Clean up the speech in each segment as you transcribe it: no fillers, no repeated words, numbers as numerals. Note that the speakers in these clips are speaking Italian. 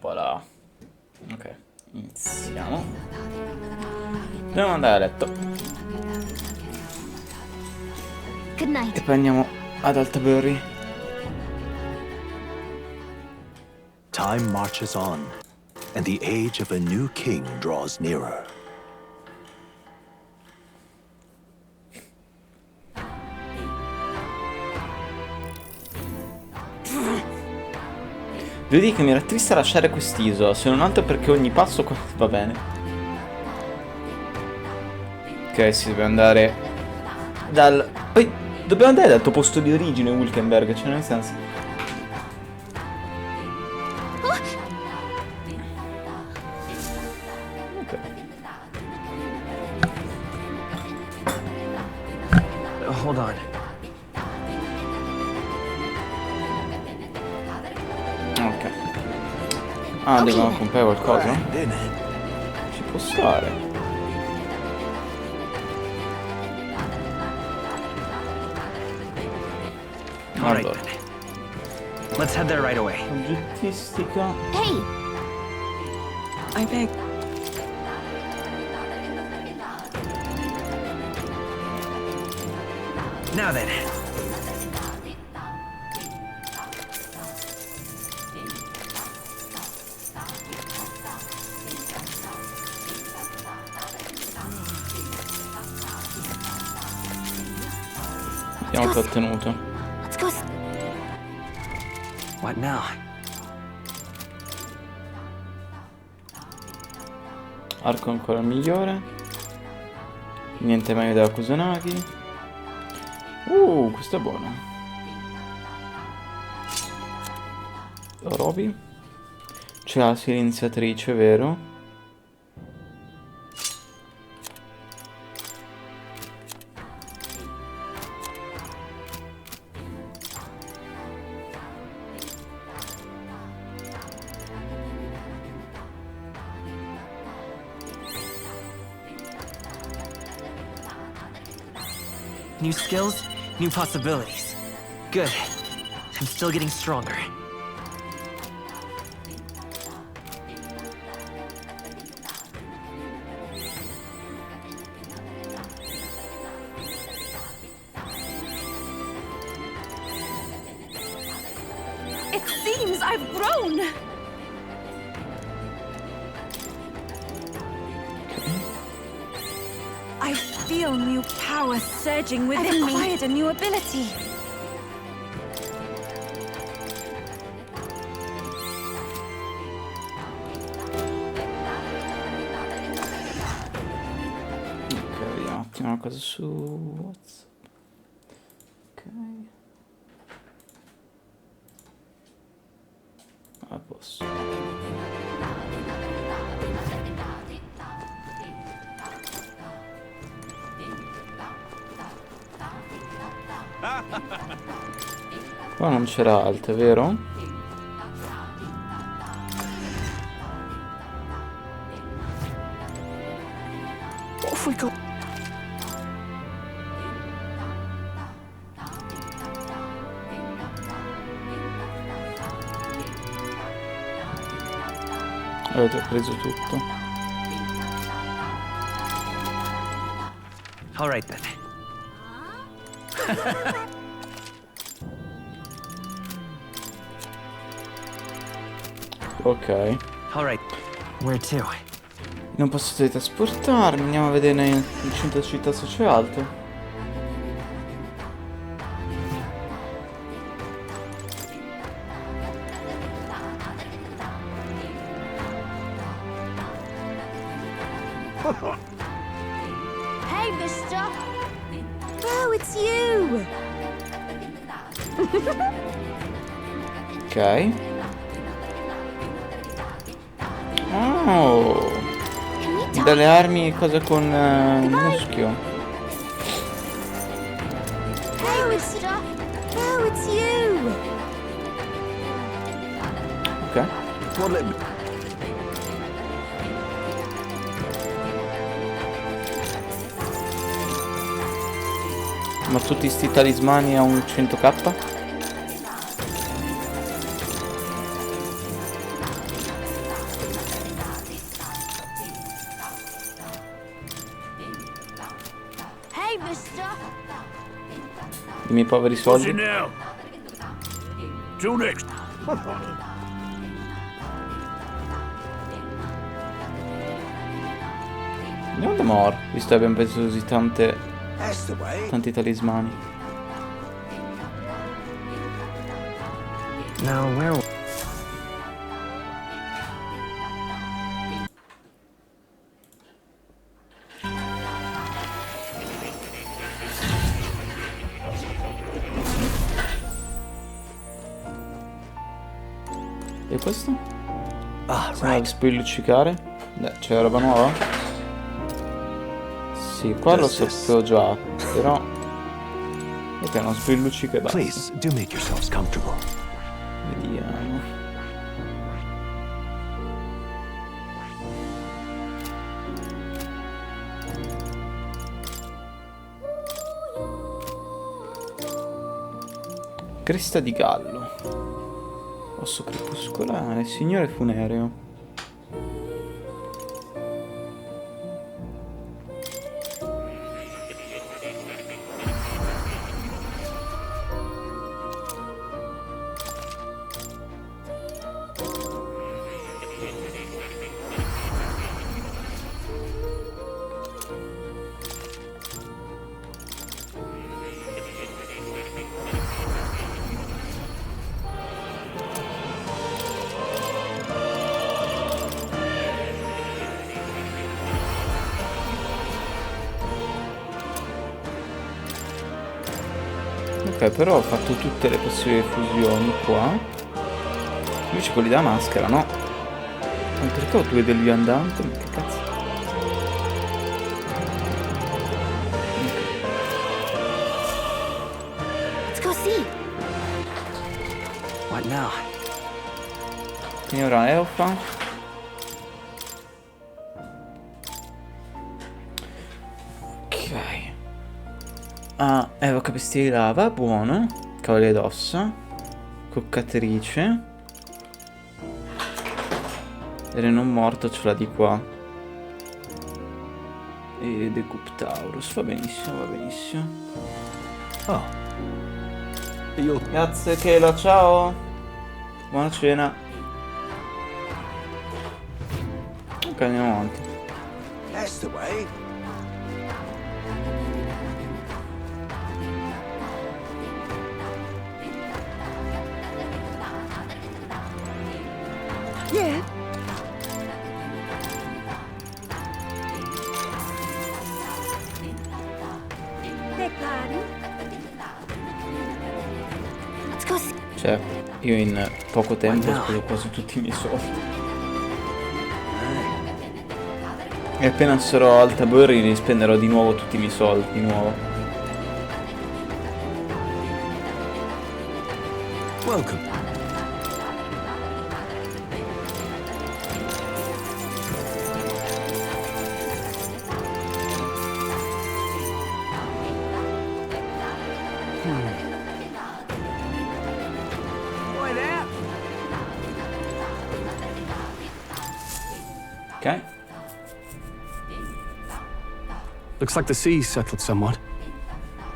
po' la... Ok, iniziamo. Dobbiamo andare a letto. Good night. E poi andiamo ad Altabury. Time marches on, and the age of a new king draws nearer. Devo dire che mi era triste lasciare quest'isola, se non altro perché ogni passo va bene. Ok, sì, dobbiamo andare dal... Poi dobbiamo andare dal tuo posto di origine, Wilkenberg, cioè nel senso... Ok. Hold on. Ok. Ah, devo comprare qualcosa? Bene. Ci può stare. All right, Allora, then. Let's head there right away. oggettistica. Hey, I beg. Now then. Abbiamo trattenuto. let's go. What now? Arco ancora migliore. Niente meglio della Kusanagi. Questo è buono. Roby. C'è la silenziatrice, vero? New skills, new possibilities. Good. I'm still getting stronger. It seems I've grown. I feel new power surging within me. I've acquired a new ability. Ok, vediamo un attimo una cosa su WhatsApp. Ok. A posto. Qua non c'era alt, vero? Off we go. Avete preso tutto. All right then. Ok. All right. Where to? Non posso teletrasportarmi. Andiamo a vedere nel centro città se c'è altro. Hey, mister. Oh, it's you. Ok. Oh. Can we talk? Dalle armi cosa con muschio. Hey, mister. Oh, it's you. Ok. Well, let me... Ma tutti sti talismani a un 100k? I miei poveri soldi. now. Till next. Andiamo da Mor, visto che abbiamo preso così tanti talismani. Now, where... E questo? Ah, Sono da right. spilluccicare. C'è roba nuova? Sì, qua lo sapevo già, però... Ok, non spilluccica e basta. Please, do make yourselves comfortable. Vediamo. Cresta di gallo. Osso crepuscolare, signore funereo. Ok, però ho fatto tutte le possibili fusioni qua. Invece quelli della maschera, no? Non ti ricordo tu vedi il viandante? Ma che cazzo? Let's go see. What now? Quindi ora Eofa. Ok. Ah, evoca pesti di lava, buono. Cavaliere d'ossa. Coccatrice. Re non morto ce l'ha di qua. E Decuptaurus, va benissimo, va benissimo. Oh. You'll... Grazie Kela, ciao. Buona cena. Ok, andiamo avanti. That's the way. Yeah. Let's go see. Cioè, io in poco tempo ho speso quasi tutti i miei soldi. E appena sarò Altabury ne spenderò di nuovo tutti i miei soldi, di nuovo. Welcome. Ok? Looks like the sea's settled somewhat.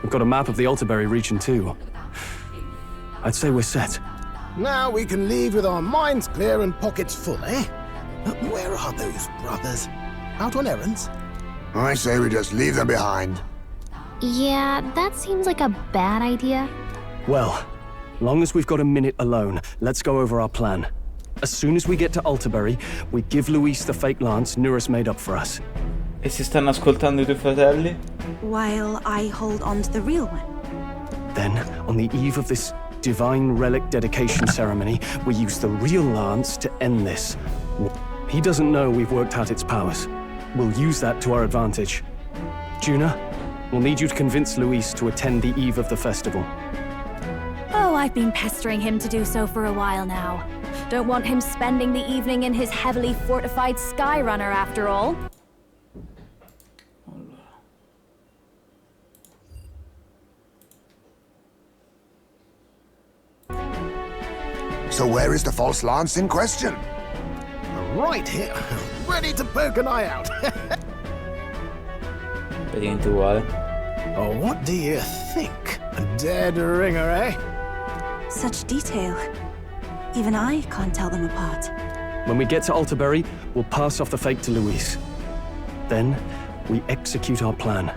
We've got a map of the Altabury region too. I'd say we're set. Now we can leave with our minds clear and pockets full, eh? Where are those brothers? Out on errands? I say we just leave them behind. Yeah, that seems like a bad idea. Well, long as we've got a minute alone, let's go over our plan. As soon as we get to Altabury, we give Luis the fake lance Nuris made up for us. E si stanno ascoltando i tuoi fratelli? While I hold on to the real one. Then, on the eve of this divine relic dedication ceremony, we use the real lance to end this. He doesn't know we've worked out its powers. We'll use that to our advantage. Juna, we'll need you to convince Luis to attend the eve of the festival. Oh, I've been pestering him to do so for a while now. Don't want him spending the evening in his heavily fortified Skyrunner after all. So where is the false lance in question? Right here, ready to poke an eye out. Praticamente uguale. Oh, what do you think? A dead ringer, eh? Such detail. Even I can't tell them apart. When we get to Altabury, we'll pass off the fake to Louise. Then, we execute our plan.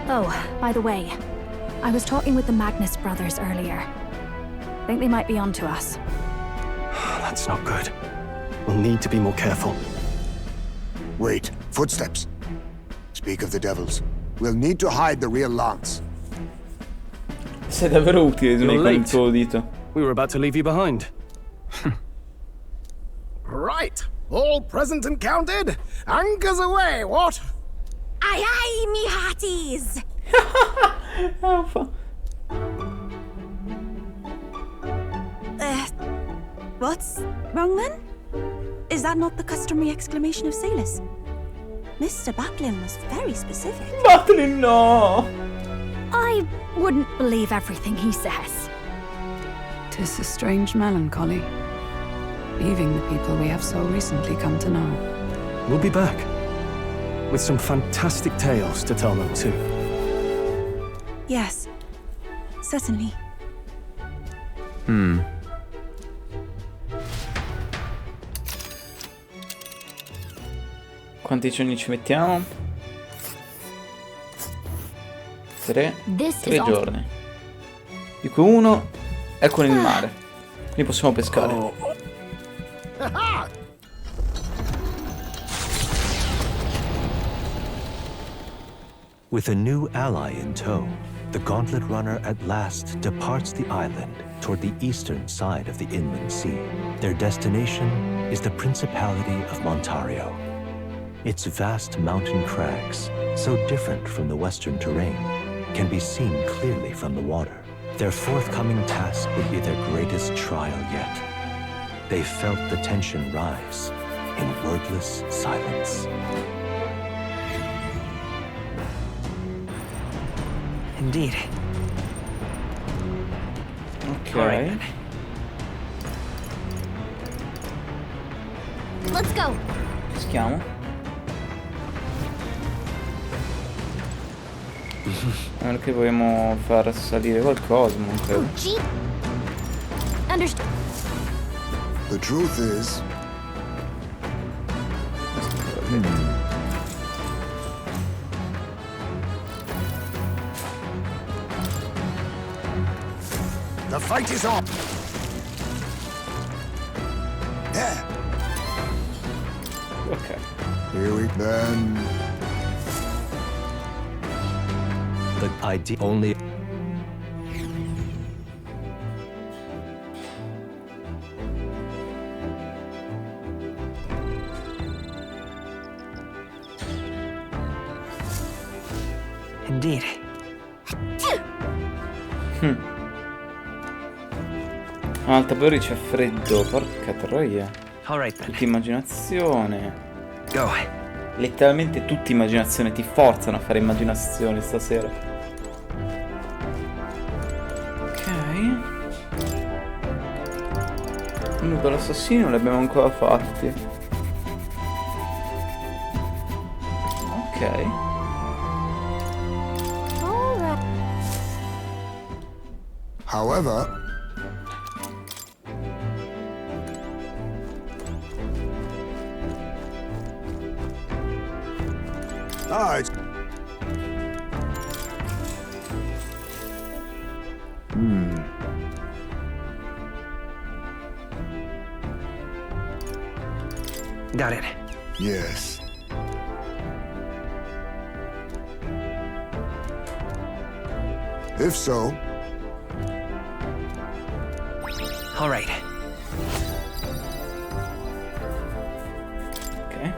Oh, by the way, I was talking with the Magnus brothers earlier. Think they might be onto us. That's not good. We'll need to be more careful. Wait, footsteps. Speak of the devils. We'll need to hide the real Lance. Sei davvero utile se You're con il late. tuo dito. We were about to leave you behind. Right, all present and counted? Anchors away, what? Aye aye, me hearties! What's wrong then? Is that not the customary exclamation of sailors? Mr. Buckland was very specific. Battling, no! I wouldn't believe everything he says. 'Tis a strange melancholy, leaving the people we have so recently come to know. We'll be back. With some fantastic tales to tell them too. Yes, certainly. Quanti giorni ci mettiamo? 3 giorni. Di cui uno è con il mare. Quindi possiamo pescare. With a new ally in tow, the Gauntlet Runner at last departs the island toward the eastern side of the inland sea. Their destination is the Principality of Montario. Its vast mountain crags, so different from the western terrain, can be seen clearly from the water. Their forthcoming task would be their greatest trial yet. They felt the tension rise in wordless silence. Indeed. Ok. Let's go. Peschiamo. A meno che vogliamo far salire qualcosa, non credo. Gee. Understood. The truth is, the fight is on. There. Ok. Here we then. The idea only. Indeed. Altabury c'è freddo, porca troia. All right then. Tutta immaginazione. Go. Letteralmente tutta immaginazione, ti forzano a fare immaginazione stasera. Ok. Nudo l'assassino li abbiamo ancora fatti. Ok. However, it's... Got it. Yes. If so, All right. Ok.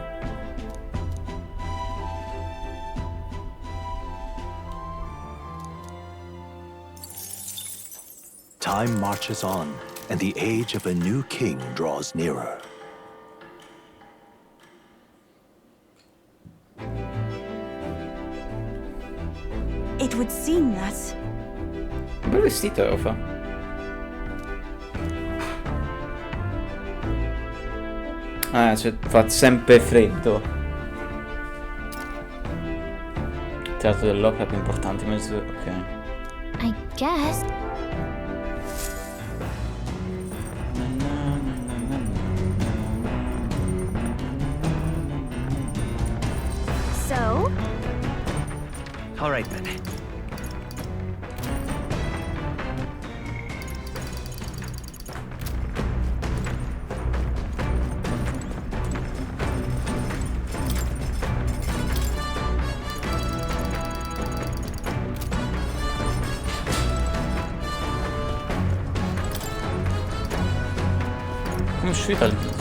Time marches on, and the age of a new king draws nearer. It would seem that Un bel vestito lo fa. Cioè fa sempre freddo. teatro dell'opera più importante, mezzo... ok. I guess. So? All right then. Come è uscita all'inizio?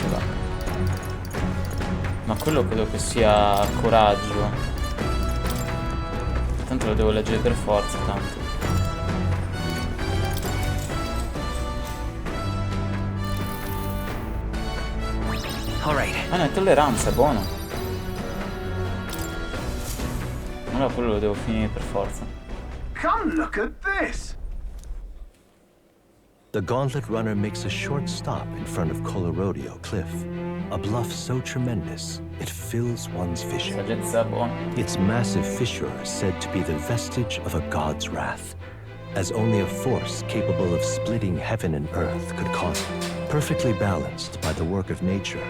Ma quello credo che sia coraggio. Tanto lo devo leggere per forza, tanto. Ah no, è tolleranza, è buono. Allora quello lo devo finire per forza. Come look at this! The gauntlet runner makes a short stop in front of Colorodeo Cliff, a bluff so tremendous it fills one's vision. Saggezza buona. Its massive fissure is said to be the vestige of a god's wrath, as only a force capable of splitting heaven and earth could cause it, perfectly balanced by the work of nature,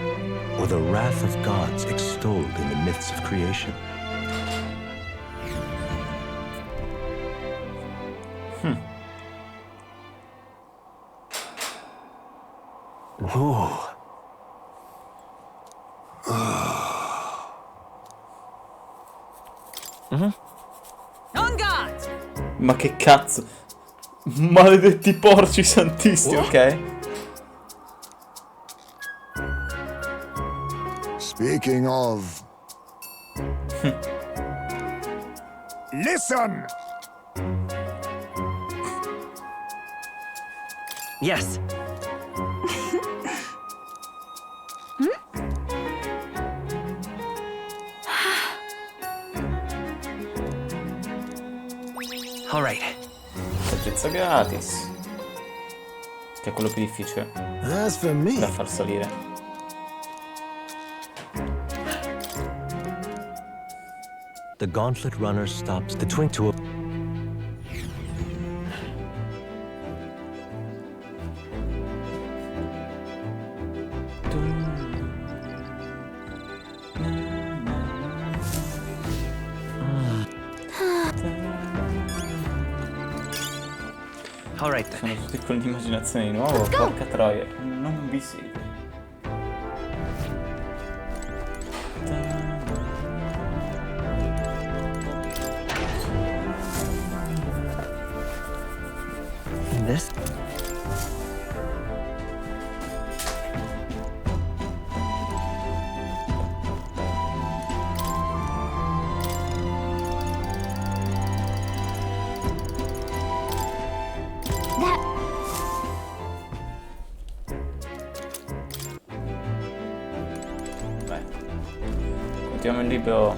or the wrath of gods extolled in the myths of creation. Oh. On guard! Ma che cazzo? Maledetti porci santissimi, ok? Speaking of... Listen! Yes. All right. Saggezza gratis. Che è quello più difficile As for me, da far salire. The gauntlet runner stops the twin to a... All right then. Sono tutti con l'immaginazione di nuovo, porca troia. Non vi siete. This? Mettiamo il libro.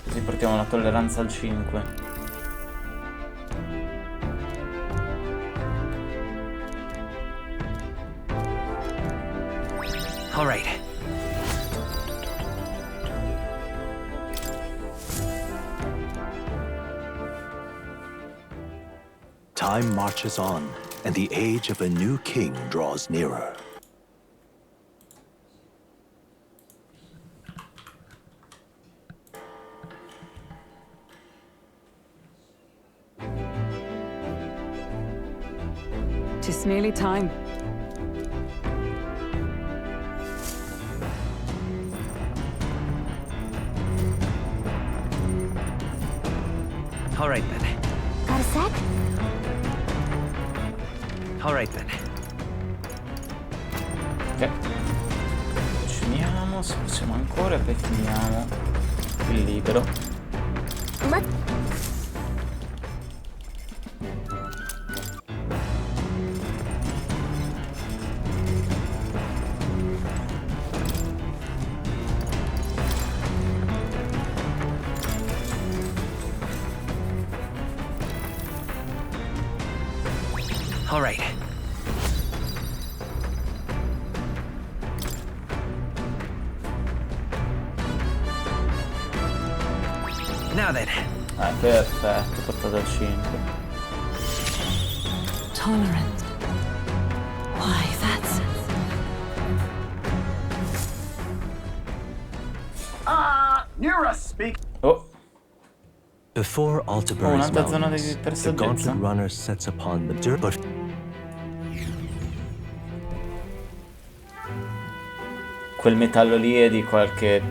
Così portiamo la tolleranza al 5. All right. Time marches on, and the age of a new king draws nearer. It's nearly time. All right then. Got a sec? All right then. Ok. Finiamo, se possiamo ancora, e poi finiamo il libro. All right. Now then. Perfetto, portato a 5. Tolerant. Why, that's... Nura speak. Oh. Before Altabury's un'altra zona di mountains, the personaggiazza. gauntlet runner sets upon the dirt, but Quel metallo lì è di qualche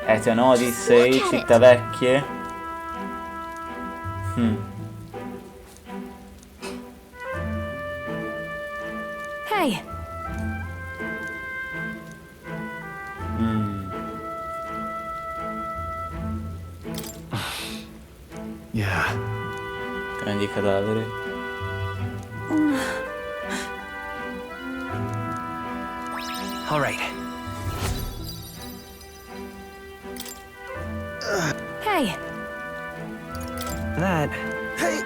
Odyssey, città vecchie. Hey. Yeah. Prendi i cadaveri. All right. Hey. That. Hey!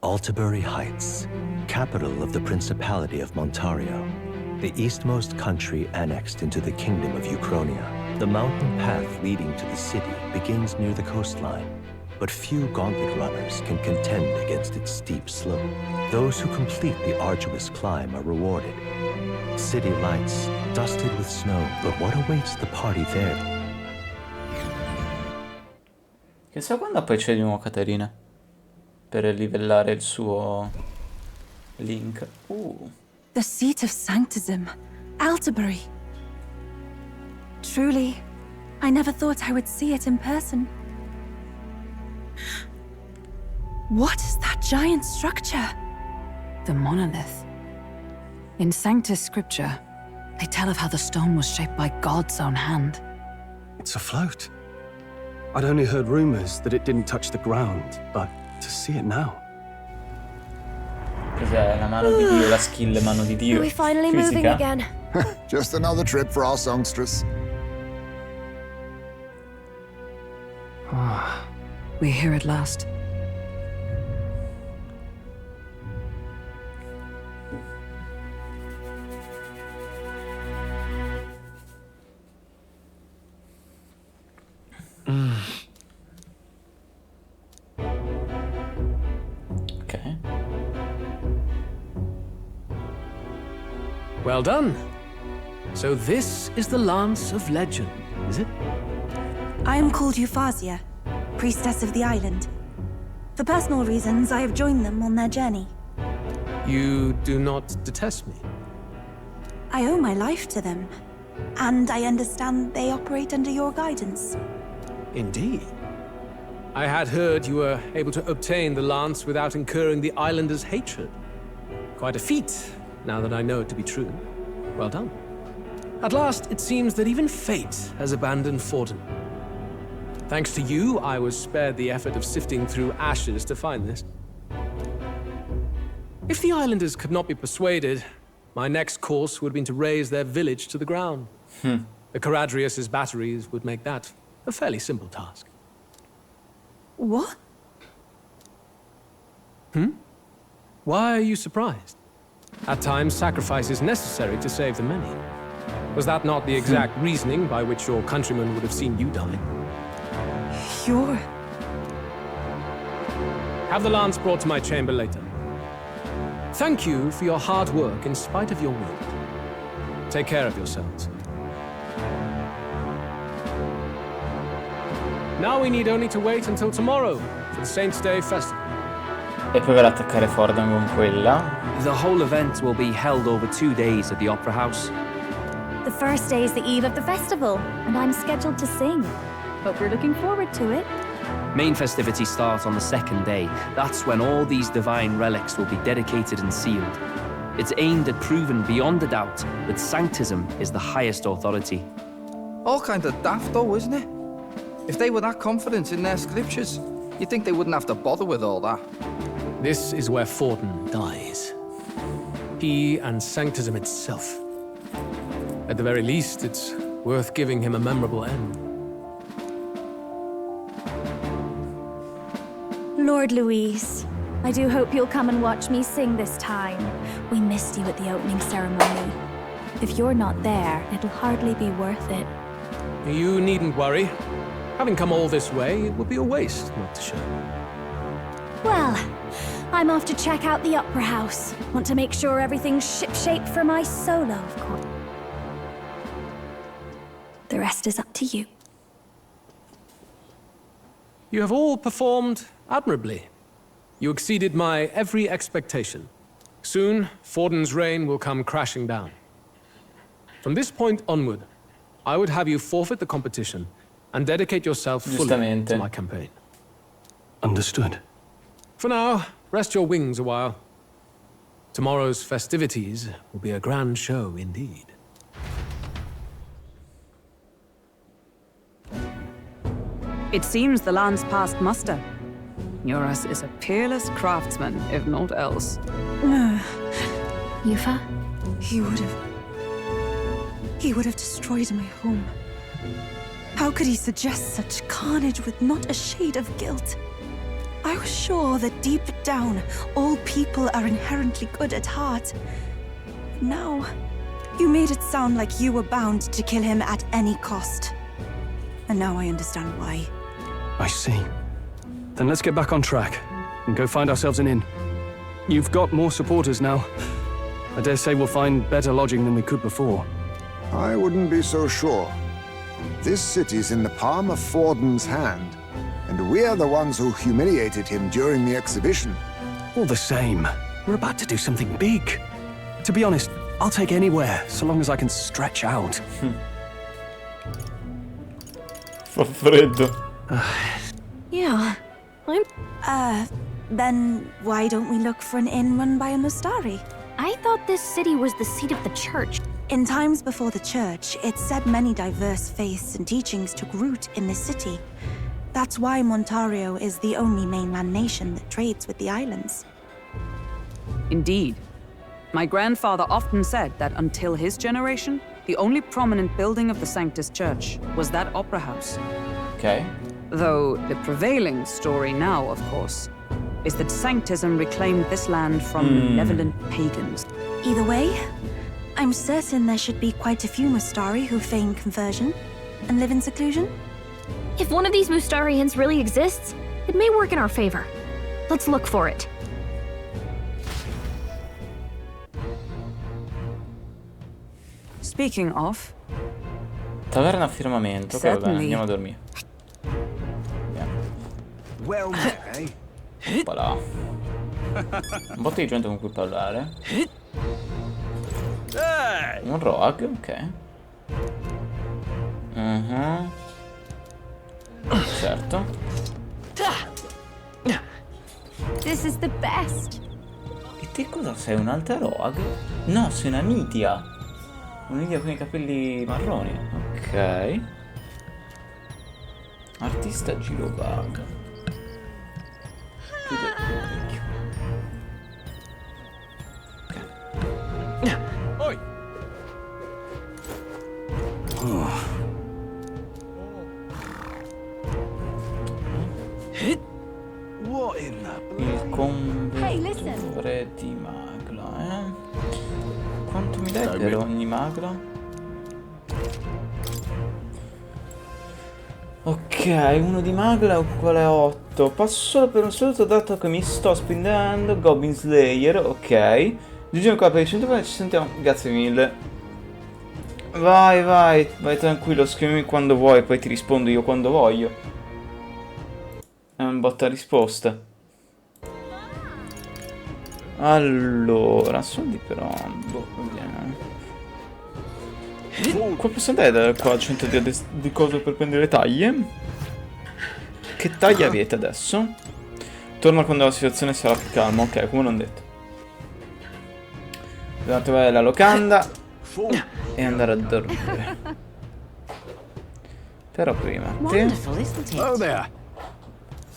Altabury Heights, capital of the Principality of Montario, the eastmost country annexed into the Kingdom of Uchronia. The mountain path leading to the city begins near the coastline, but few gauntlet runners can contend against its steep slope. Those who complete the arduous climb are rewarded. City lights, dusted with snow, but what awaits the party there? Chissà quando poi c'è di nuovo Caterina per livellare il suo link. The seat of sanctism, Altabury. Truly, I never thought I would see it in person. What is that giant structure? The monolith. In Sanctus Scripture, they tell of how the stone was shaped by God's own hand. It's afloat. I'd only heard rumors that it didn't touch the ground, but to see it now. Cos'è la mano di Dio, la skill mano di Dio? Are we finally moving Fisica? again? Just another trip for our songstress. We're here at last. Ok. Well done. So this is the Lance of Legend, is it? I am called Euphrasia, priestess of the island. For personal reasons, I have joined them on their journey. You do not detest me? I owe my life to them, and I understand they operate under your guidance. Indeed. I had heard you were able to obtain the lance without incurring the islanders' hatred. Quite a feat, now that I know it to be true. Well done. At last, it seems that even fate has abandoned Forden. Thanks to you, I was spared the effort of sifting through ashes to find this. If the islanders could not be persuaded, my next course would have been to raze their village to the ground. The Caradrius' batteries would make that a fairly simple task. What? Why are you surprised? At times, sacrifice is necessary to save the many. Was that not the exact reasoning by which your countrymen would have seen you die? You're... Have the lance brought to my chamber later. Thank you for your hard work in spite of your wound. Take care of yourselves. Now we need only to wait until tomorrow for the Saints' Day festival. E poi per attaccare Forden con quella. The whole event will be held over 2 days at the Opera House. The first day is the eve of the festival, and I'm scheduled to sing. Hope we're looking forward to it. Main festivities start on the second day. That's when all these divine relics will be dedicated and sealed. It's aimed at proving beyond a doubt that sanctism is the highest authority. All kind of daft though, isn't it? If they were that confident in their scriptures, you'd think they wouldn't have to bother with all that. This is where Forden dies. He and sanctism itself. At the very least, it's worth giving him a memorable end. Lord Louise, I do hope you'll come and watch me sing this time. We missed you at the opening ceremony. If you're not there, it'll hardly be worth it. You needn't worry. Having come all this way, it would be a waste not to show. Well, I'm off to check out the Opera House. Want to make sure everything's shipshape for my solo, of course. The rest is up to you. You have all performed admirably. You exceeded my every expectation. Soon, Forden's reign will come crashing down. From this point onward, I would have you forfeit the competition and dedicate yourself fully to my campaign. Understood. For now, rest your wings a while. Tomorrow's festivities will be a grand show indeed. It seems the land's past muster. Eurus is a peerless craftsman, if not else. Yufa? He would have destroyed my home. How could he suggest such carnage with not a shade of guilt? I was sure that deep down, all people are inherently good at heart. Now, you made it sound like you were bound to kill him at any cost. And now I understand why. I see. Then let's get back on track and go find ourselves an inn. You've got more supporters now. I dare say we'll find better lodging than we could before. I wouldn't be so sure. This city's in the palm of Forden's hand, and we're the ones who humiliated him during the exhibition. All the same, we're about to do something big. To be honest, I'll take anywhere, so long as I can stretch out. Fa freddo. Yeah, then why don't we look for an inn run by a Mustari? I thought this city was the seat of the church. In times before the church, it said many diverse faiths and teachings took root in this city. That's why Montario is the only mainland nation that trades with the islands. Indeed. My grandfather often said that until his generation, the only prominent building of the Sanctus Church was that opera house. Okay. Though the prevailing story now, of course, is that Sanctism reclaimed this land from malevolent pagans. Either way, I'm certain there should be quite a few Mustari who feign conversion and live in seclusion. If one of these Mustarians really exists, it may work in our favor. Let's look for it. Speaking of... Taverna a firmamento. Ok, vabbè, andiamo a dormire. Well met, eh? Voilà. Un botto di gente con cui parlare. Un rogue, ok. Certo. This is the best. E te cosa sei? Un'altra rogue? No, sei una Nidia. Una Nidia con i capelli marroni. Ok. Artista girovaga. Chiude l'orecchio. Oi! Il convettore di magla, Quanto mi dai per ogni magla? Ok, uno di magla uguale a 8. Passo solo per un saluto dato che mi sto spingendo. Goblin Slayer, ok. Giungiamo qua per i 100, ci sentiamo. Grazie mille. Vai tranquillo, scrivimi quando vuoi, poi ti rispondo io quando voglio. È un botta risposta. Allora, soldi però. Boh, vediamo. Qua posso andare da qua al centro di cose per prendere le taglie? Che taglia avete adesso? Torna quando la situazione sarà più calma. Ok, come non detto. Dobbiamo trovare la locanda e andare a dormire. Però prima te.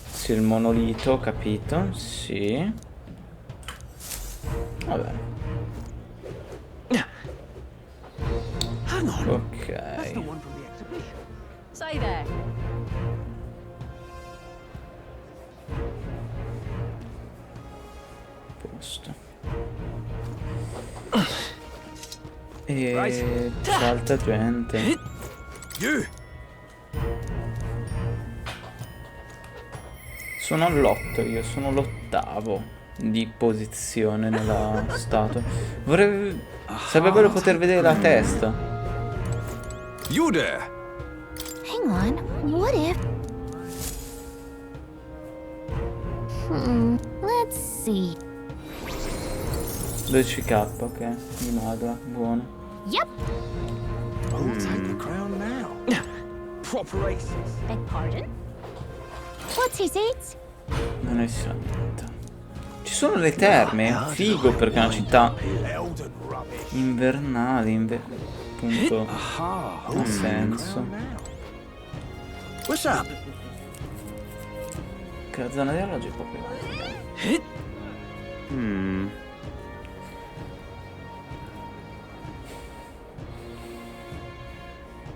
Sì, il monolito, capito? Sì. Vabbè. Ok. Say there. Posto. E salta gente. Sono all'8 io, sono l'8º di posizione nella statua. Sarebbe bello poter vedere la testa. You there! Hang on, what if... let's see. 12k, ok. Di magla, buono. Yep. Who'll take the crown now? Proper aces. Beg pardon? What's his age? Non è niente. Ci sono le terme, figo perché è una città invernale, appunto, ha senso. What's up? Che la zona di alloggio è proprio...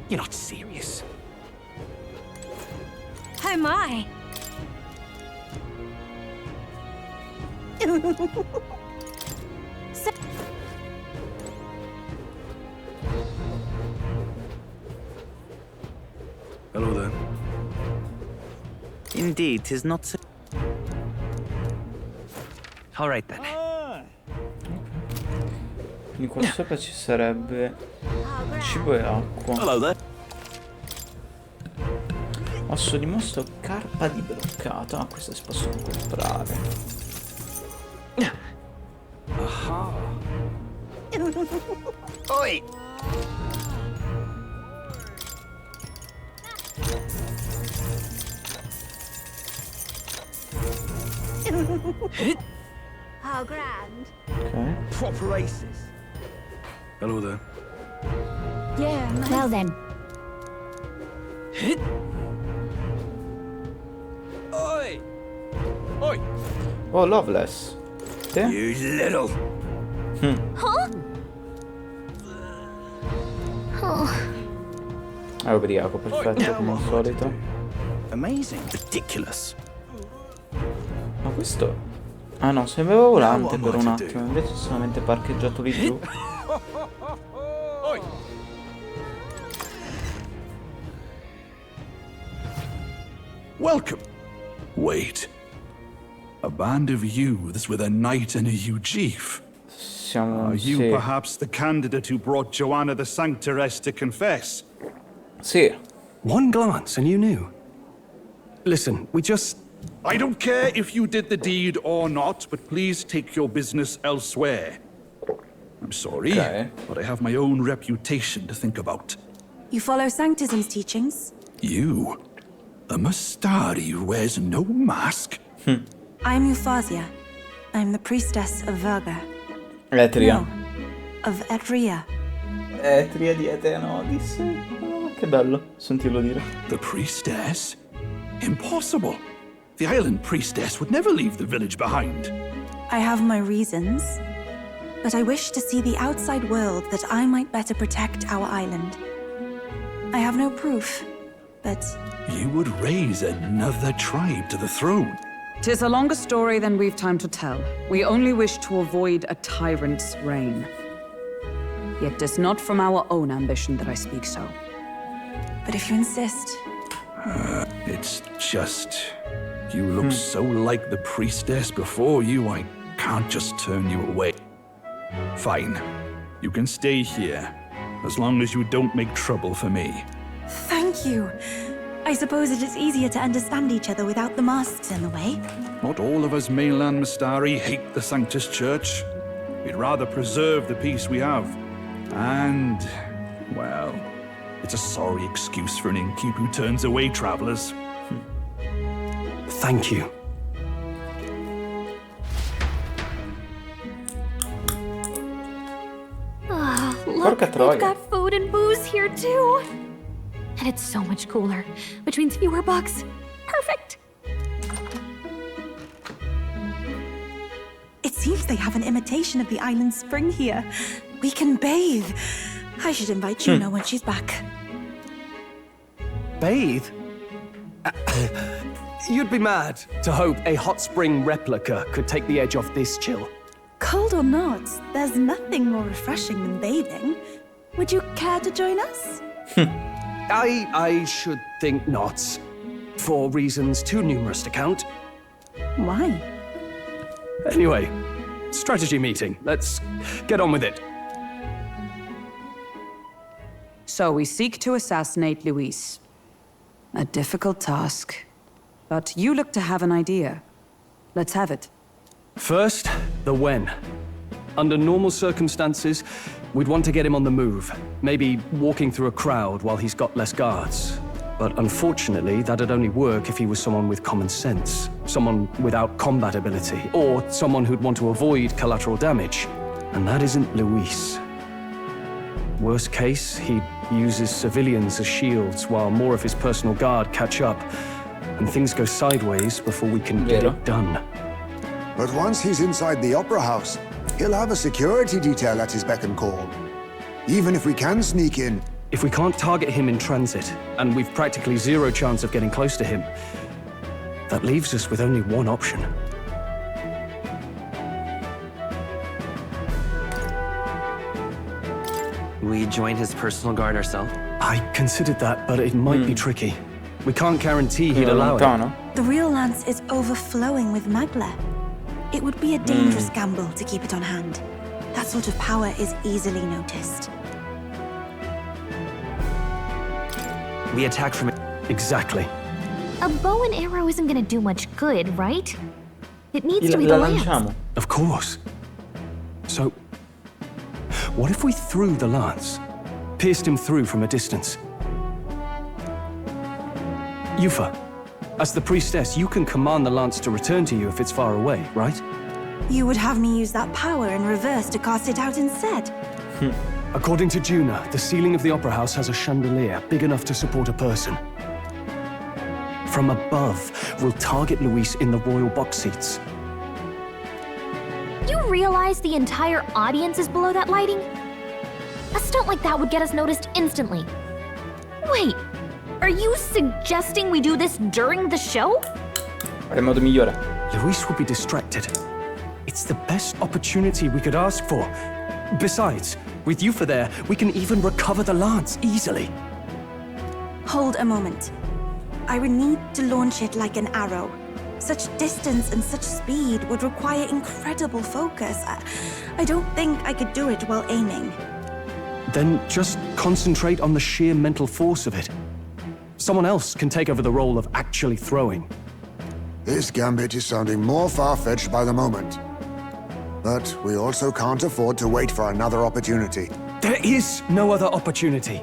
You're not serious. Oh my. Hello there. Indeed, 'tis not so... All right then. Quindi qua sopra ci sarebbe cibo e acqua. Hello there. Osso di mostro, carpa di broccato. Ah, queste si possono comprare. Oi! How grand. Ok. Proper aces. Hello there. Yeah, well then. Oi! Oi! Oh, Loveless. Te? You little... Huh? Oh. È ubriaco, perfetto, come al solito. Amazing. Ridiculous. Ma questo... Ah no, sembrava volante per un attimo, invece è solamente parcheggiato lì giù. Welcome. Wait. A band of youths with a knight and a eugif. Siamo... Are you sì. perhaps the candidate who brought Joanna the Sanctoress to confess? Sì. One glance and you knew. Listen, we just... I don't care if you did the deed or not, but please take your business elsewhere. I'm sorry, but I have my own reputation to think about. You follow Sanctism's teachings? You? A Mastari who wears no mask? I'm Euphausia. I'm the priestess of Verga. Etria. No, of Etria. Etria di Etenodis. Oh, che bello sentirlo dire. The priestess? Impossible. The island priestess would never leave the village behind. I have my reasons, but I wish to see the outside world that I might better protect our island. I have no proof, but... You would raise another tribe to the throne. 'Tis a longer story than we've time to tell. We only wish to avoid a tyrant's reign. Yet 'tis not from our own ambition that I speak so. But if you insist... It's just... You look so like the priestess before you, I can't just turn you away. Fine. You can stay here, as long as you don't make trouble for me. Thank you. I suppose it is easier to understand each other without the masks in the way. Not all of us mainland Mastari hate the Sanctus Church. We'd rather preserve the peace we have. And, well, it's a sorry excuse for an innkeep who turns away travelers. Thank you. Look, Porca troia. they've got food and booze here too. And it's so much cooler, which means fewer bugs. Perfect. It seems they have an imitation of the island spring here. We can bathe. I should invite Juno when she's back. Bathe? You'd be mad to hope a hot spring replica could take the edge off this chill. Cold or not, there's nothing more refreshing than bathing. Would you care to join us? I should think not. For reasons too numerous to count. Why? Anyway, strategy meeting. Let's get on with it. So we seek to assassinate Luis. A difficult task. But you look to have an idea. Let's have it. First, the when. Under normal circumstances, we'd want to get him on the move. Maybe walking through a crowd while he's got less guards. But unfortunately, that'd only work if he was someone with common sense. Someone without combat ability. Or someone who'd want to avoid collateral damage. And that isn't Luis. Worst case, he uses civilians as shields while more of his personal guard catch up. And things go sideways before we can get it done. But once he's inside the Opera House, he'll have a security detail at his beck and call. Even if we can sneak in. If we can't target him in transit, and we've practically zero chance of getting close to him, that leaves us with only one option. We join his personal guard ourselves? I considered that, but it might be tricky. We can't guarantee he'd allow it. The real lance is overflowing with magla. It would be a dangerous gamble to keep it on hand. That sort of power is easily noticed. We attack from it. Exactly. A bow and arrow isn't gonna do much good, right? It needs to be the lance. Of course. So, what if we threw the lance? Pierced him through from a distance? Yufa, as the priestess, you can command the lance to return to you if it's far away, right? You would have me use that power in reverse to cast it out instead. According to Juna, the ceiling of the Opera House has a chandelier big enough to support a person. From above, we'll target Luis in the royal box seats. You realize the entire audience is below that lighting? A stunt like that would get us noticed instantly. Wait, are you suggesting we do this during the show? È modo migliore. Luis will be distracted. It's the best opportunity we could ask for. Besides, with Yufa there, we can even recover the lance easily. Hold a moment. I would need to launch it like an arrow. Such distance and such speed would require incredible focus. I don't think I could do it while aiming. Then just concentrate on the sheer mental force of it. Someone else can take over the role of actually throwing. This gambit is sounding more far-fetched by the moment. But we also can't afford to wait for another opportunity. There is no other opportunity.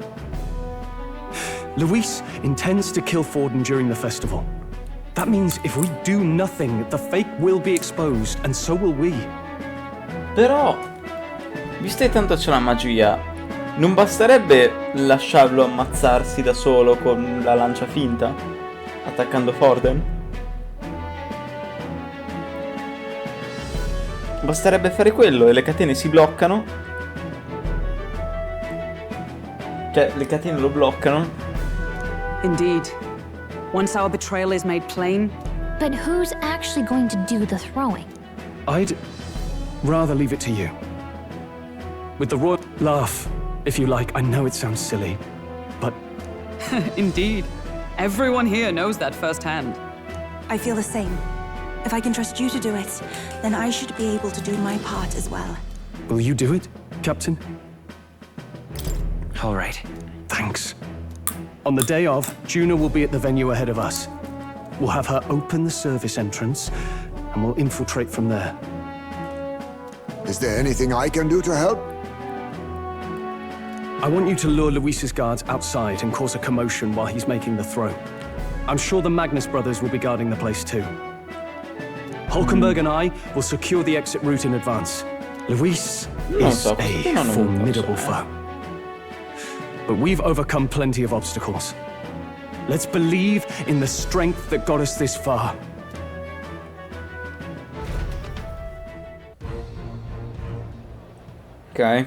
Luis intends to kill Forden during the festival. That means if we do nothing, the fake will be exposed, and so will we. Però, visto che tanto c'è la magia, non basterebbe lasciarlo ammazzarsi da solo con la lancia finta? Attaccando Forden? Basterebbe fare quello e le catene si bloccano. Cioè, le catene lo bloccano. Indeed. Once our betrayal is made plain. But who's actually going to do the throwing? I'd rather leave it to you. With the royal laugh, if you like. I know it sounds silly, but... Indeed. Everyone here knows that firsthand. I feel the same. If I can trust you to do it, then I should be able to do my part as well. Will you do it, Captain? All right. Thanks. On the day of, Juna will be at the venue ahead of us. We'll have her open the service entrance, and we'll infiltrate from there. Is there anything I can do to help? I want you to lure Luis's guards outside and cause a commotion while he's making the throw. I'm sure the Magnus brothers will be guarding the place too. Hulkenberg and I will secure the exit route in advance. Luis is a formidable foe. But we've overcome plenty of obstacles. Let's believe in the strength that got us this far. Ok.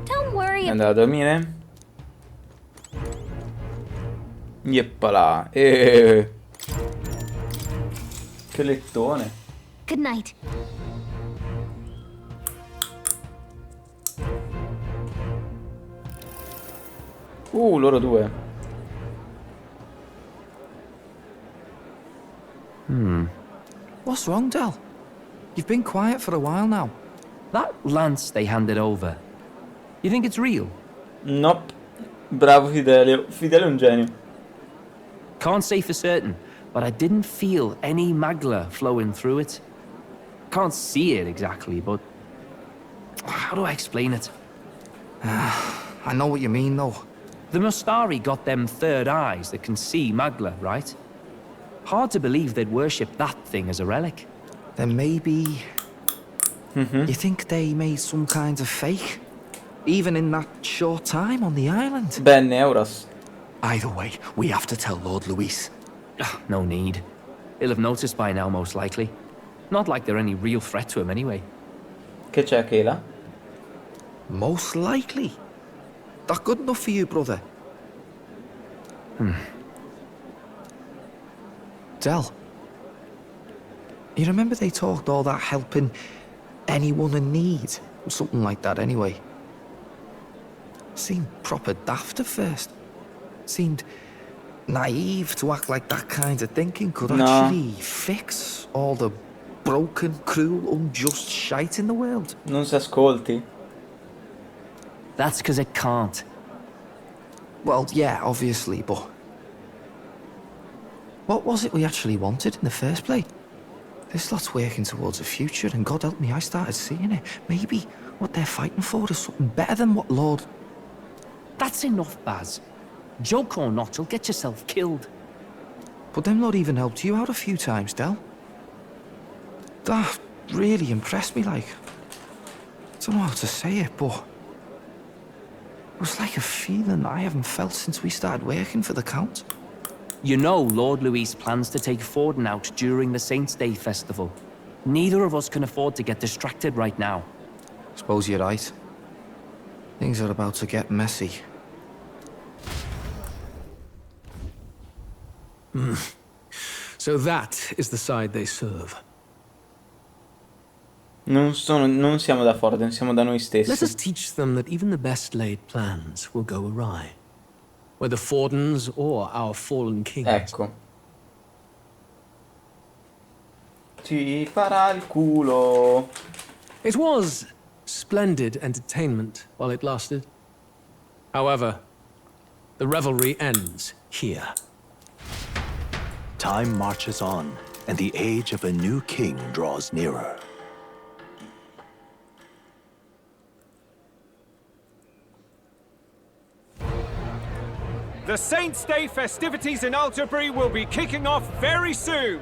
Don't worry. Andare a dormire. Yeppala. Che lettone. Good night. Loro due. What's wrong, Del? You've been quiet for a while now. That lance they handed over, you think it's real? Nope. Bravo Fidelio. Fidelio è un genio. Can't say for certain, but I didn't feel any magla flowing through it. Can't see it exactly, but how do I explain it? I know what you mean, though. The Mustari got them third eyes that can see magla, right? Hard to believe they'd worship that thing as a relic. Then maybe... You think they made some kind of fake? Even in that short time on the island? Ben Euros. Either way, we have to tell Lord Luis. No need. He'll have noticed by now, most likely. Not like they're any real threat to him anyway. Che c'è, Kayla? Most likely. That good enough for you, brother? Del, you remember they talked all that helping anyone in need? Something like that, anyway. Seemed proper daft at first. Seemed naive to act like that kind of thinking could actually fix all the broken, cruel, unjust shite in the world. Non si ascolti. That's because it can't. Well, yeah, obviously, but... what was it we actually wanted in the first place? This lot's working towards a future, and God help me, I started seeing it. Maybe what they're fighting for is something better than what Lord... That's enough, Baz. Joke or not, you'll get yourself killed. But them lot even helped you out a few times, Del. That really impressed me, like... I don't know how to say it, but... it was like a feeling I haven't felt since we started working for the Count. You know Lord Luis plans to take Forden out during the Saints' Day festival. Neither of us can afford to get distracted right now. Suppose you're right. Things are about to get messy. So that is the side they serve. Non siamo da Forden, siamo da noi stessi. Let us teach them that even the best laid plans will go awry. Whether Forden's or our fallen kings. Ecco. Ci farà il culo. It was splendid entertainment while it lasted. However, the revelry ends here. Time marches on, and the age of a new king draws nearer. The Saints' Day festivities in Altabury will be kicking off very soon.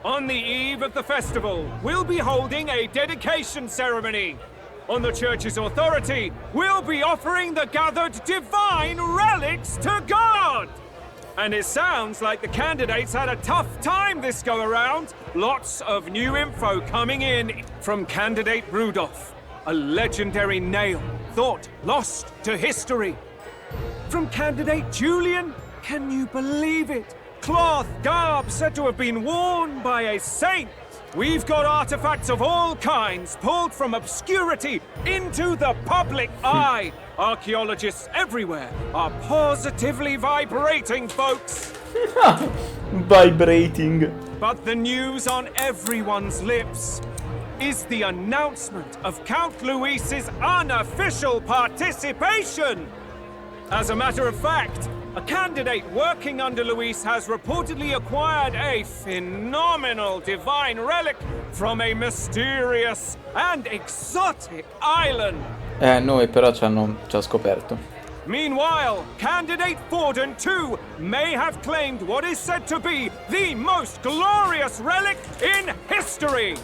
On the eve of the festival, we'll be holding a dedication ceremony. On the church's authority, we'll be offering the gathered divine relics to God. And it sounds like the candidates had a tough time this go-around. Lots of new info coming in from candidate Rudolph, a legendary nail thought lost to history. From candidate Julian, can you believe it? Cloth garb said to have been worn by a saint. We've got artifacts of all kinds pulled from obscurity into the public eye. Archaeologists everywhere are positively vibrating, folks. Vibrating. But the news on everyone's lips is the announcement of Count Luis's unofficial participation. As a matter of fact, a candidate working under Luis has reportedly acquired a phenomenal divine relic from a mysterious and exotic island. Noi però ci ha scoperto. Meanwhile, candidate Forden too may have claimed what is said to be the most glorious relic in history.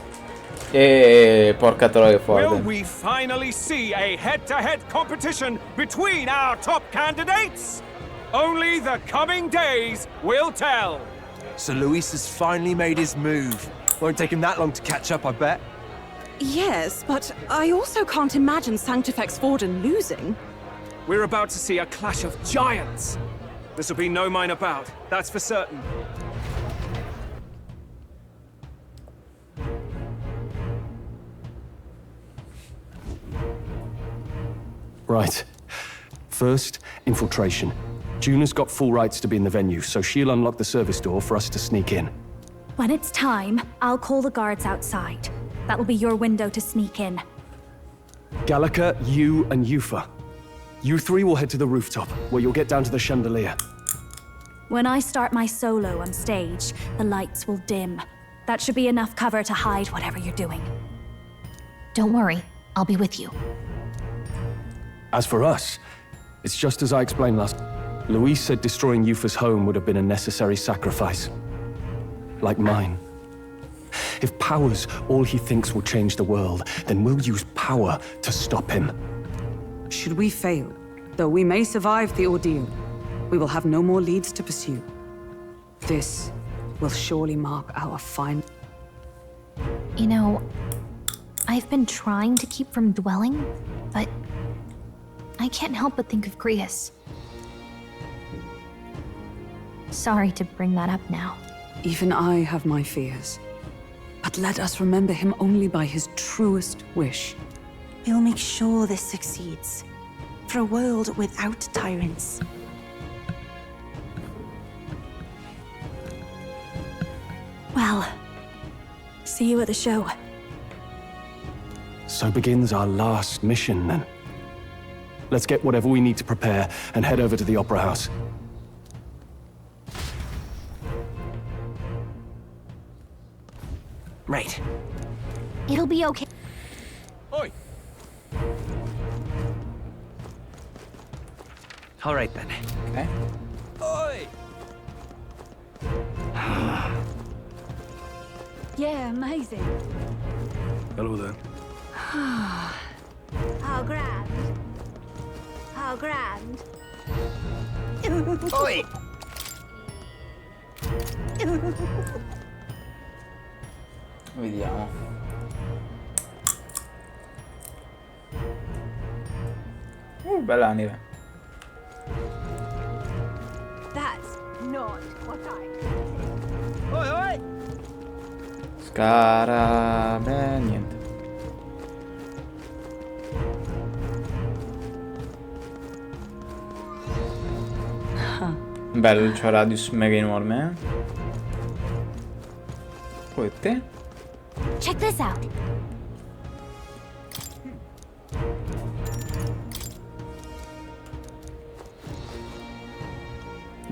Porca troia, Forden. Will we finally see a head-to-head competition between our top candidates? Only the coming days will tell. So Luis has finally made his move. Won't take him that long to catch up, I bet. Yes, but I also can't imagine Sanctifex Forden losing. We're about to see a clash of giants. This will be no minor bout, that's for certain. Right. First, infiltration. Juna's got full rights to be in the venue, so she'll unlock the service door for us to sneak in. When it's time, I'll call the guards outside. That will be your window to sneak in. Gallica, you and Yufa. You three will head to the rooftop, where you'll get down to the chandelier. When I start my solo on stage, the lights will dim. That should be enough cover to hide whatever you're doing. Don't worry, I'll be with you. As for us, it's just as I explained last. Luis said destroying Yufa's home would have been a necessary sacrifice. Like mine. If power's all he thinks will change the world, then we'll use power to stop him. Should we fail, though we may survive the ordeal, we will have no more leads to pursue. This will surely mark our final. You know, I've been trying to keep from dwelling, but I can't help but think of Grius. Sorry to bring that up now. Even I have my fears. But let us remember him only by his truest wish. We'll make sure this succeeds. For a world without tyrants. Well, see you at the show. So begins our last mission, then. Let's get whatever we need to prepare and head over to the Opera House. Right. It'll be okay. Oi! All right, then. Okay. Oi! Yeah, amazing. Hello there. How grand. How grand. Oi! Vediamo. Bella anime. That's not what I... Oi, oi! Scara... Beh, niente. Bello, c'è radius mega enorme, eh? Poi te? Check this out.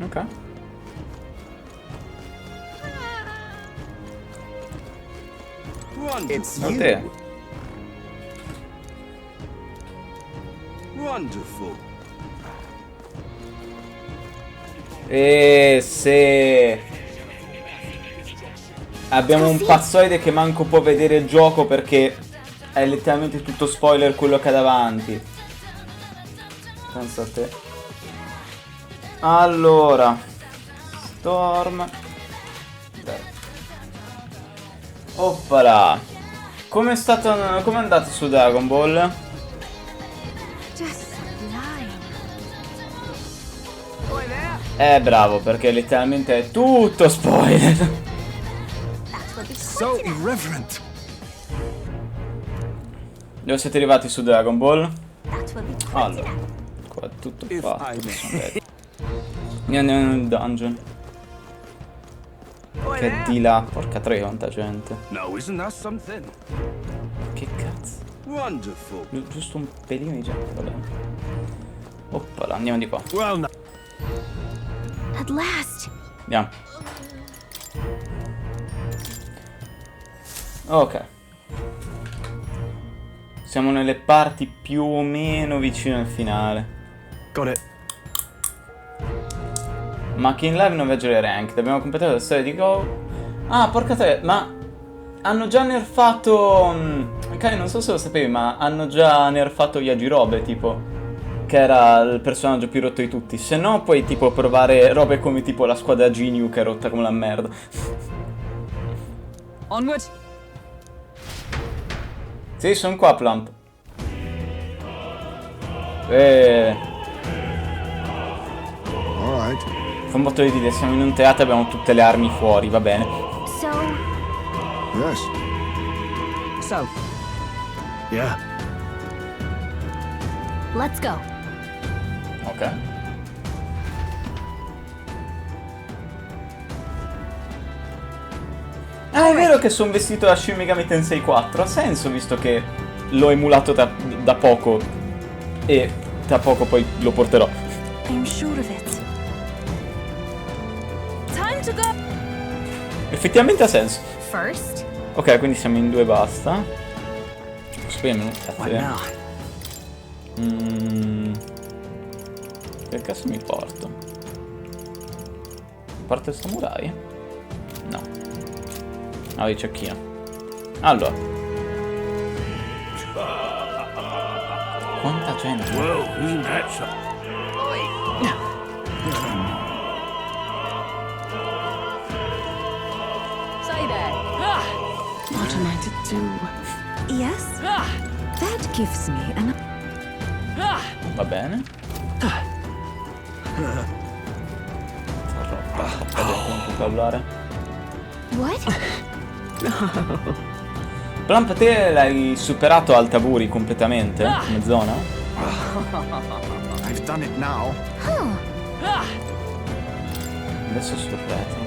Ok. It's No you. te. Wonderful. Se abbiamo un pazzoide che manco può vedere il gioco perché è letteralmente tutto spoiler quello che ha davanti. Pensa a te. Allora, Storm. Oppala. Come è andato su Dragon Ball? Bravo, perché letteralmente è tutto spoiler. So irreverent. Dove siete arrivati su Dragon Ball? Allora, qua è tutto fatto. Andiamo nel dungeon. Che è di là, porca tre, quanta gente. No, isn't that something? Che cazzo? Wonderful. Giusto un pelino di gente, vabbè. Oppala, andiamo di qua. Well, no. At last. Andiamo. Ok. Siamo nelle parti più o meno vicine al finale. Got it. Ma che in live non veggere rank. Abbiamo completato la storia di Go. Ah, porca te, ma hanno già nerfato. Kai, non so se lo sapevi, ma hanno già nerfato Yajirobe, tipo. Che era il personaggio più rotto di tutti. Se no, puoi tipo provare robe come tipo la squadra Ginyu che è rotta come la merda. Onward. Sì, sono qua, Plump. Alright. Fa un botto di dire, siamo in un teatro e abbiamo tutte le armi fuori, va bene. So. Yes. So. Yeah. Let's go. Ok. Ah, è vero che sono vestito da Shin Megami Tensei 4. Ha senso, visto che l'ho emulato da poco. E tra poco poi lo porterò. I'm sure of it. Time to go. Effettivamente ha senso. First. Ok, quindi siamo in 2 basta. Posso premere? Grazie. Che cazzo mi porto? Porto il samurai? No. Ah, il cecchino. Allora. Quanta gente? Whoa, isn't that so? Say that. What am I to do? Yes? That gives me an... Va bene. Non parlare. What? Plump, te l'hai superato Altabury completamente come zona? I've done it now. Adesso sul retro.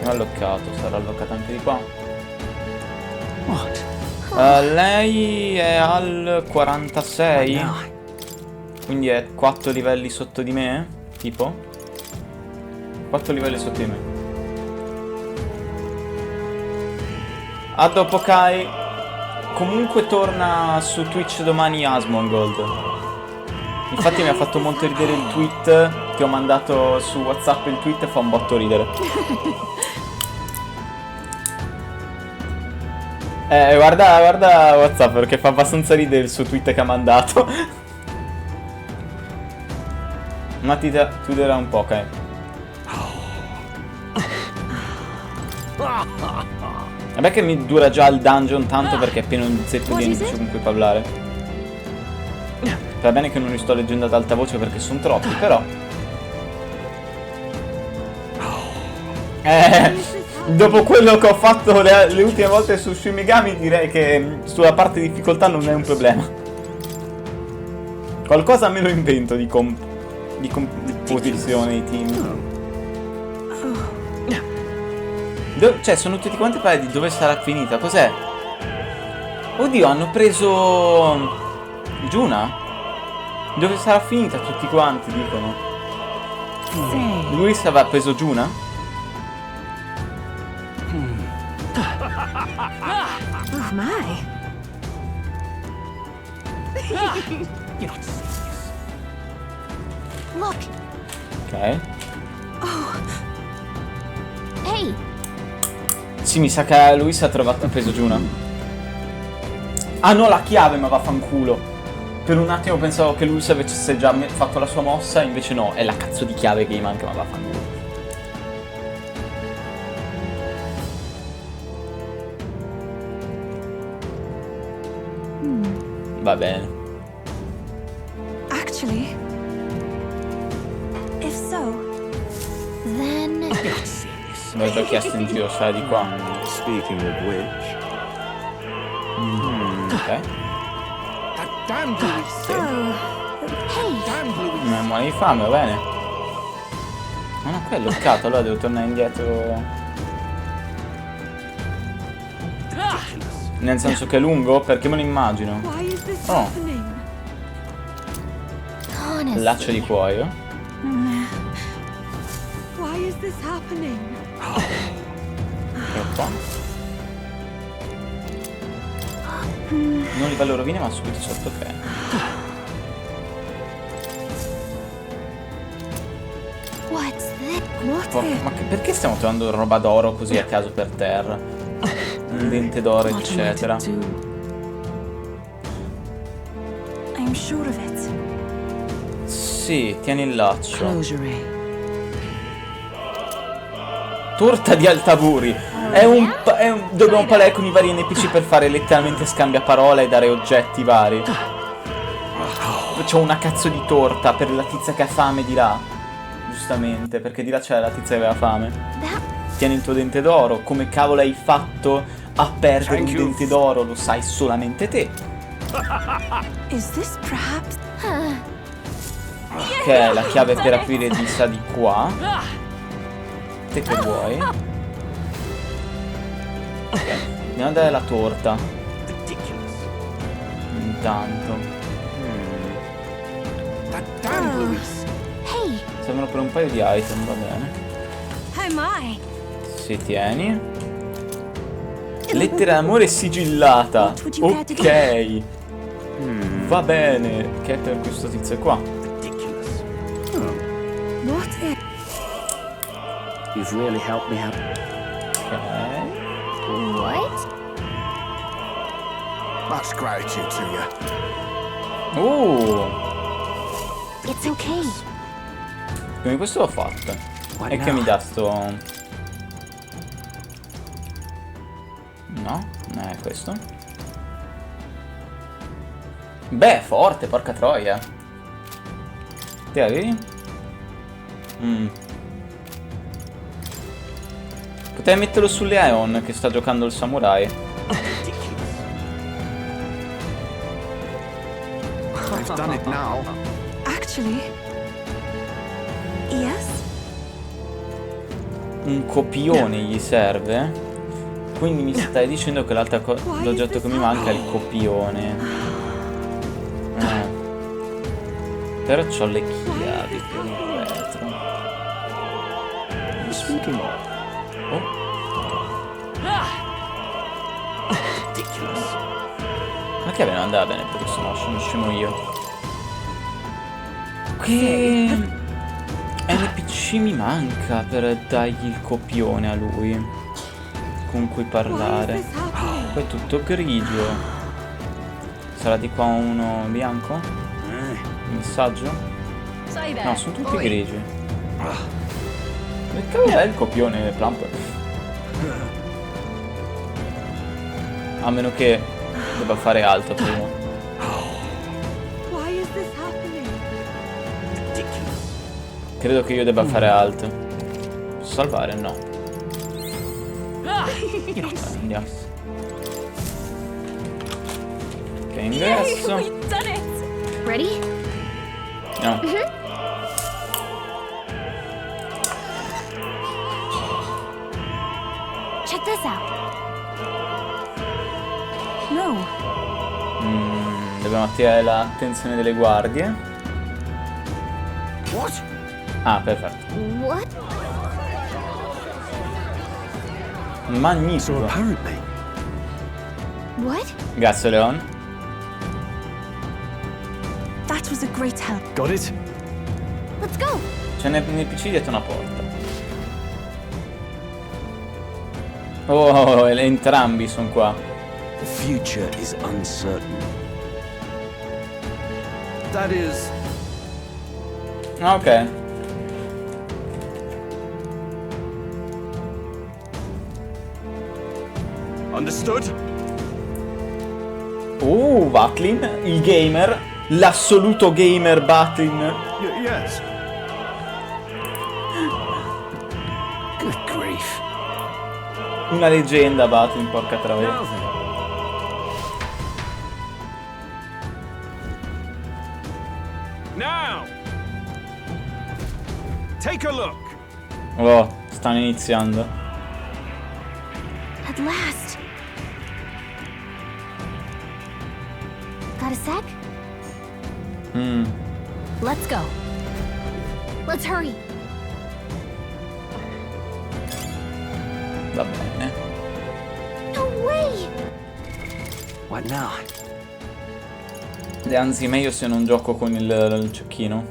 È alloccato, sarà alloccata anche di qua. What? Lei è al 46. Quindi è 4 livelli sotto di me? Tipo? 4 livelli sotto di me. A dopo Kai. Comunque torna su Twitch domani Asmongold. Infatti mi ha fatto molto ridere il tweet che ho mandato su WhatsApp. Il tweet fa un botto ridere. Guarda WhatsApp perché fa abbastanza ridere il suo tweet che ha mandato. Ma ti chiuderà un po', Kai. Vabbè che mi dura già il dungeon tanto perché è pieno di zeppo di nemici con cui parlare. Va bene che non li sto leggendo ad alta voce perché sono troppi, però. Dopo quello che ho fatto le ultime volte su Shin Megami, direi che sulla parte di difficoltà non è un problema. Qualcosa me lo invento di posizione di team. Cioè, sono tutti quanti a parlare di dove sarà finita. Cos'è? Oddio, hanno preso Giuna? Dove sarà finita tutti quanti, dicono. Luis aveva preso Giuna? Oh my. Look. Ok. Hey. Sì, mi sa che Luis ha preso Giuna. Ah no, la chiave, ma vaffanculo. Per un attimo pensavo che Luis avesse già fatto la sua mossa, invece no, è la cazzo di chiave che gli manca, ma vaffanculo. Va bene. Actually, if so, then... Mi ho chiesto in giro, sai di qua. Speaking of which... Ok. Damn Louis. Damn Louis. Mi muore di fame, va bene. Ma no, qua è bloccato, allora devo tornare indietro. Nel senso che è lungo? Perché me lo immagino. Oh. Laccio di cuoio. Why is this happening? Qua. Non livello rovine ma subito sotto, ok. Ma perché stiamo trovando roba d'oro così a caso per terra? Un dente d'oro eccetera. I'm sure of it. Sì, tieni il laccio. Torta di Altabury. Dobbiamo parlare con i vari NPC per fare letteralmente scambiaparole e dare oggetti vari. C'ho una cazzo di torta per la tizia che ha fame di là. Giustamente, perché di là c'è la tizia che aveva fame. Tieni il tuo dente d'oro. Come cavolo hai fatto a perdere un dente d'oro? Lo sai solamente te. Is this perhaps? Ok, la chiave per aprire di sta di qua. Te che vuoi? Ok, andiamo a dare la torta. Intanto. Servono per un paio di item, va bene. Oh my. Si, tieni. Lettera d'amore sigillata. Ok. Va bene. Che è per questo tizio qua. What is... You've really helped me out. Ok. What? Much gratitude to you. It's okay. Quindi questo l'ho fatto. E che mi dà sto... No, non è questo. Beh, forte, porca troia. Te la vedi? Potrei metterlo su Leon che sta giocando il samurai. I've done it now. Actually, yes. Un copione gli serve. Quindi mi stai dicendo che l'oggetto che mi manca è il copione. Però c'ho le chiavi per il retro. Oh. La chiave non andava bene per questo, no, sono scemo io. Che NPC mi manca per dargli il copione a lui con cui parlare. Poi è tutto grigio. Sarà di qua uno bianco? Un messaggio? No, sono tutti grigi. Che cavolo è il copione Plump? A meno che debba fare altro prima. Credo che io debba fare alt. Posso salvare? No. Andiamo. Ok, ingresso. Ready? No. Check this out. No. Dobbiamo attivare l'attenzione delle guardie. What? Ah, perfetto. What? Magnifico. What? Grazie, Leon. That was a great help. Got it? Let's go. C'è un PC dietro una porta. Oh, entrambi sono qua. The future is uncertain. That is... Ok. Understood? Batlin, il gamer, l'assoluto gamer Batlin. Yes. Good grief. Una leggenda Batlin, porca troia. Now, take a look. Oh, stanno iniziando. At last. Got a sec? Let's go. Let's hurry. Va bene. No way. What now? Anzi, meglio se non gioco con il cecchino.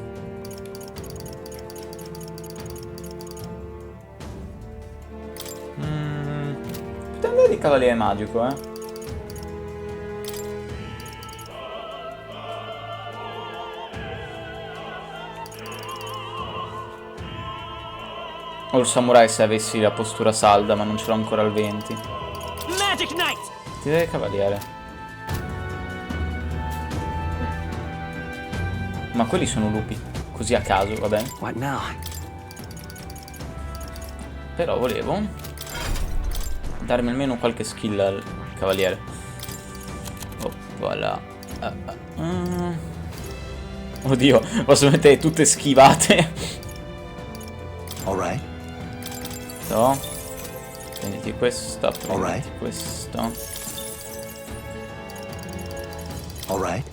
Potrei andare di cavaliere magico, eh. O il samurai se avessi la postura salda, ma non ce l'ho ancora al 20. Magic Knight! Direi cavaliere. Ma quelli sono lupi. Così a caso, va bene. What now? Però volevo darmi almeno qualche skill al cavaliere. Oh, voilà. Oddio, posso mettere tutte schivate. Alright. No. Prenditi questa, prenditi questa. Alright.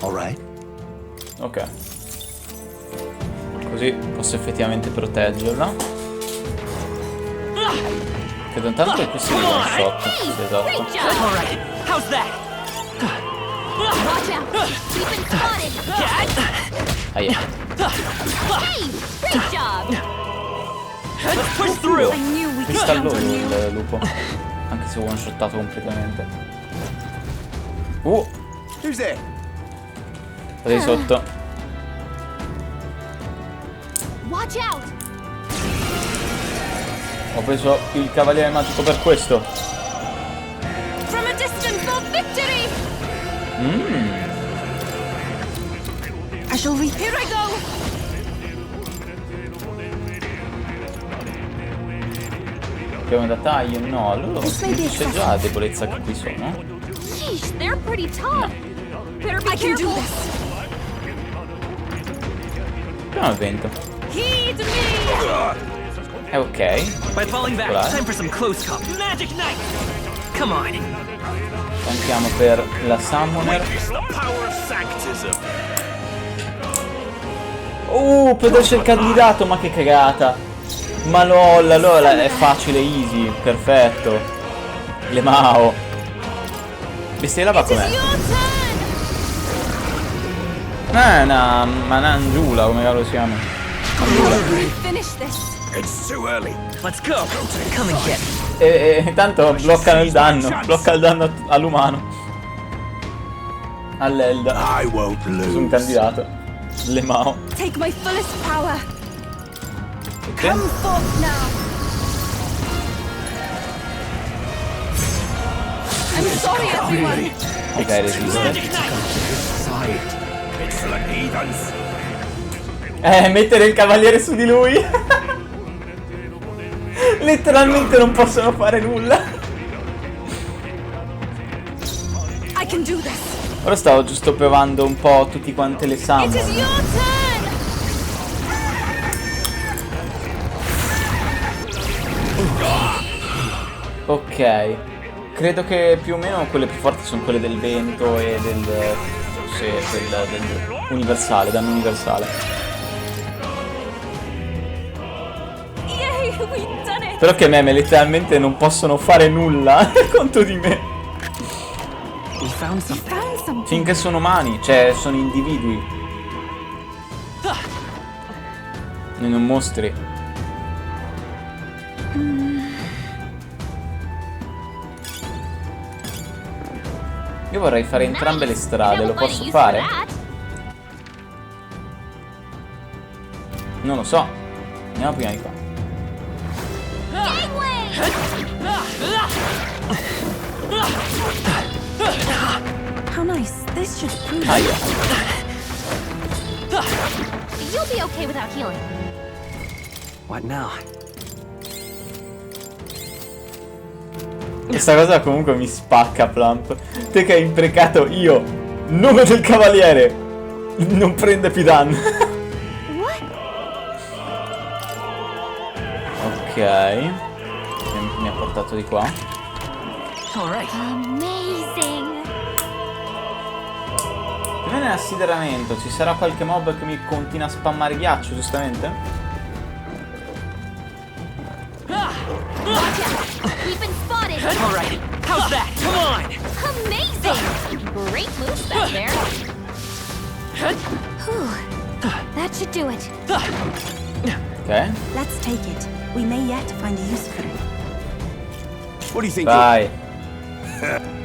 Alright. Ok. Così posso effettivamente proteggerla. Credo intanto che questo è un shot. Sì, esatto. Alright, how's that? Watch out! We've been spotted! Aia. Hey! Great job! Let's push through! I knew we could count Cristalloso on you. il lupo. Anche se one shottato completamente. Who's there? Lì sotto. Watch out! Ho preso il cavaliere magico per questo. From a distance for victory! I shall reap. Here I go! Piano da taglio? No, allora c'è già la debolezza che qui sono. Sheesh, they're pretty tough. Better be careful. Piano al vento. Heed me! È ok. By falling back, Particolare. time for some close comp. Magic Knight! Come on. Andiamo per la Summoner. Protegge il candidato, ma che cagata. Ma lol, allora è facile, easy, perfetto. Le Mao. Bestia lava com'è? Una manangiula, come cavolo si chiama? Finish this. It's too early. Let's go. Come and get it. E tanto bloccano il danno. Blocca il danno all'umano. All'Elda. I won't Su un lose. candidato. Le Mao. Take my fullest power. Ok. Come forth now. I'm sorry, everyone. Ok, resiste. It's full of heathens. Mettere il cavaliere su di lui. Letteralmente non possono fare nulla. I can do this. Ora stavo giusto provando un po' tutti quante le It is summon. your turn. Ok. Credo che più o meno quelle più forti sono quelle del vento e del universale, danno universale. Yay, we've done it. Però che meme letteralmente non possono fare nulla contro di me. We found something. Finché sono umani, cioè sono individui. E non mostri. Io vorrei fare entrambe le strade, lo posso fare? Non lo so. Andiamo prima di qua. How nice. This should prove Aia. You'll be okay without healing. What now? Questa cosa comunque mi spacca, Plump. Te che hai imprecato io, nome del cavaliere, non prende più danno. Ok. Mi ha portato di qua. Alright. Amazing. Prima nell'assideramento ci sarà qualche mob che mi continua a spammare ghiaccio, giustamente? We've been spotted. Alright, how's that? Come on! Amazing. Great moves back there. Whew. That should do it. Ok. Let's take it. We may yet find a use for it. What do you think? Vai.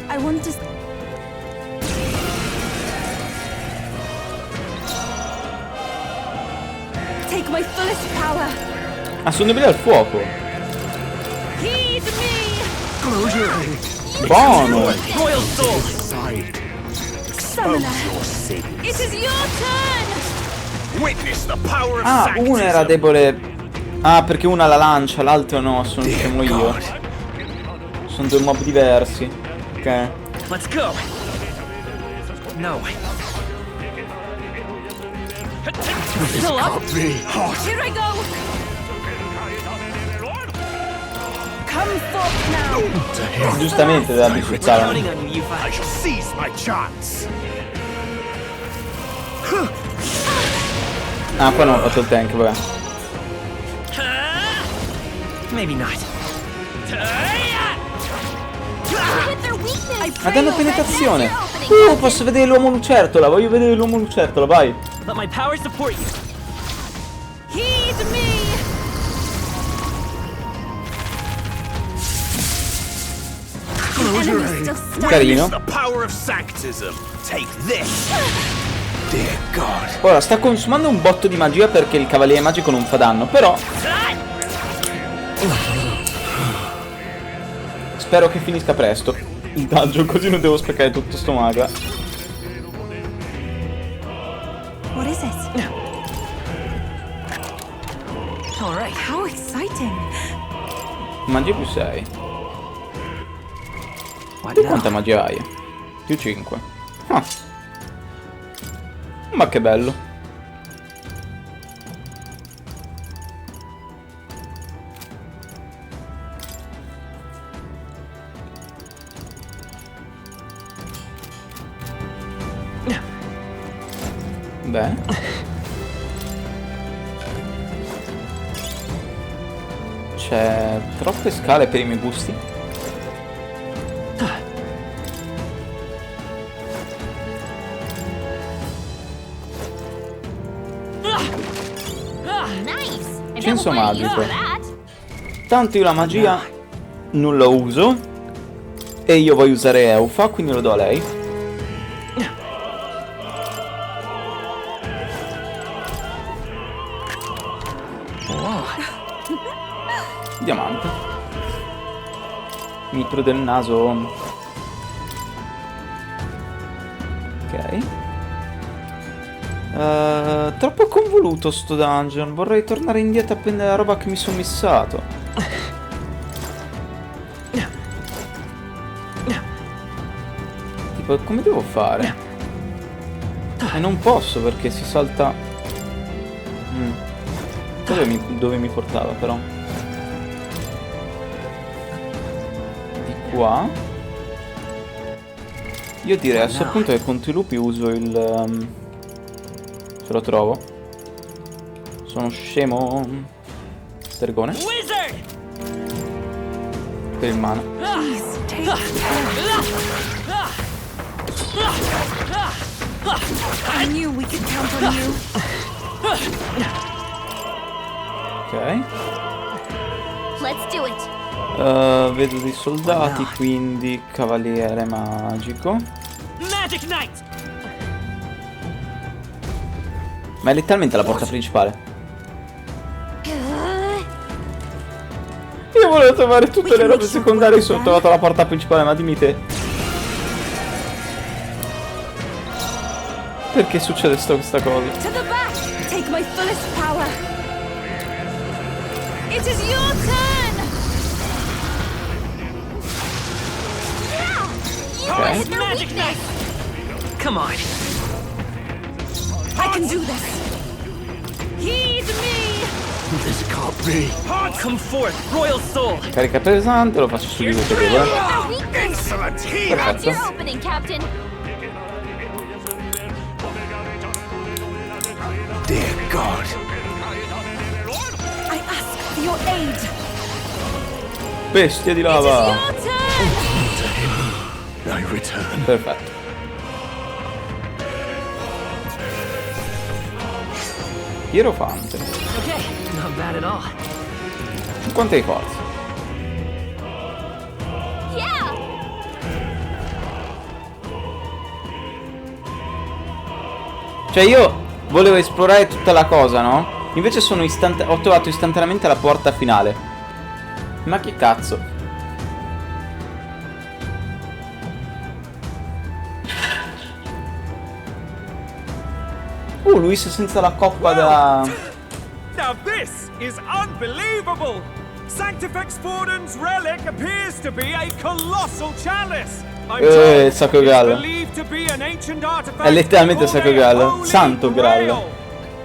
I want to... Take my fullest power. Ah, sono deboli al fuoco. Heed me. Buono. Royal Soul! Summoner. It is your turn. Witness the power of Ah, una era debole. Ah, perché una la lancia, l'altro no, sono scemo io. Sono due mob diversi. Ok. Let's go! No. Still up? Here I go! Come forth now! Giustamente deve abituare. I shall seize my chance. Ah, qua non ho fatto il tank, vabbè. Maybe not. Ma danno penetrazione! Posso vedere l'uomo lucertola, voglio vedere l'uomo lucertola, vai! Let my power support you. Heed me! Carino. The power of sanctism. Take this. Dear God. Ora sta consumando un botto di magia perché il cavaliere magico non fa danno, però spero che finisca presto il dungeon, così non devo sprecare tutto sto maga. What is it? All right. How exciting! Magia più 6. Tu quanta magia hai? Più 5. Ah. Ma che bello. Bene. C'è troppe scale per i miei gusti. Censo magico. Tanto io la magia non la uso e io voglio usare Eufa, quindi lo do a lei. Diamante. Micro del naso. Ok. Troppo convoluto sto dungeon. Vorrei tornare indietro a prendere la roba che mi sono missato. Tipo, come devo fare? E non posso perché si salta. Dove mi portava però? Di qua. Io direi a questo punto che contro i lupi uso il se lo trovo. Sono scemo. Stergone. Per il mana. I knew we could count on you. Ok. Let's do it. Vedo dei soldati, quindi cavaliere magico. Magic Knight. Ma è letteralmente la porta principale. Io volevo trovare tutte le robe secondarie, ho trovato la porta principale, ma dimmi te. Perché succede questa cosa? To the back! Take my fullest power! It is your turn! Okay. Magic Knight. Come on. I can do this! Heed me! This can't be. Come forth, Royal Soul. Carica pesante, lo faccio subito che devo. That's your opening, Captain. Dear God. I ask for your aid. Bestia di lava. I return. Perfetto. Ierofante. Okay, not bad at all. Quanto hai forza? Yeah. Cioè io volevo esplorare tutta la cosa, no? Invece ho trovato istantaneamente la porta finale. Ma che cazzo? Luis senza la coppa da... Now this is unbelievable! Sanctifex Forden's relic appears to be a colossal chalice, Il sacro Graal. È letteralmente il sacro Graal. Santo Graal.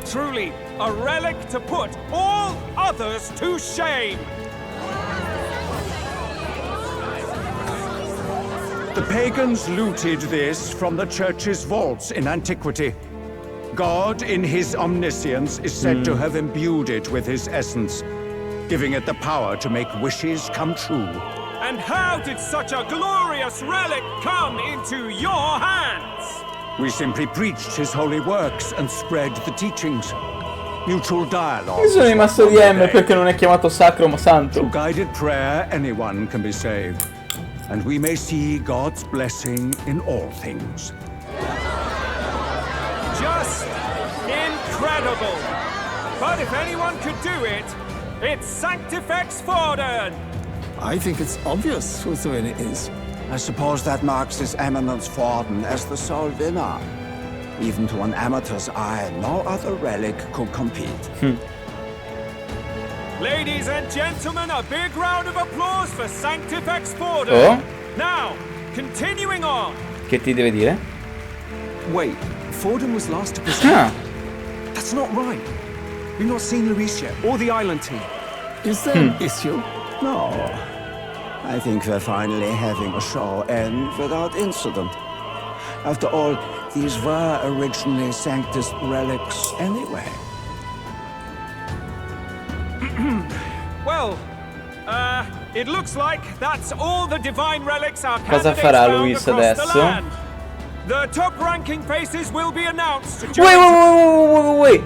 Truly a relic to put all others to shame. The pagans looted this from the church's vaults in antiquity. God, in his omniscience, is said to have imbued it with his essence, giving it the power to make wishes come true. And how did such a glorious relic come into your hands? We simply preached his holy works and spread the teachings. Mutual dialogue. Io sono rimasto di M perché non è chiamato sacro ma santo. Through guided prayer, anyone can be saved. And we may see God's blessing in all things. Just incredible. But if anyone could do it, it's Sanctifex Forden. I think it's obvious whose doing it is. I suppose that marks His Eminence Forden as the sole winner. Even to an amateur's eye, no other relic could compete. Ladies and gentlemen, a big round of applause for Sanctifex Forden. Oh? Now, continuing on. Che ti deve dire? Wait, Forden was last to present? Ah. That's not right. We've not seen Luis yet, or the island team. Is there an issue? No. I think we're finally having a show end without incident. After all, these were originally Sanctus relics anyway. Well, it looks like that's all the divine relics our Cosa candidates farà found Luis across the adesso? land. The top ranking faces will be announced. Wait.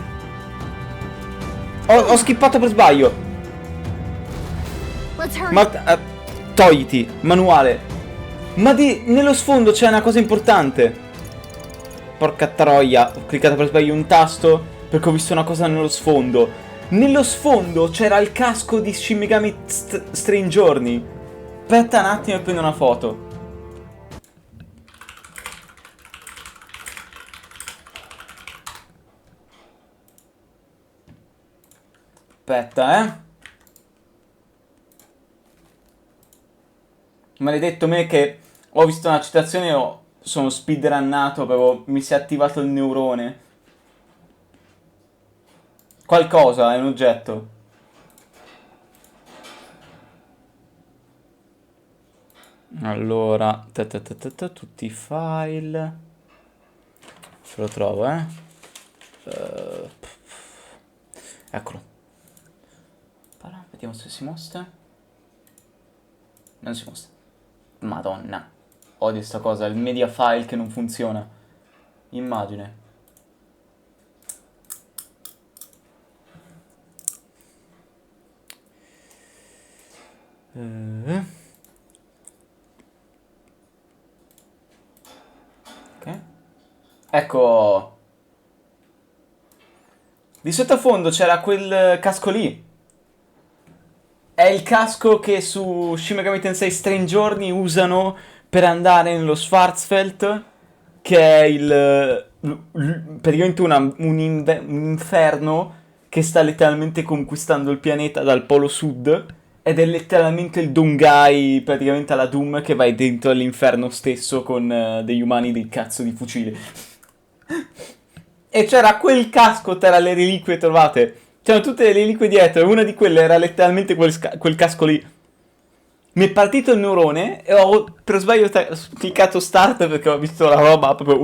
Ho skippato per sbaglio. Let's hurry. Ma togliti, manuale. Ma nello sfondo c'è una cosa importante. Porca troia, ho cliccato per sbaglio un tasto perché ho visto una cosa nello sfondo. Nello sfondo c'era il casco di Shin Megami Strange Journey. Aspetta un attimo e prendo una foto. Aspetta, Maledetto me che ho visto una citazione e sono speedrunnato, proprio mi si è attivato il neurone. Qualcosa, è un oggetto. Allora, tutti i file. Se lo trovo, eccolo. Vediamo se si mostra. Non si mostra. Madonna. Odio sta cosa, il media file che non funziona. Immagine. Ok. Ecco. Di sottofondo c'era quel casco lì. È il casco che su Shin Megami Tensei Strange Journey usano per andare nello Schwarzfeld, che è praticamente un inferno che sta letteralmente conquistando il pianeta dal polo sud, ed è letteralmente il Dungai, praticamente alla Doom, che vai dentro all'inferno stesso con degli umani del cazzo di fucile. E c'era quel casco tra le reliquie trovate. C'erano tutte le reliquie dietro, e una di quelle era letteralmente quel casco lì. Mi è partito il neurone e ho per sbaglio cliccato start perché ho visto la roba proprio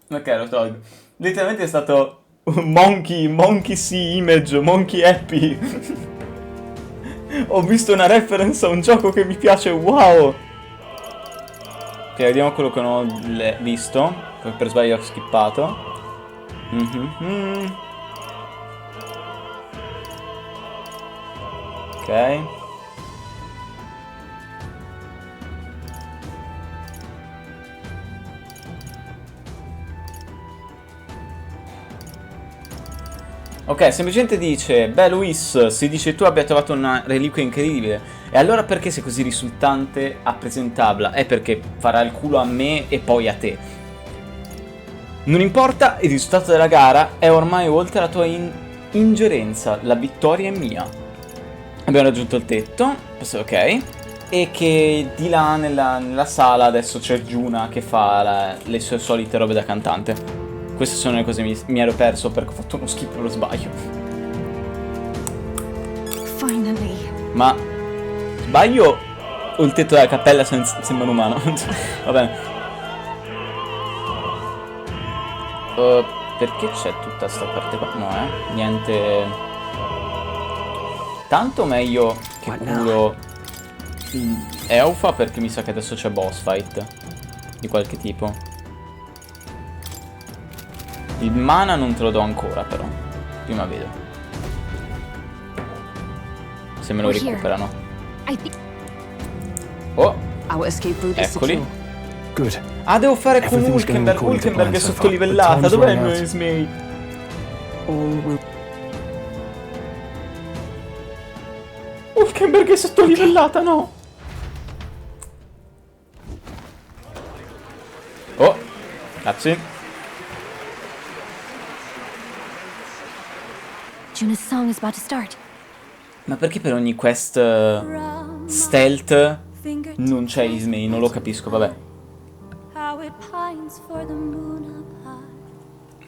Ok, lo tolgo. Letteralmente è stato monkey see image, monkey happy. Ho visto una reference a un gioco che mi piace, wow. Ok, vediamo quello che non ho visto, per sbaglio ho skippato. Ok. Ok, semplicemente dice: beh Luis, si dice tu abbia trovato una reliquia incredibile. E allora perché sei così risultante a presentarla? È perché farà il culo a me e poi a te. Non importa, il risultato della gara è ormai oltre la tua ingerenza. La vittoria è mia. Abbiamo raggiunto il tetto. Ok. E che di là nella sala adesso c'è Giuna che fa le sue solite robe da cantante. Queste sono le cose che mi ero perso perché ho fatto uno skip per lo sbaglio. Finally. Ma sbaglio o il tetto della cappella sembra un umano? Va bene. Perché c'è tutta sta parte qua? No, niente. Tanto meglio che curo Eufa, perché mi sa che adesso c'è boss fight di qualche tipo. Il mana non te lo do ancora, però prima vedo se me lo recuperano. Oh, eccoli. Ah, devo fare con Hulkenberg. Hulkenberg è sottolivellata. Dov'è il mio Ismay? Hulkenberg è sottolivellata, no? Oh, grazie. Juna's song is about to start. Ma perché per ogni quest stealth non c'è Ismay? Non lo capisco, vabbè.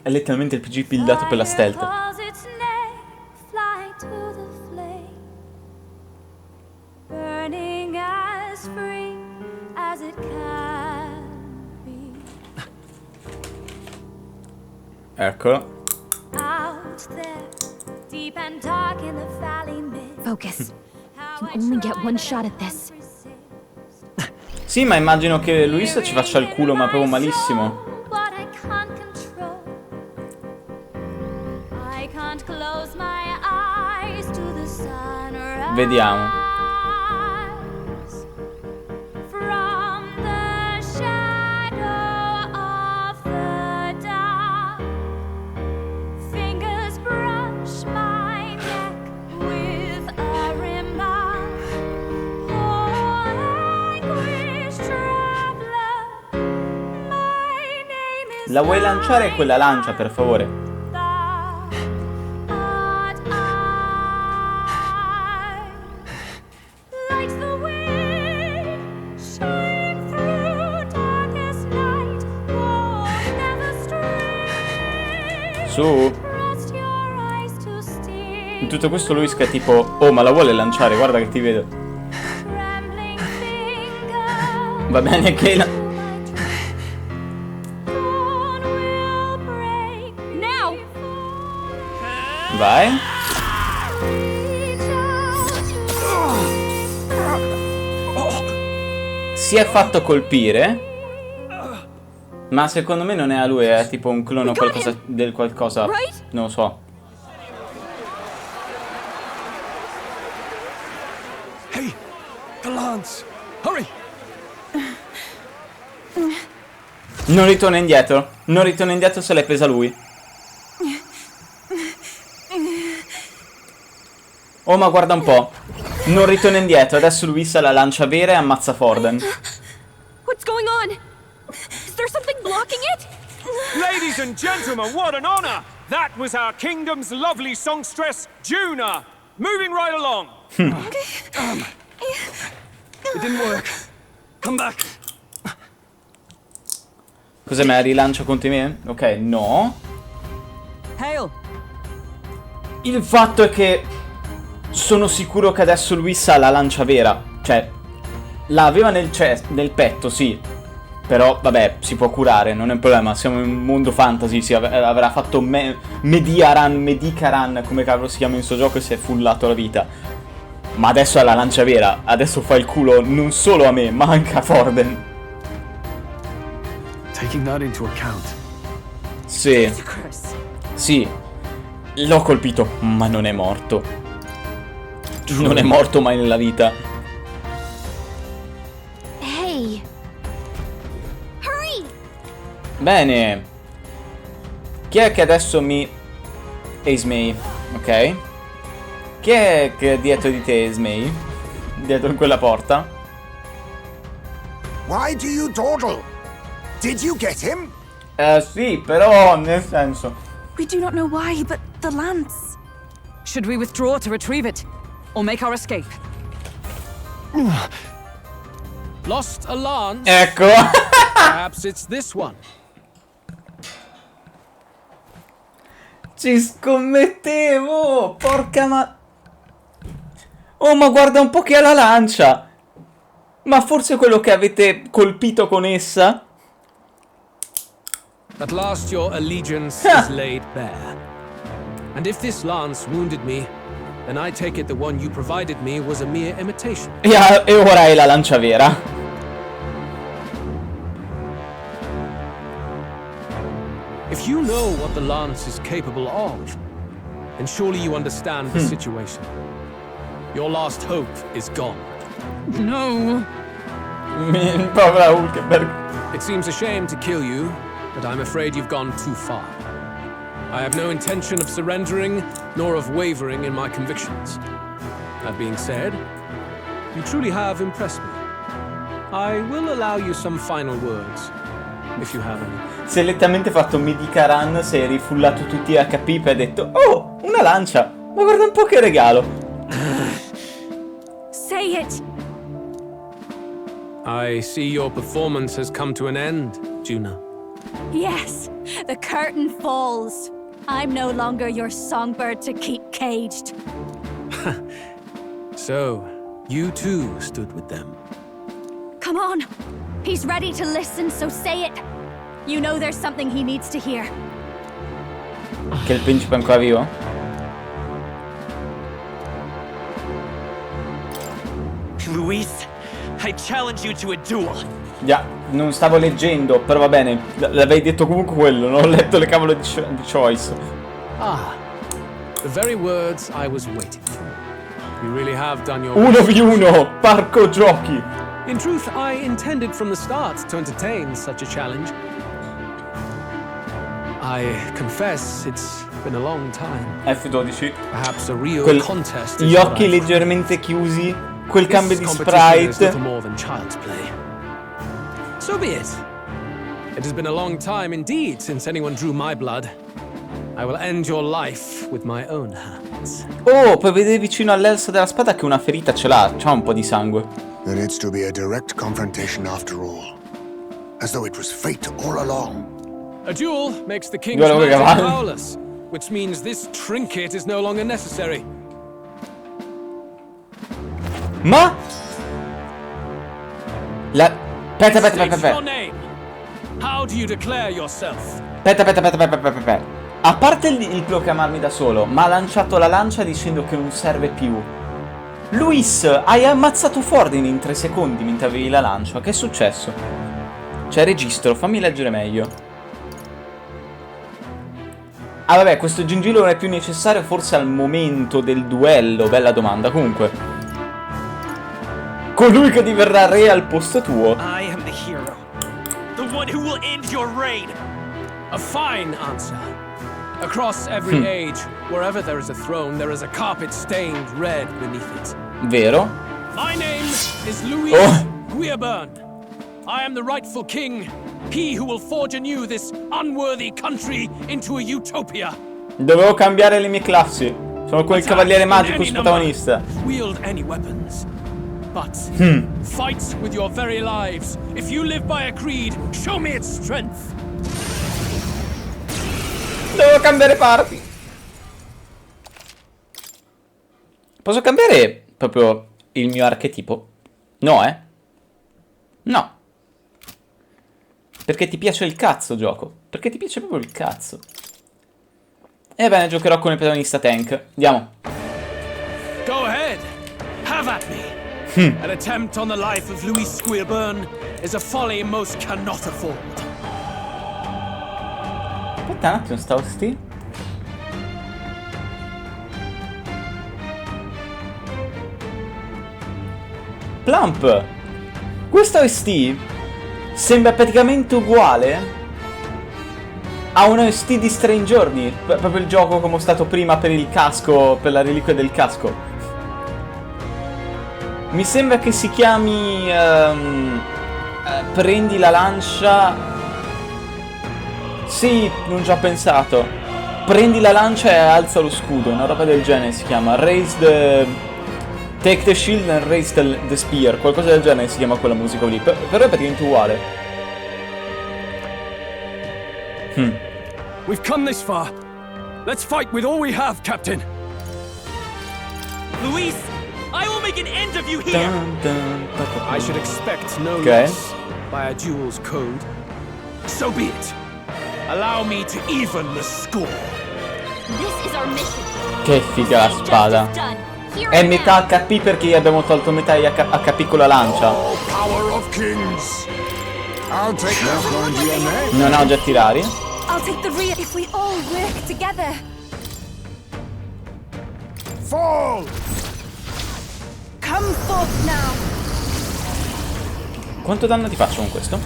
È letteralmente il PG buildato per la stealth. Eccolo. Focus. You only get one shot at this. Sì, ma immagino che Luis ci faccia il culo, ma proprio malissimo. Vediamo. La vuoi lanciare quella lancia, per favore? Su. In tutto questo Luis che è tipo, oh, ma la vuole lanciare, guarda che ti vedo. Va bene che la... Vai. Si è fatto colpire, ma secondo me non è a lui, è tipo un clono qualcosa del qualcosa, non lo so. Hey, the lance. Hurry. Non ritorna indietro. Non ritorna indietro se l'è presa lui. Oh, ma guarda un po'. Non ritorna indietro. Adesso Luisa la lancia vera e ammazza Forden. What's going on? Is there something blocking it? Ladies and gentlemen, what an honor! That was our kingdom's lovely songstress, Juna. Moving right along. It didn't work. Come back. Cos'è, me la rilancio contro di me? Ok, no. Hail. Il fatto è che sono sicuro che adesso Luisa ha la lancia vera. Cioè, l'aveva nel petto, sì. Però, vabbè, si può curare, non è un problema. Siamo in un mondo fantasy, avrà fatto Medicaran, come cavolo si chiama in sto gioco, e si è fullato la vita. Ma adesso ha la lancia vera. Adesso fa il culo non solo a me, ma anche a Forden. Taking that into account. Sì. Sì. L'ho colpito, ma non è morto. Non è morto mai nella vita. Hey. Hurry. Bene. Chi è che adesso mi... Ismay, ok. Chi è che è dietro di te, Ismay? Dietro in quella porta? Why do you dawdle? Did you get him? Sì, però nel senso... We do not know why, but the lance... Should we withdraw to retrieve it? Or make our escape? Lost a lance? Ecco. Perhaps it's this one. Ci scommettevo! Porca ma... Oh, ma guarda un po' che ha la lancia! Ma forse quello che avete colpito con essa? At last your allegiance is laid bare. And if this lance wounded me, then I take it the one you provided me was a mere imitation. E ora è la lancia vera. If you know what the lance is capable of, then surely you understand the situation. Your last hope is gone. No. Povera Hulkenberg. It seems a shame to kill you, but I'm afraid you've gone too far. I have no intention of surrendering, nor of wavering in my convictions. That being said, you truly have impressed me. I will allow you some final words, if you have any. Si è lettamente fatto Medicaran, si è rifullato tutti i HP e ha detto: oh, una lancia! Ma guarda un po' che regalo! Say it! I see your performance has come to an end, Juna. Yes, the curtain falls. I'm no longer your songbird to keep caged. So, you too stood with them. Come on. He's ready to listen, so say it. You know there's something he needs to hear. Che il principe è ancora vivo? Luis, I challenge you to a duel. Già, non stavo leggendo, però va bene. L'avevi detto comunque quello, non ho letto le cavolo di choice. Ah, the very words I was waiting for. You really have done your 1v1, parco giochi. In truth, I intended from the start to entertain such a challenge. I confess it's been a long time. F12. Perhaps a real contest is gli what occhi I leggermente chiusi, quel This cambio di competition is sprite. little more than child's play. So be it. It has been a long time indeed since anyone drew my blood. I will end your life with my own hands. Oh, puoi vedere vicino all'elsa della spada che una ferita ce l'ha, c'ha un po' di sangue. There needs to be a direct confrontation after all. As though it was fate all along. A duel makes the king's Guarda che magic cavallo. powerless, which means this trinket is no longer necessary. Ma? Aspetta. State your name. How do you declare yourself? Aspetta. A parte il proclamarmi da solo, ma ha lanciato la lancia dicendo che non serve più. Luis, hai ammazzato Fordin in 3 secondi mentre avevi la lancia. Che è successo? C'è registro, fammi leggere meglio. Ah vabbè, questo gingillo non è più necessario forse al momento del duello. Bella domanda, comunque. Colui che diverrà re al posto tuo. I am the hero. The one who will end your reign. A fine answer. Across every age, wherever there is a throne, there is a carpet stained red beneath it. Vero? My name is Louis Guiaburn. I am the rightful king, he who will forge anew this unworthy country into a utopia. Dovevo cambiare le mie classi. Sono quel cavaliere magico protagonista. Wield any weapons. But fight with your very lives. If you live by a creed, show me its strength. Devo cambiare parti. Posso cambiare proprio il mio archetipo? No, No. Perché ti piace il cazzo, gioco. Perché ti piace proprio il cazzo. Ebbene, giocherò con il protagonista tank. Andiamo. Go ahead. Have at me. An attempt on the life of Louis Guiaburn is a folly most cannot afford. Aspetta un attimo, sta OST? Plump! Questa OST sembra praticamente uguale a una OST di Strange Journey. Proprio il gioco come è stato prima per il casco, per la reliquia del casco. Mi sembra che si chiami prendi la lancia. Sì, non ci ho pensato. Prendi la lancia e alza lo scudo, una roba del genere si chiama. Raise the... Take the shield and raise the spear. Qualcosa del genere si chiama quella musica lì. Però è praticamente uguale. We've come this far. Let's fight with all we have, Captain. Luis, I will make an end of you here. I should expect no less by a duel's code. So be it. Allow me to even the score. This is our mission. Che figa la spada. È metà HP perché gli abbiamo tolto metà HP con la lancia. Power of kings. I'll take that. Non ha oggetti rari. I'll take the rear if we all work together. Fall! Come forth now. Quanto danno ti faccio con questo?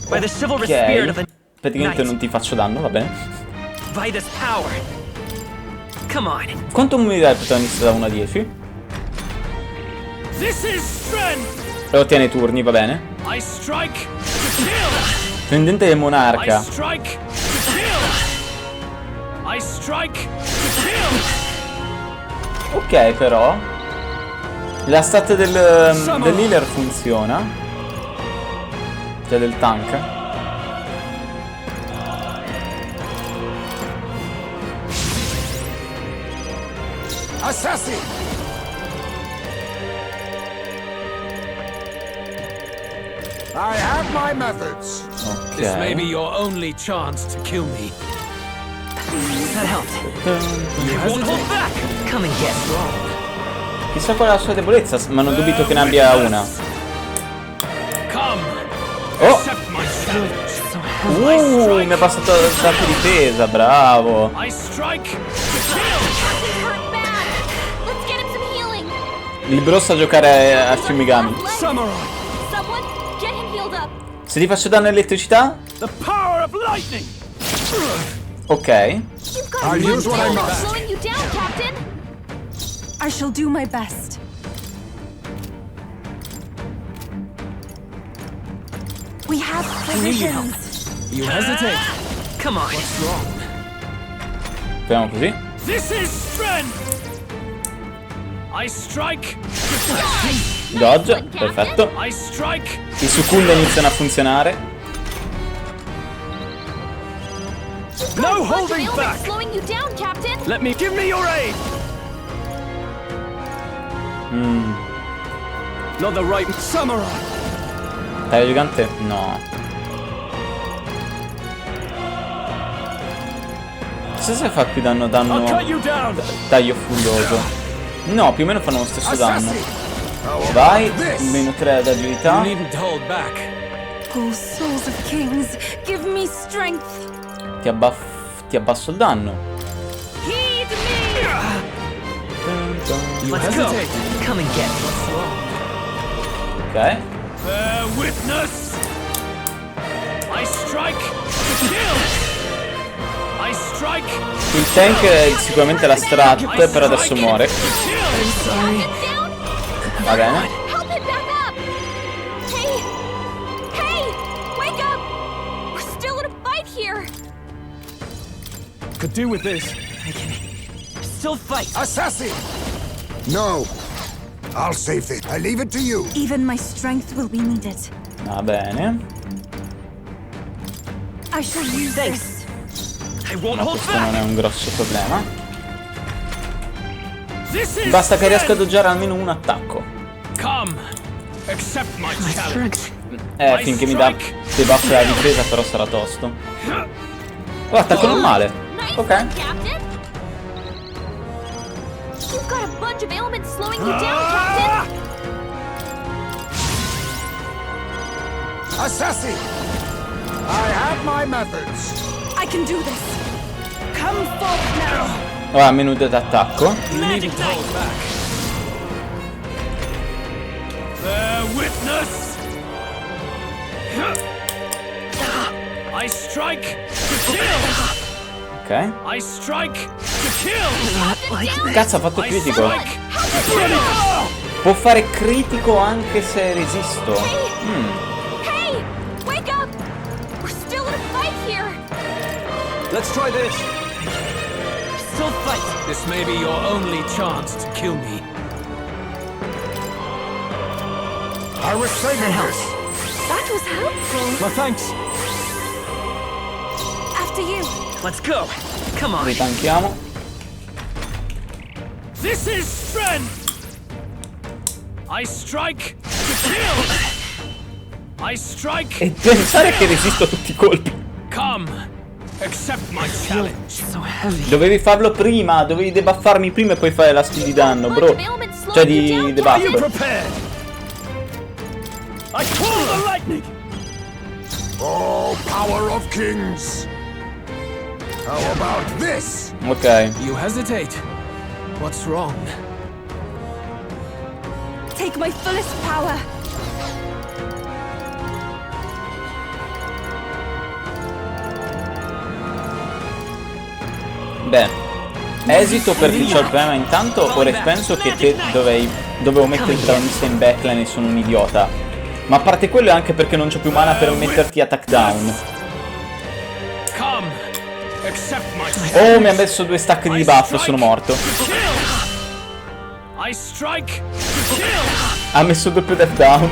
By the chivalrous spirit of Ok, a praticamente non ti faccio danno, va bene. by this power. Come on. Quanto mi dai il protagonista da 1 a 10? This is strength. E ottiene i turni, va bene. I strike to kill. Pendente del monarca. I strike to kill. I strike to kill. Ok, però la stat dell'healer funziona. Cioè del tank. Assassin! I have my methods. This may be your only chance to kill me. That helped. You won't hold back. Come and get strong. Chissà qual è la sua debolezza, ma non dubito che ne abbia una. Oh! Mi ha passato il salto di difesa, bravo. Il bro sa giocare a Shimigami. Se ti faccio danno elettricità? Ok. I shall do my best. We have provisions. You hesitate. Come on. What's wrong? Facciamo così. This is strength. I strike. Dodge, perfetto. I strike. I succunde iniziano a funzionare. No holding back. Slowing you down, Captain. Let me give me your aid. Not the right samurai. Taglio gigante? No. Chissà se fa più danno taglio furioso. No, più o meno fanno lo stesso danno. Vai, meno 3 ad agilità. Oh, souls of kings, give me strength. Ti abbasso il danno. Heed me. Let's go. Come and get. Ok. Bear witness. I strike to kill. I strike. Il tank è sicuramente la strat, però adesso muore. Va bene. Help him back up. Hey, wake up. We're still in a fight here. Could do with this. I can still fight. Assassin! No. I'll save it. I leave it to you. Even my strength will be needed. Va bene. I shall use this. I won't Ma hold questo back. non è un grosso problema. Basta che riesca a doggiare almeno un attacco. Come. Accept my challenge. Finché mi dà debuff la difesa però sarà tosto. Oh, attacco normale. Ok. You've got a bunch of ailments slowing you down, Captain. Assassin! I have my methods. I can do this. Come forth now. Ora minuto d'attacco. Bear witness. I strike to kill. Ok. I strike to kill. Cazzo, ha fatto critico. Può fare critico anche se resisto. Hey, wake up. We're still in a fight here. Let's try this. Still fight. This may be your only chance to kill me. I was saving this. That was helpful. My thanks. After you. Let's go. Come on. Ritanchiamo. This is strength. I strike to kill. I strike. E pensare che resisto a tutti i colpi. Come. Accept my challenge. So heavy. Dovevi farlo prima, dovevi debuffarmi prima e poi fare la skill di danno, bro. Cioè di debuff. I call the lightning. Oh, power of kings. How about this? Ok. You hesitate. What's wrong? Take my fullest power. Beh, esito perché c'ho il problema intanto. Ora penso che te dovevo mettere il protagonista in backline e sono un idiota. Ma a parte quello è anche perché non c'ho più mana per metterti attack down. Oh, mi ha messo 2 stack di buff e sono morto. Ha messo doppio death down.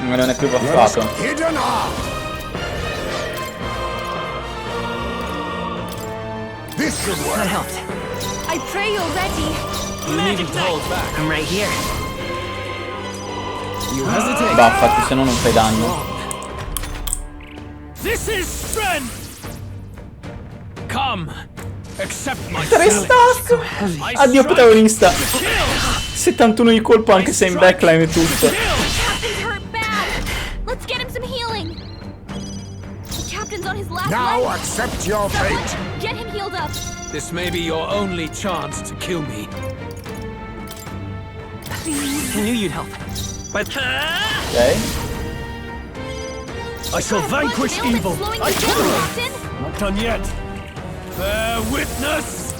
Ma non è più buffato. This should work. That helped. I pray you're ready. You needn't hold back. I'm right here. You hesitate. Buffati, se no non fai danno. This is strength. Come. Accept my 3 stack. Addio protagonista. 71 di colpo anche se in backline e tutto. Let's get him some healing. The captain's on his last Now leg. accept your fate. Get him healed up. This may be your only chance to kill me. I knew you'd help. But Ok. I shall vanquish evil. I Captain. Not done yet. Bear witness.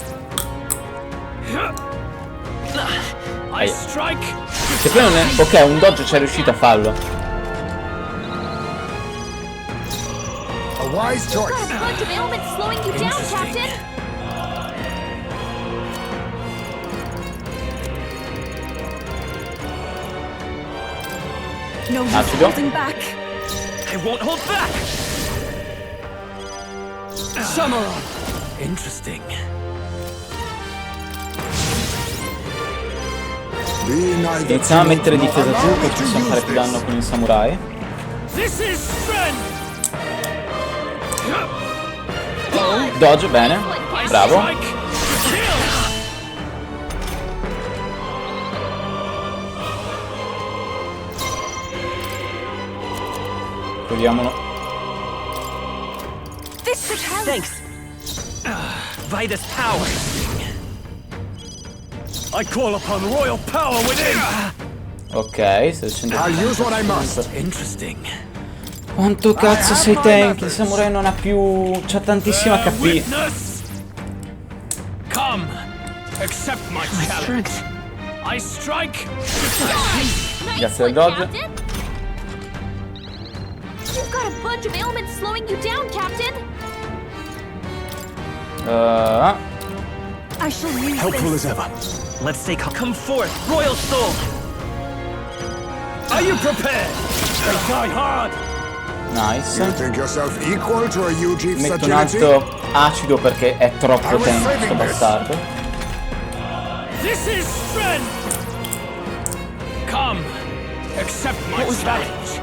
I strike. Che poi non è. Ok, un dodge c'è riuscito a farlo. A wise choice. Got a bunch of ailments slowing you down, Captain. No use Acido. holding back. I won't hold back. Samurai. Interesting. Iniziamo a mettere difesa giù, così possiamo fare più danno con il samurai. This is strength. Dodge, bene. Bravo. Proviamolo. Thanks. Vitus power. I call upon royal power within. Ok, sto dicendo. I'll use what I must. Interesting. Quanto cazzo sei tank? Il samurai non ha più. C'ha tantissima HP. Come. Accept my challenge. I strike. Grazie al dodge. You've got a bunch of ailments slowing you down, Captain. I shall use Helpful this. as ever. Let's say come forth, royal soul. Are you prepared? They die hard. Nice. You think yourself equal to a UG's Metto un agility? altro acido perché è troppo tank sto bastardo. This is strength. Come. Accept my challenge.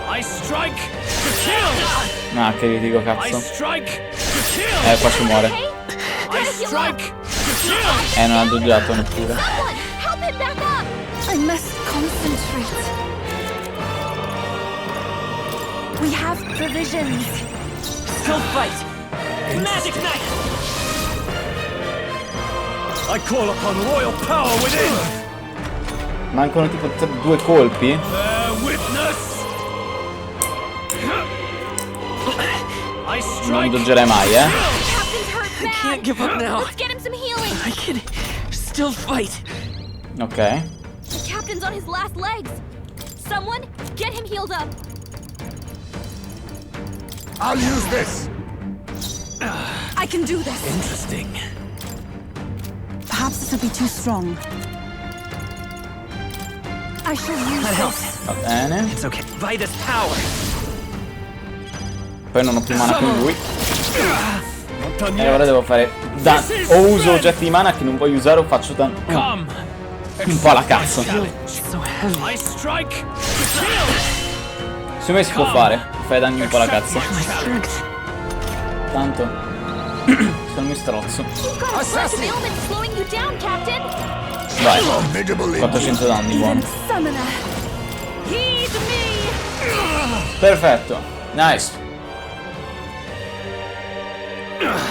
I strike to kill. Ah, che dico I cazzo. strike to kill. Qua ci muore. I strike to kill. Non ha doggiato neppure. Someone, help him back up. I must concentrate. We have provisions. Still fight. Magic knife. I call upon royal power within. Mancano tipo 2 colpi. Bear witness. I Non strike. doggerei mai, Captain's hurt bad. I can't give up now. Let's get him some healing. I can still fight. Ok. The captain's on his last legs. Someone, get him healed up. I'll use this. I can do this. Interesting. Perhaps this will be too strong. I shall use this. Va bene. It's okay. By this power. Poi non ho più mana con lui. E ora devo fare o uso oggetti di mana che non voglio usare o faccio un po' alla cazzo. Secondo me si può fare. Fai danni un po' alla cazzo. Tanto sono mi strozzo. Vai, 400 danni, buono. Perfetto, nice.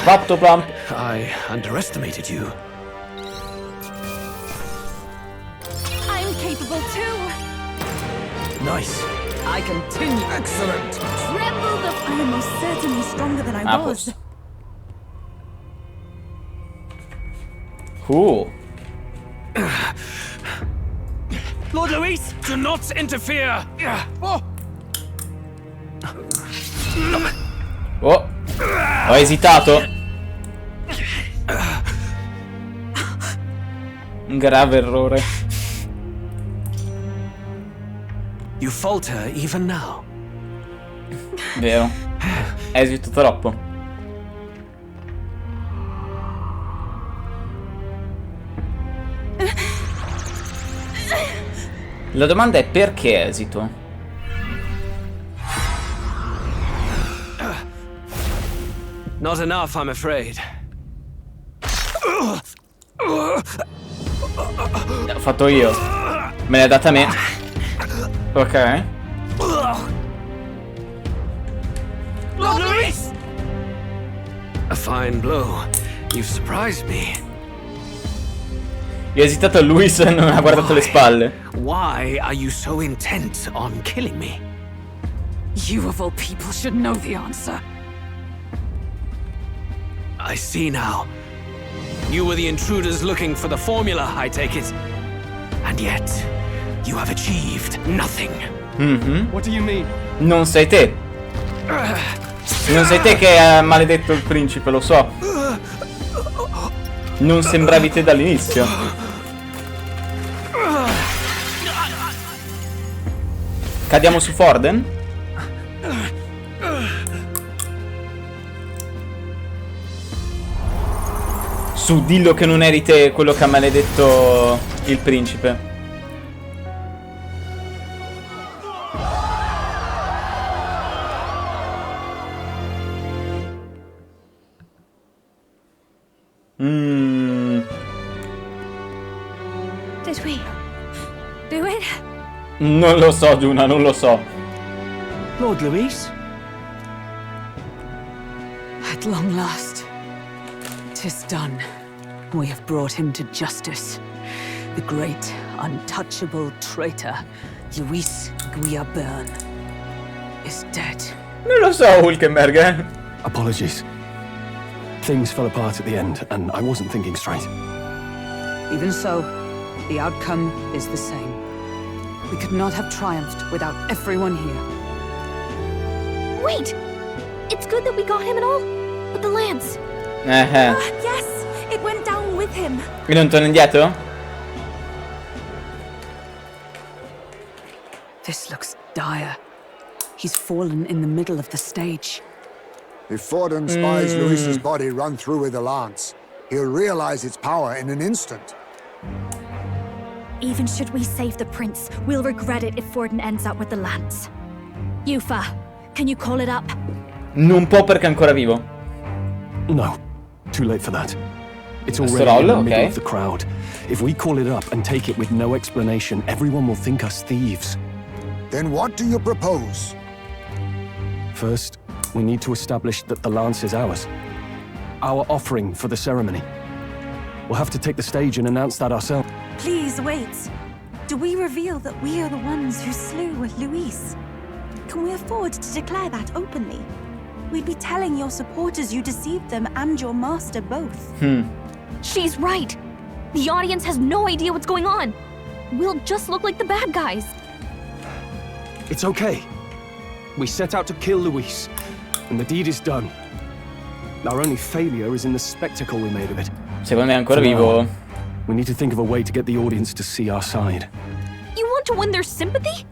Fatto, Plump. I underestimated you. I'm capable too. Nice. I continue. Excellent. Tremble the... I am most certainly stronger than I was. Cool. Lord Luis, do not interfere. Oh, ho esitato. Un grave errore. You falter even now. Vero. Esito troppo. La domanda è perché esito? Not enough, I'm afraid. L'ho fatto io. Me l'hai data a me. Ok. Lord Luis! A fine blow. You've surprised me. Io ho esitato a Luis e non ha guardato le spalle. Why are you so intent on killing me? You of all people should know the answer. I see now. You were the intruders looking for the formula, I take it. And yet, you have achieved nothing. What do you mean? Non sei te. Non sei te che ha maledetto il principe, lo so. Non sembravi te dall'inizio. Cadiamo su Forden? Su, dillo che non eri te quello che ha maledetto il principe. Did we do it? Non lo so, Giuna, non lo so. Lord Luis? At long last, 'tis done. We have brought him to justice. The great, untouchable traitor, Luis Guillaburn, is dead. Non lo so, Hulkenberg, eh? Apologies. Things fell apart at the end, and I wasn't thinking straight. Even so, the outcome is the same. We could not have triumphed without everyone here. Wait! It's good that we got him and all, but the lance. Yes, it went down with him. E non torna indietro? This looks dire. He's fallen in the middle of the stage. If Forden spies Luis's body run through with a lance, he'll realize its power in an instant. Even should we save the prince, we'll regret it if Forden ends up with the lance. Yufa, can you call it up? Non può perché è ancora vivo. No, too late for that. It's Questo already in the rollo, middle ok. of the crowd. If we call it up and take it with no explanation, everyone will think us thieves. Then what do you propose? First, we need to establish that the lance is ours. Our offering for the ceremony. We'll have to take the stage and announce that ourselves. Please wait. Do we reveal that we are the ones who slew Luis? Can we afford to declare that openly? We'd be telling your supporters you deceived them and your master both. She's right. The audience has no idea what's going on. We'll just look like the bad guys. It's okay. We set out to kill Luis, and the deed is done. Our only failure is in the spectacle we made of it. Secondo me è ancora vivo. We need to think of a way to get the audience to see our side. You want to win their sympathy?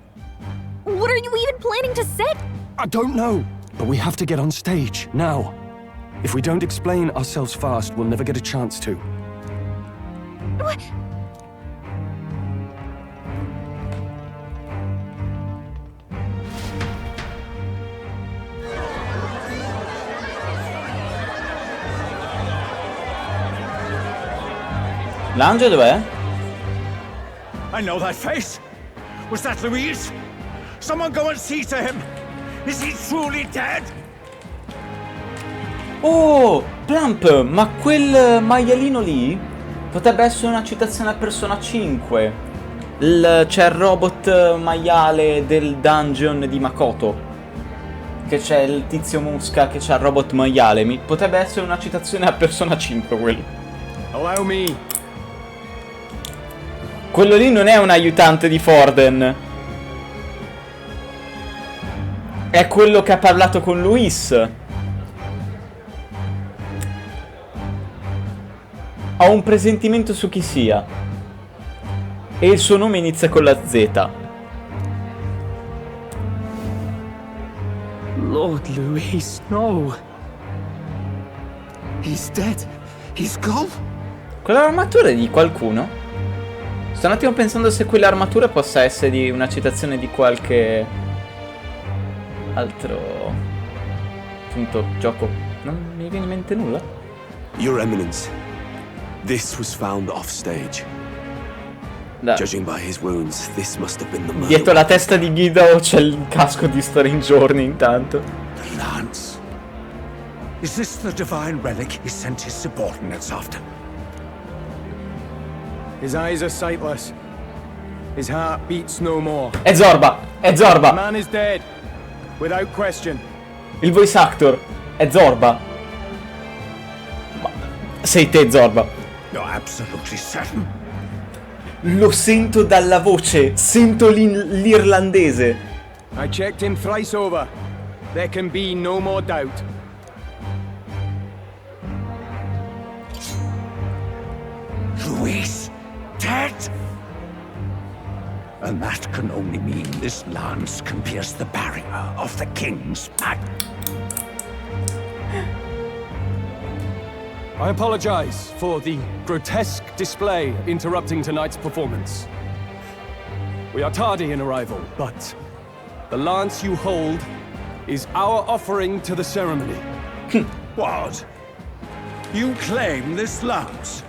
What are you even planning to say? I don't know, but we have to get on stage, now. If we don't explain ourselves fast, we'll never get a chance to. What? L'angelo dov'è? I know that face. Was that Louise? Someone go and see to him. Is he truly dead? Oh, Plump, ma quel maialino lì potrebbe essere una citazione a Persona 5. C'è il robot maiale del dungeon di Makoto. Che c'è il tizio Musca che c'ha il robot maiale. Potrebbe essere una citazione a Persona 5 quello. Allow me. Quello lì non è un aiutante di Forden. È quello che ha parlato con Luis. Ho un presentimento su chi sia. E il suo nome inizia con la Z. Lord Luis, no. He's dead. He's gone. Quell'armatura è di qualcuno? Sto un attimo pensando se quell'armatura possa essere di una citazione di qualche altro appunto gioco. Non mi viene in mente nulla. Your Eminence, this was found off stage. Judging by his wounds, this must have been the murder. Dietro la testa di Guido c'è il casco di Strange Journey intanto. The lance. Is this the divine relic he sent his subordinates after? His eyes are sightless. His heart beats no more. È Zorba! È Zorba! The man is dead, without question. Il voice actor è Zorba. Ma sei te, Zorba. You're absolutely certain. Lo sento dalla voce, sento l'irlandese. I checked him thrice over. There can be no more doubt. Luis, dead? And that can only mean this lance can pierce the barrier of the king's pact. I apologize for the grotesque display interrupting tonight's performance. We are tardy in arrival, but the lance you hold is our offering to the ceremony. What? You claim this lance?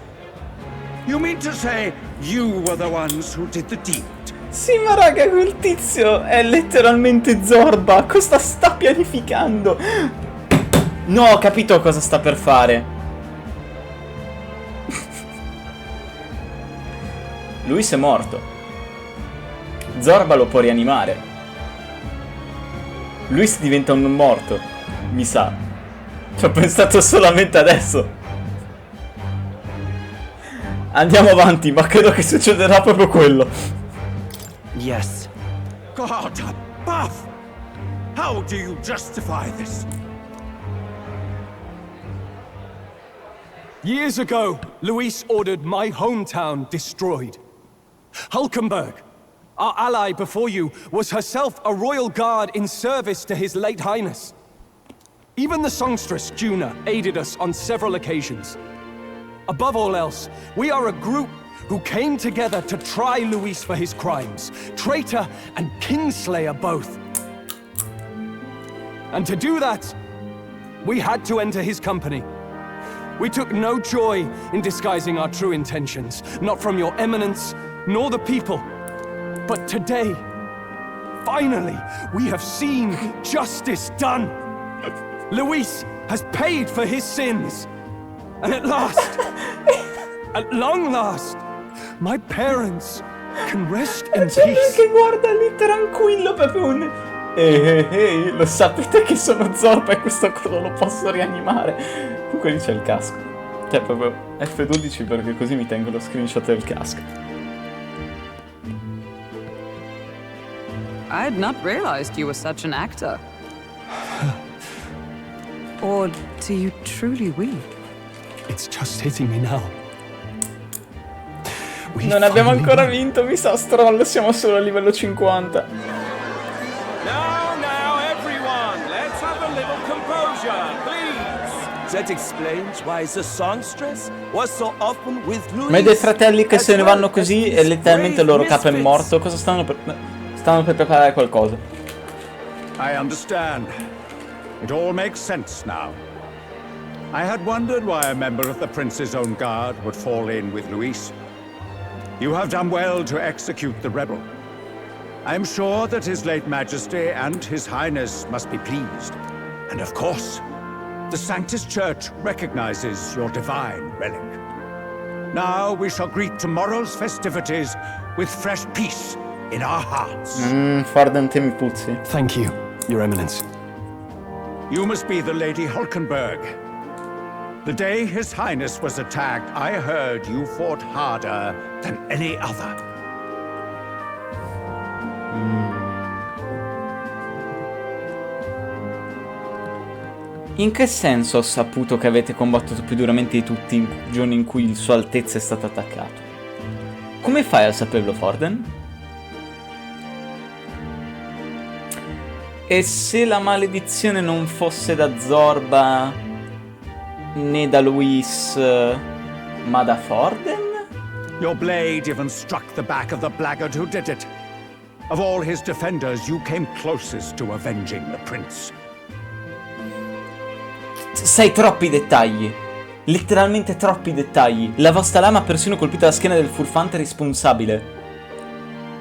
You mean to say you were the ones who did the deed? Sì, ma raga, quel tizio è letteralmente Zorba. Cosa sta pianificando? No, ho capito cosa sta per fare. Luis è morto. Zorba lo può rianimare. Luis diventa un non morto, mi sa. Ci ho pensato solamente adesso. Andiamo avanti, ma credo che succederà proprio quello. Yes. God above! How do you justify this? Years ago, Luis ordered my hometown destroyed. Hulkenberg, our ally before you, was herself a royal guard in service to his late highness. Even the songstress, Juna, aided us on several occasions. Above all else, we are a group who came together to try Luis for his crimes, traitor and kingslayer both. And to do that, we had to enter his company. We took no joy in disguising our true intentions, not from your eminence, nor the people. But today, finally, we have seen justice done. Luis has paid for his sins. And at last, at long last, my parents can rest in peace. Che guarda lì tranquillo, proprio un... Ehi, lo sapete che sono Zorba e questo cosa lo posso rianimare? Comunque lì c'è il casco. Cioè proprio F12 perché così mi tengo lo screenshot del casco. I had not realized you were such an actor. Or do you truly weep? It's just hitting me now. Non abbiamo ancora vinto, mi sa stroll, siamo solo a livello 50. Now, everyone, let's have a little composure, please. That explains why the songstress was so often with Louis. Ma i due fratelli che se ne vanno così e letteralmente il loro capo è morto, cosa stanno per preparare qualcosa. I understand. It all makes sense now. I had wondered why a member of the Prince's own guard would fall in with Luis. You have done well to execute the rebel. I am sure that His late Majesty and His Highness must be pleased. And of course, the Sanctus Church recognizes your divine relic. Now we shall greet tomorrow's festivities with fresh peace in our hearts. Forden te mi puzzi. Thank you, Your Eminence. You must be the Lady Hulkenberg. The day His Highness was attacked, I heard you fought harder than any other. In che senso ho saputo che avete combattuto più duramente di tutti i giorni in cui Sua Altezza è stato attaccato? Come fai a saperlo, Forden? E se la maledizione non fosse da Zorba né da Luis, ma da Forden? Your blade even struck the back of the blackguard who did it. Of all his defenders, you came closest to avenging the prince. Sai troppi dettagli. Letteralmente troppi dettagli. La vostra lama ha persino colpito la schiena del furfante responsabile.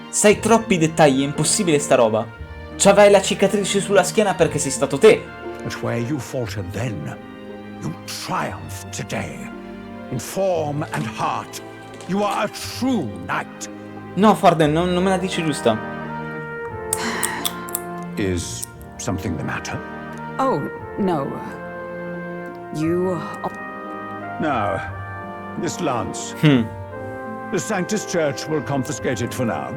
Sai troppi dettagli, è impossibile sta roba. C'avrai la cicatrice sulla schiena perché sei stato te. But where you faltered then, you triumph today. In form and heart, you are a true knight. No, Forden, non me la dici giusta. Is something the matter? Oh, no. You... Now, this lance. The Sanctus Church will confiscate it for now.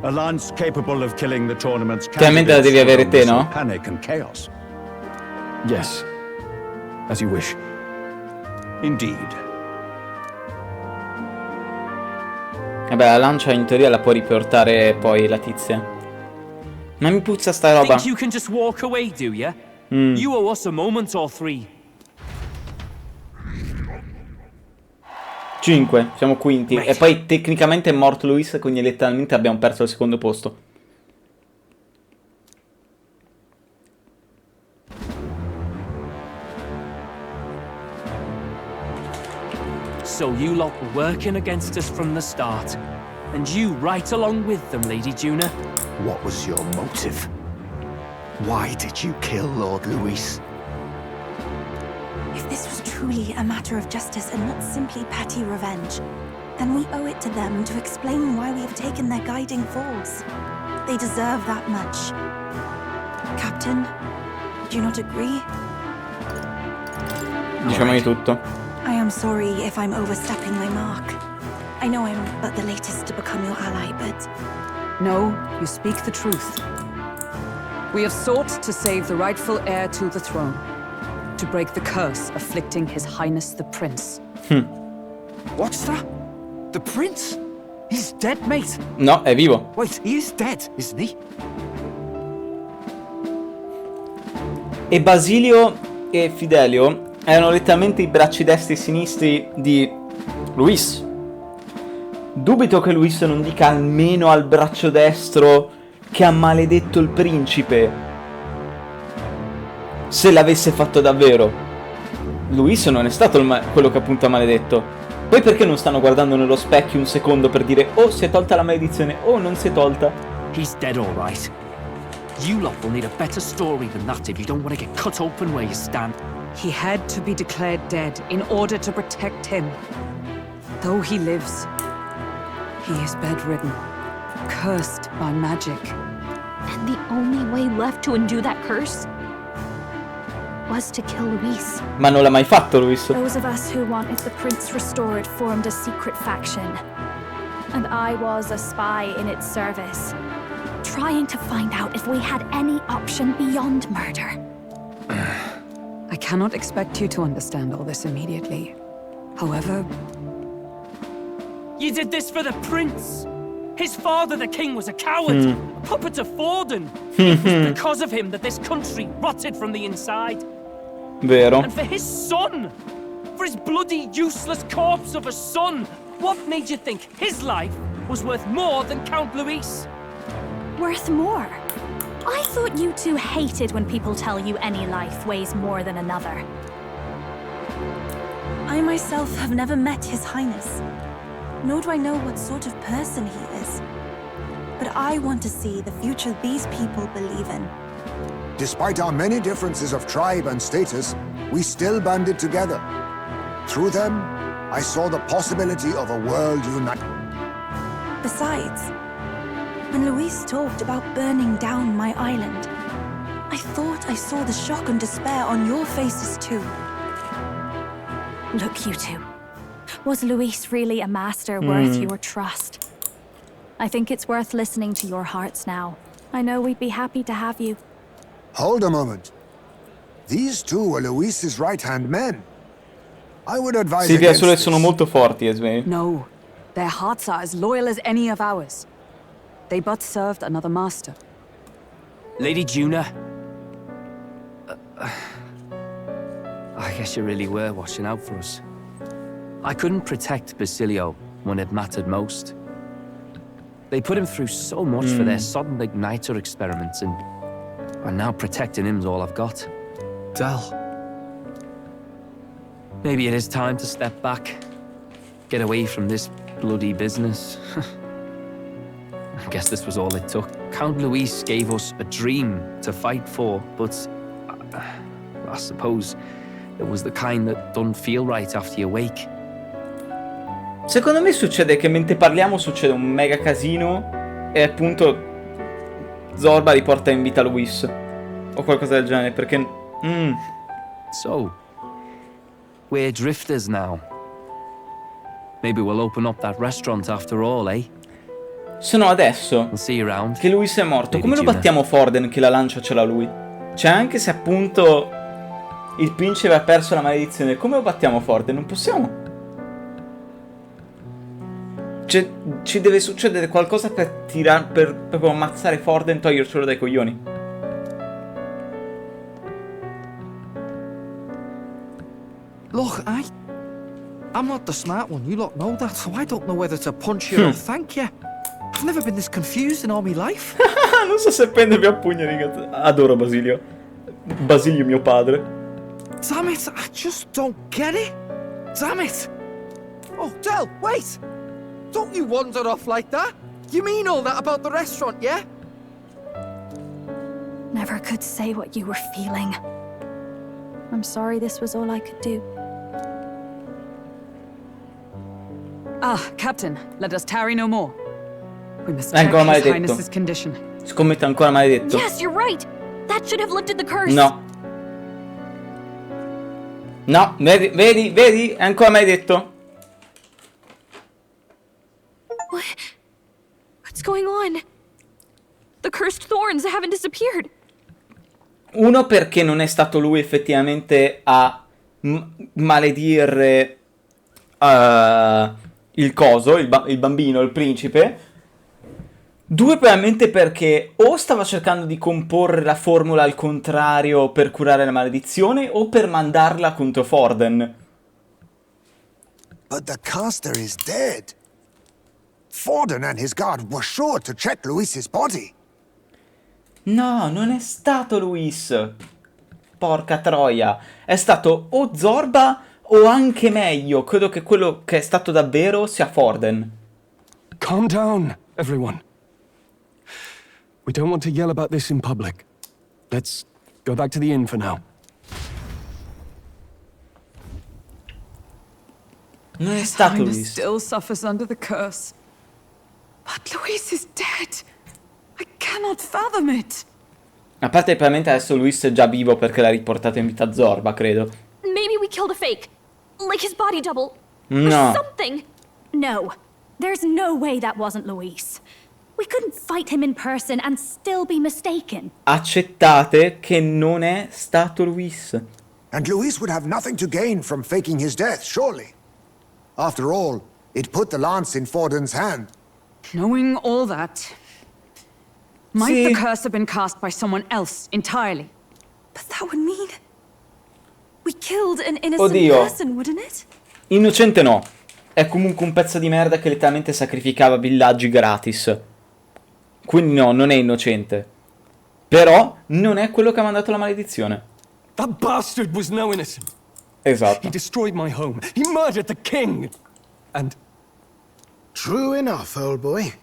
A lance capable of killing the tournament's Chiaramente la devi avere te, no? Panic and chaos. Yes. As you wish. Indeed. Vabbè, la lancia in teoria la può riportare poi la tizia. Ma mi puzza sta roba. Think you can just walk away, do ya? You owe us a moment or three. 5, siamo quinti. E poi tecnicamente è morto Luis, quindi letteralmente abbiamo perso il secondo posto. So you lot were working against us from the start. And you right along with them, Lady Juna. What was your motive? Why did you kill Lord Luis? If this was truly a matter of justice and not simply petty revenge, then we owe it to them to explain why we have taken their guiding force. They deserve that much. Captain, do you not agree? Diciamo di tutto. I am sorry if I'm overstepping my mark. I know I'm but the latest to become your ally, but... No, you speak the truth. We have sought to save the rightful heir to the throne. To break the curse afflicting His Highness the Prince. What's that? The Prince? He's dead, mate. No, è vivo. Wait, he is dead, isn't he? E Basilio e Fidelio erano letteralmente i bracci destri e sinistri di Luis. Dubito che Luis non dica almeno al braccio destro che ha maledetto il principe. Se l'avesse fatto davvero. Luis non è stato quello che appunto ha maledetto. Poi perché non stanno guardando nello specchio un secondo per dire oh si è tolta la maledizione, oh non si è tolta. He's dead all right. You lot will need a better story than that if you don't want to get cut open where you stand. He had to be declared dead in order to protect him. Though he lives, he is bedridden, cursed by magic. And the only way left to undo that curse was to kill Luis. Ma non l'ha mai fatto Luis. Those of us who wanted the prince restored formed a secret faction. And I was a spy in its service. trying to find out if we had any option beyond murder. I cannot expect you to understand all this immediately. However... You did this for the prince! His father, the king, was a coward, a puppet of Forden. It was because of him that this country rotted from the inside. Vero. And for his son! For his bloody, useless corpse of a son! What made you think his life was worth more than Count Luis? Worth more? I thought you two hated when people tell you any life weighs more than another. I myself have never met His Highness, nor do I know what sort of person he is. But I want to see the future these people believe in. Despite our many differences of tribe and status, we still banded together. Through them, I saw the possibility of a world united. Besides, when Luis talked about burning down my island, I thought I saw the shock and despair on your faces too. Look, you two. Was Luis really a master worth your trust? I think it's worth listening to your hearts now. I know we'd be happy to have you. Hold a moment. These two were Luis's right-hand men. I would advise Sì, against solo this. sono molto forti, Esme. No, their hearts are as loyal as any of ours. They but served another master. Lady Juna. I guess you really were watching out for us. I couldn't protect Basilio when it mattered most. They put him through so much for their sudden igniter experiments, and now protecting him's all I've got. Del. Maybe it is time to step back. Get away from this bloody business. I guess this was all it took. Count Luis gave us a dream to fight for, but I suppose it was the kind that don't feel right after you wake. Secondo me succede che mentre parliamo succede un mega casino e appunto Zorba riporta in vita Luis o qualcosa del genere, perché So, we're drifters now. Maybe we'll open up that restaurant after all, eh? Se no adesso che Luis è morto, come lo battiamo Forden che la lancia ce l'ha lui? Cioè anche se appunto il principe ha perso la maledizione, come lo battiamo Forden? Non possiamo. Cioè, ci deve succedere qualcosa per per proprio ammazzare Forden e togliercelo dai coglioni. Look, I'm not the smart one, you lot know that, so I don't know whether to punch you or thank you. I've never been this confused in all my life. Non so se prendermi a pugno, ragazzi. Adoro Basilio. Basilio mio padre. Damn it, I just don't get it. Damn it. Oh, Del, wait. Don't you wander off like that. You mean all that about the restaurant, yeah? Never could say what you were feeling. I'm sorry this was all I could do. Ah, Captain, let us tarry no more. We must È check ancora His maledetto. Highness's condition. Scommetto ancora maledetto. Yes, you're right. That should have lifted the curse. No. No, vedi? È ancora maledetto. What's going on? The cursed thorns haven't disappeared. Uno, perché non è stato lui effettivamente a maledire il coso, il bambino, il principe. Due, probabilmente perché o stava cercando di comporre la formula al contrario per curare la maledizione o per mandarla contro Forden. But the caster is dead. Forden and his guard were sure to check Luis's body. No, non è stato Luis. Porca troia. È stato o Zorba o anche meglio. Credo che quello che è stato davvero sia Forden. Calm down, everyone. We don't want to yell about this in public. Let's go back to the inn for now. Non è stato Highness Luis. still suffers under the curse. But Luis is dead. I cannot fathom it. A parte probabilmente adesso Luis è già vivo perché l'ha riportato in vita Zorba, credo. Maybe we killed a fake. Like his body double. No. Or something. No. There's no way that wasn't Luis. We couldn't fight him in person and still be mistaken. Accettate che non è stato Luis. And Luis would have nothing to gain from faking his death, surely. After all, it put the lance in Forden's hand. Knowing all that, might the curse have been cast by someone else entirely? But that would mean we killed an innocent person, wouldn't it? Innocente no. È comunque un pezzo di merda che letteralmente sacrificava villaggi gratis. Quindi no, non è innocente. Però non è quello che ha mandato la maledizione. That bastard was no innocent. Esatto. He destroyed my home. He murdered the king. And... True enough, old boy.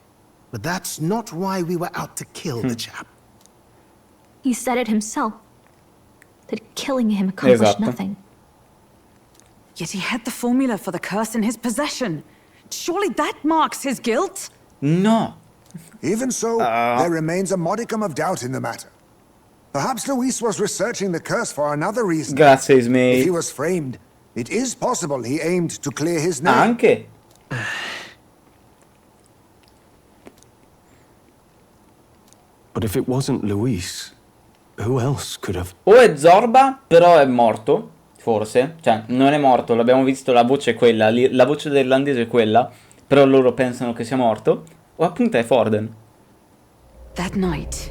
But that's not why we were out to kill the chap. He said it himself. That killing him accomplished nothing. Yet he had the formula for the curse in his possession. Surely that marks his guilt? No. Even so, there remains a modicum of doubt in the matter. Perhaps Luis was researching the curse for another reason. Grazie, Ismay. If he was framed, it is possible he aimed to clear his name. Anche. But if it wasn't Luis, who else could have... O è Zorba, però è morto, forse. Cioè, non è morto, l'abbiamo visto, la voce è quella, la voce dell'irlandese è quella, però loro pensano che sia morto. O appunto è Forden. That night,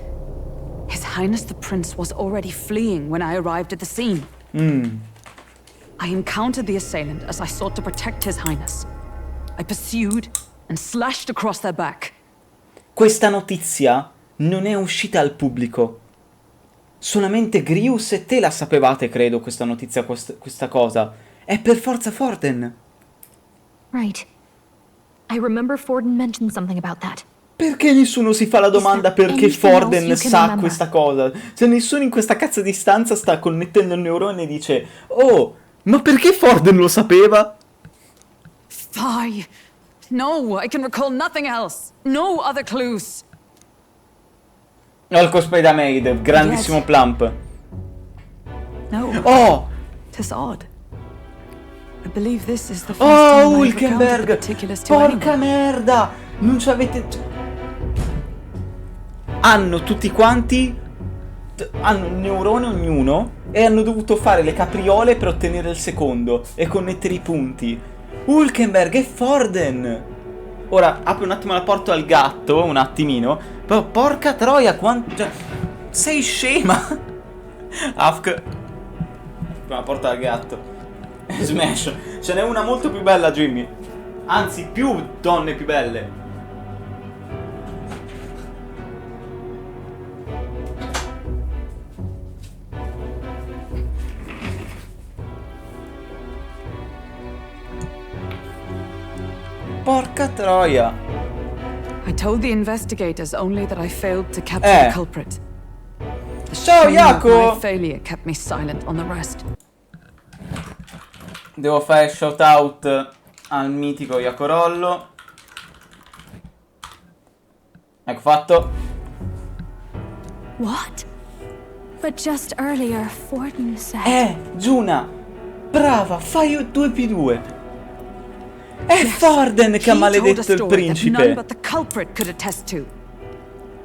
His Highness the Prince was already fleeing when I arrived at the scene. I encountered the assailant as I sought to protect His Highness. I pursued and slashed across their back. Questa notizia non è uscita al pubblico. Solamente Grius e te la sapevate, credo, questa notizia, questa cosa. È per forza Forden. Right. I remember Forden mentioned something about that. Perché nessuno si fa la domanda perché Forden sa questa cosa? Cioè nessuno in questa cazzo di stanza sta connettendo il neurone e dice: oh, ma perché Forden lo sapeva? Fie. No, I can recall nothing else. No other clues. Ho il cosplay da Maid, grandissimo plump. No. Oh! Tis odd. I believe this is the first Oh, time I've recounted the Hulkenberg! particulars to Porca anyone. merda! Non ci avete... Hanno tutti quanti... Hanno un neurone ognuno e hanno dovuto fare le capriole per ottenere il secondo e connettere i punti. Hulkenberg e Forden! Ora, apro un attimo la porta al gatto, un attimino. Però porca troia, quanto... Cioè, sei scema! Afk... La porta al gatto. Smash. Ce n'è una molto più bella, Jimmy. Anzi, più donne più belle. Porca troia. I told the investigators only that I failed to capture the culprit. The Ciao, shame of Jaco! my failure kept me silent on the rest. Devo fare shout out al mitico Iacorollo. Ecco fatto. What? But just earlier, Forden said... Giuna, brava, fai 2p2. È Forden che ha maledetto il principe. None but the culprit could attest to.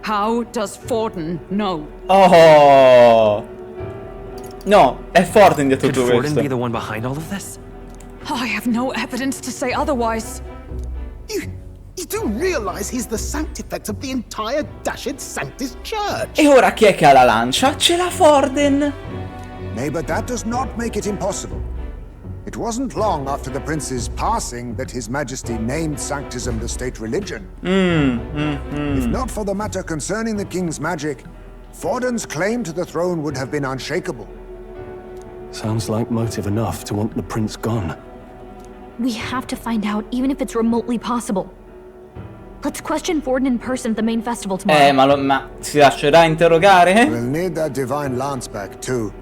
How does Forden know? Oh. No, è Forden dietro tutto Could questo. Forden be the one behind all of this? I have no evidence to say otherwise. You do realize he's the sanctifex of the entire dashed Sanctus Church? E ora chi è che ha la lancia? Ce l'ha Forden. Nay, but that does not make it impossible. It wasn't long after the prince's passing that His Majesty named Sanctism the state religion. If not for the matter concerning the king's magic, Forden's claim to the throne would have been unshakable. Sounds like motive enough to want the prince gone. We have to find out, even if it's remotely possible. Let's question Forden in person at the main festival tomorrow. Ma si lascerà interrogare? We'll need that divine lance back, too.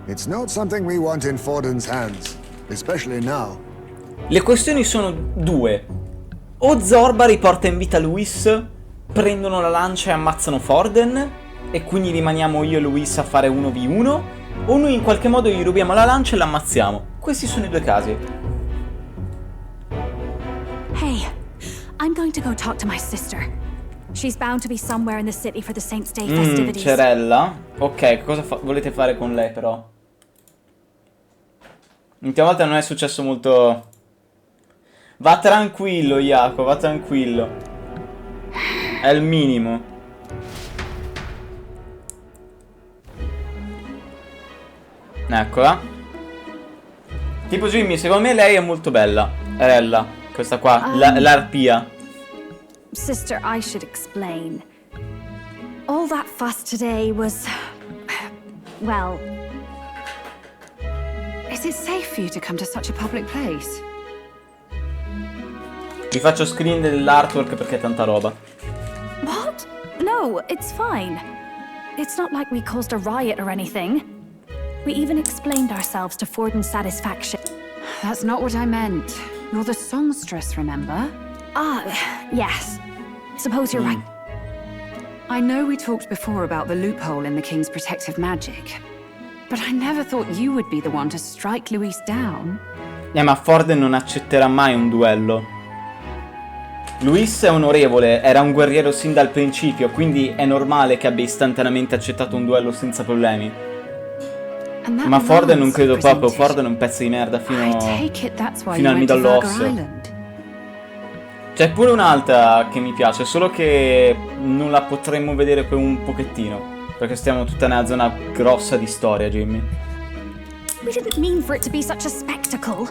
It's not something we want in Forden's hands, especially now. Le questioni sono due. O Zorba riporta in vita Luis, prendono la lancia e ammazzano Forden, e quindi rimaniamo io e Luis a fare 1v1, o noi in qualche modo gli rubiamo la lancia e l'ammazziamo. Questi sono i due casi. Hey, I'm going to go talk to my sister. She's bound to be somewhere in the city for the Saints' Day festivities. Cerella. Ok, cosa volete fare con lei però? L'ultima volta non è successo molto. Va tranquillo, Jaco, va tranquillo. È il minimo. Eccola. Tipo Jimmy, secondo me lei è molto bella. Rella, questa qua, l'arpia. Sister, I should explain. All that fuss today was... well... Is it safe for you to come to such a public place? Vi faccio screen dell'artwork perché è tanta roba. What? No, it's fine. It's not like we caused a riot or anything. We even explained ourselves to Forden's satisfaction. That's not what I meant. You're the songstress, remember? Ah, yes. Suppose you're right. I know we talked before about the loophole in the King's protective magic, but I never thought you would be the one to strike Luis down. Ma Forden non accetterà mai un duello. Luis è onorevole, era un guerriero sin dal principio, quindi è normale che abbia istantaneamente accettato un duello senza problemi. Ma Forden non credo proprio, Forden è un pezzo di merda fino al midollo. C'è pure un'altra che mi piace, solo che non la potremmo vedere per un pochettino, perché stiamo tutta nella zona grossa di storia, Jimmy. We didn't mean for it to be such a spectacle.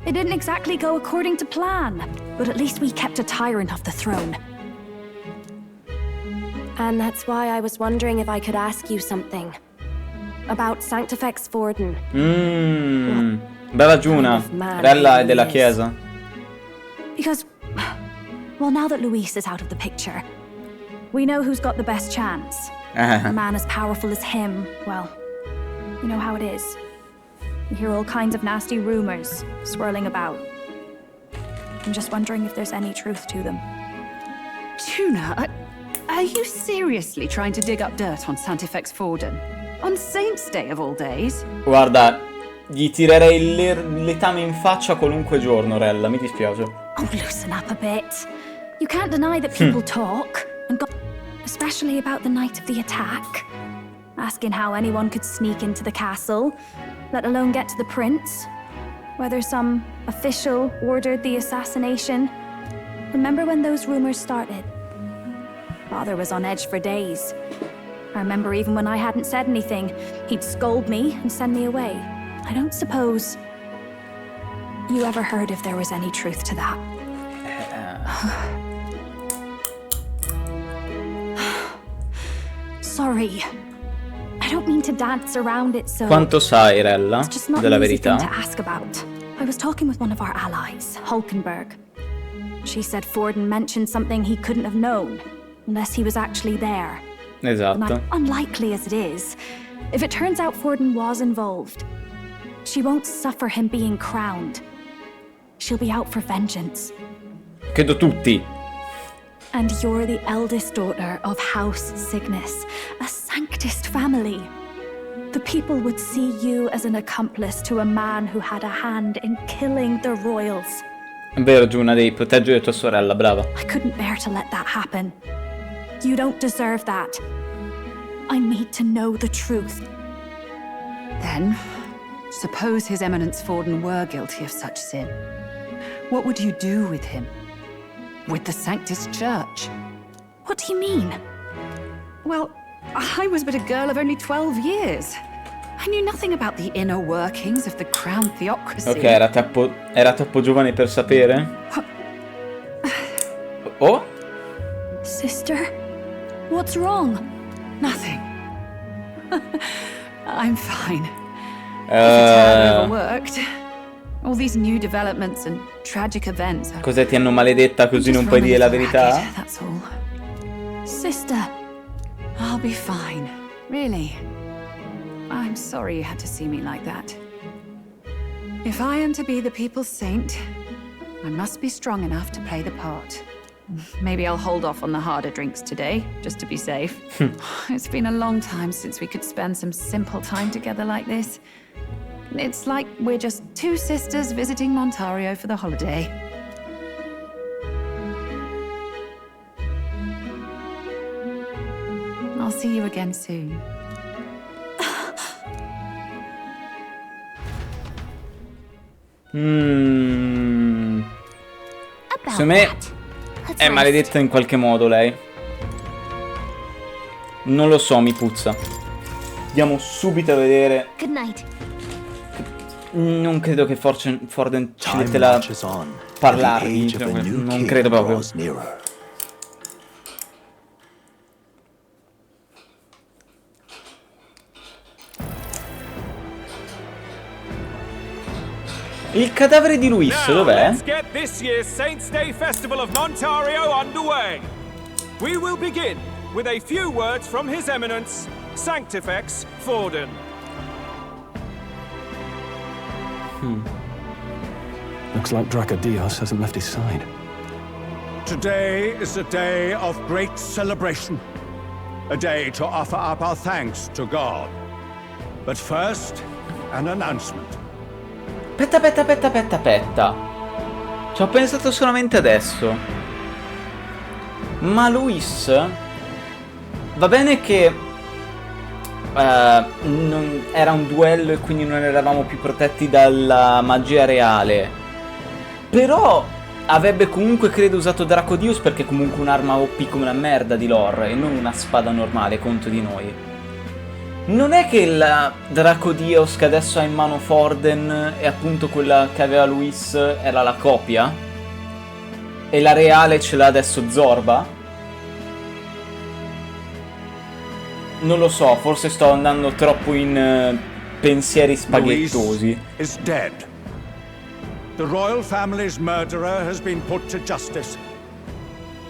It didn't exactly go according to plan, but at least we kept a tyrant off the throne. And that's why I was wondering if I could ask you something. About Sanctifex Forden. Bella ragione. Rella è della chiesa. Because, well, now that Luis is out of the picture, we know who's got the best chance. A man as powerful as him, well, you know how it is. You hear all kinds of nasty rumors swirling about. I'm just wondering if there's any truth to them. Tuna, are you seriously trying to dig up dirt on Sanctifex Forden? On Saints' Day of all days? Guarda, gli tirerei il letame in faccia qualunque giorno, Rella, mi dispiace. Oh, loosen up a bit. You can't deny that people talk, and especially about the night of the attack. Asking how anyone could sneak into the castle, let alone get to the prince. Whether some official ordered the assassination. Remember when those rumors started? Father was on edge for days. I remember even when I hadn't said anything, he'd scold me and send me away. I don't suppose you ever heard if there was any truth to that. Sorry. I don't mean to dance around it so... Quanto sai, Rella, it's just not della an easy verità? thing to ask about. I was talking with one of our allies, Hulkenberg. She said Forden mentioned something he couldn't have known, unless he was actually there. Esatto. Unlikely as it is, if it turns out Forden was involved, she won't suffer him being crowned. She'll be out for vengeance. Credo tutti. And you're the eldest daughter of House Cygnus, a Sanctist family. The people would see you as an accomplice to a man who had a hand in killing the royals. È vero, Giuna, devi proteggere tua sorella, brava. I couldn't bear to let that happen. You don't deserve that. I need to know the truth. Then, suppose His Eminence Forden were guilty of such sin. What would you do with him? With the Sanctus Church? What do you mean? Well, I was but a girl of only 12 years. I knew nothing about the inner workings of the crown theocracy. Ok, era troppo giovane per sapere? Oh? Sister? What's wrong? Nothing. I'm fine. Just a tad overworked. All these new developments and tragic events. Cos'è, ti hanno maledetta così non puoi dire la verità? That's all. Sister. I'll be fine. Really. I'm sorry you had to see me like that. If I am to be the people's saint, I must be strong enough to play the part. Maybe I'll hold off on the harder drinks today, just to be safe. It's been a long time since we could spend some simple time together like this. It's like we're just two sisters visiting Montario for the holiday. see you again soon. Secondo me è maledetta in qualche modo lei. Non lo so, mi puzza. Andiamo subito a vedere. Good night. Non credo che Forden ci mette la parlargli. Non credo proprio. Il cadavere di Luis, dov'è? Let's get this year's Saints' Day Festival of Ontario underway. We will begin with a few words from His Eminence, Sanctifex Forden. Looks like Dracodios hasn't left his side. Today is a day of great celebration. A day to offer up our thanks to God. But first, an announcement. Aspetta. Ci ho pensato solamente adesso. Ma Luis... Va bene che... non era un duello e quindi non eravamo più protetti dalla magia reale. Però... avrebbe comunque, credo, usato Dracodius perché è comunque un'arma OP come una merda di lore e non una spada normale contro di noi. Non è che la Dracodios che adesso ha in mano Forden e appunto quella che aveva Luis era la copia? E la reale ce l'ha adesso Zorba? Non lo so, forse sto andando troppo in pensieri spaghettosi. Luis is dead. The royal family's murderer has been put to justice.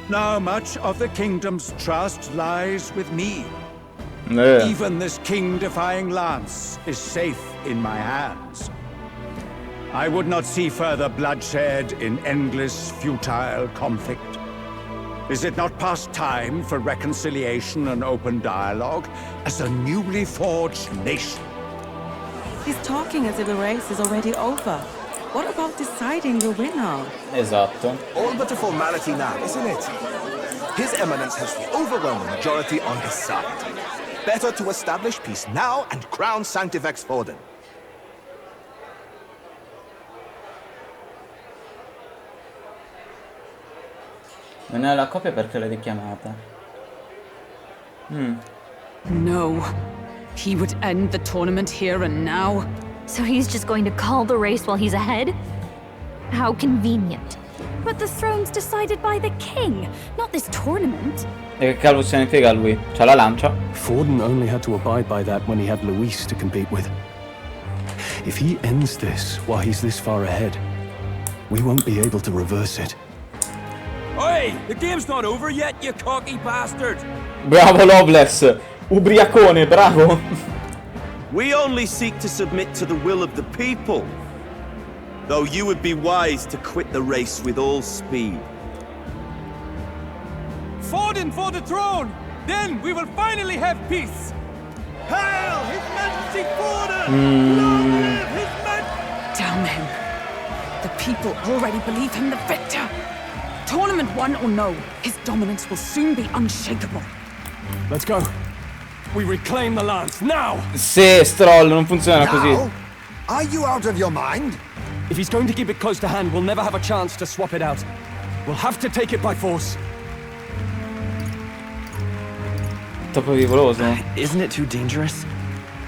Now much of the kingdom's trust lies with me. Even this king-defying lance is safe in my hands. I would not see further bloodshed in endless, futile conflict. Is it not past time for reconciliation and open dialogue as a newly forged nation? He's talking as if the race is already over. What about deciding the winner? Esatto. All but a formality now, isn't it? His Eminence has the overwhelming majority on his side. Better to establish peace now and crown Sanctifex Forden. Non è la copia perché l'hai richiamata. No. He would end the tournament here and now. So he's just going to call the race while he's ahead? How convenient. But the throne's decided by the king, not this tournament. E che cavolo se ne frega lui? C'ha la lancia. Forden only had to abide by that when he had Luis to compete with. If he ends this while he's this far ahead, we won't be able to reverse it. Hey, the game's not over yet, you cocky bastard! Bravo Loveless! Ubriacone, bravo! We only seek to submit to the will of the people. Though you would be wise to quit the race with all speed. Forden for the throne! Then we will finally have peace! Hail His Majesty Forden! Long live His Majesty! Damn him. The people already believe him the victor. Tournament won or no, his dominance will soon be unshakable. Let's go. We reclaim the lance now. Se Stroll non funziona così. Are you out of your mind? If he's going to keep it close to hand, we'll never have a chance to swap it out. We'll have to take it by force. Troppo pericoloso. Isn't it too dangerous?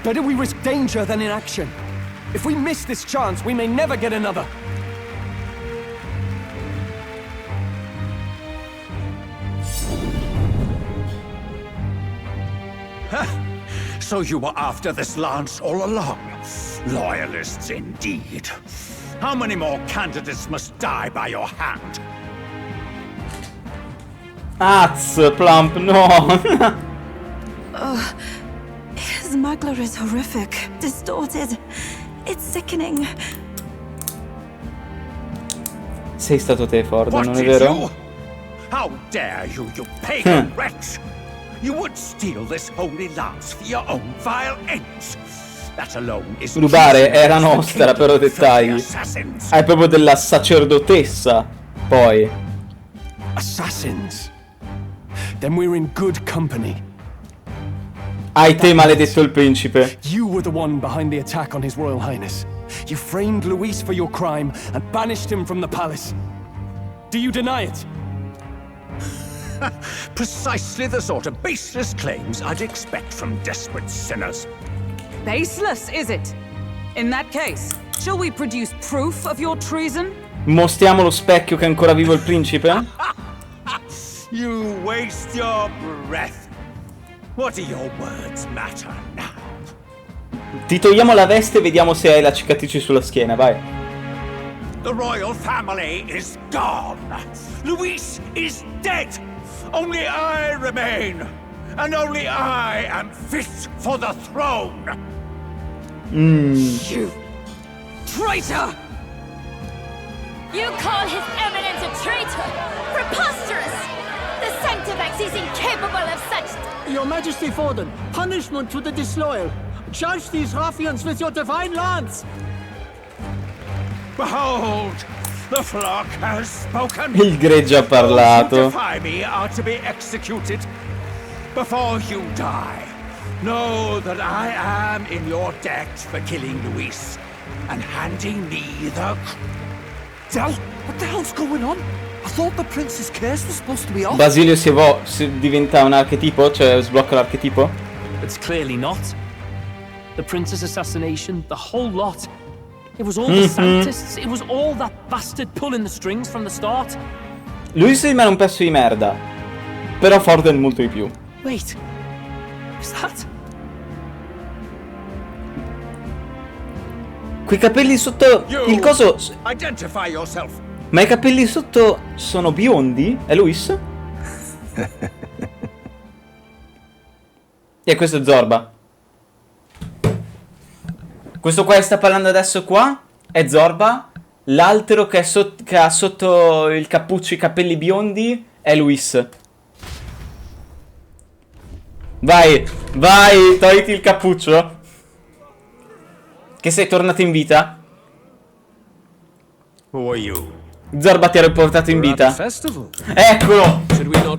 Better we risk danger than inaction. If we miss this chance, we may never get another. So you were after this lance all along? Loyalists indeed. How many more candidates must die by your hand? Plump, no! His smuggler is horrific, distorted. It's sickening. Sei stato te, Ford, What non è did vero? you? How dare you, you pagan wretch! You would steal this holy lance for your own vile ends. That alone is Rubare era nostra, però dettagli. È proprio della sacerdotessa, poi. Assassins? Then we're in good company. Hai te, maledetto il principe. You were the one behind the attack on His Royal Highness. You framed Luis for your crime and banished him from the palace. Do you deny it? Precisely the sort of baseless claims I'd expect from desperate sinners. Baseless, is it? In that case, shall we produce proof of your treason? Mostriamo lo specchio che è ancora vivo il principe? You waste your breath. What do your words matter now? Ti togliamo la veste e vediamo se hai la cicatrice sulla schiena, vai. The royal family is gone. Luis is dead. Only I remain. And only I am fit for the throne. You traitor! You call His Eminence a traitor? Preposterous! The Sanctifex is incapable of such... Your Majesty Forden, punishment to the disloyal. Judge these ruffians with your divine lance. Behold, the flock has spoken. Il gregge ha parlato. Those who defy me are to be executed. Before you die, know that I am in your debt for killing Luis and handing me the... Del, what the hell's going on? I thought the prince's curse was supposed to be off. Basilio si diventa un archetipo, cioè sblocca l'archetipo? It's clearly not. The prince's assassination, the whole lot. It was all the Sanctists, it was all that bastard pulling the strings from the start. Lui si rimane un pezzo di merda, però Forden molto di più. Wait, is that? Quei capelli sotto il coso... Identify yourself. Ma i capelli sotto sono biondi? È Luis? E questo è Zorba. Questo qua che sta parlando adesso qua è Zorba. L'altro che ha sotto il cappuccio i capelli biondi è Luis. Vai, vai, togliti il cappuccio. Che sei tornato in vita? Who are you? Zorba ti ha riportato in vita. Eccolo!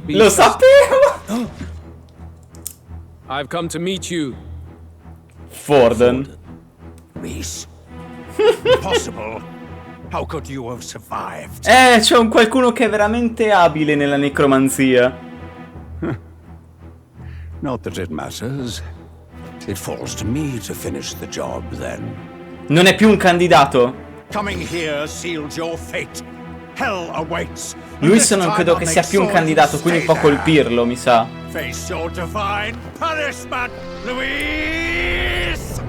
Lo sapevo! I've come to meet you. Forden. Reese. Impossible. How could you have survived? C'è un qualcuno che è veramente abile nella necromanzia. Not that it matters. It falls to me to finish the job then. Non è più un candidato. Coming here sealed your fate. Hell awaits. Luis non credo che sia più un candidato, quindi può colpirlo, mi sa. Face your divine punishment, Luis!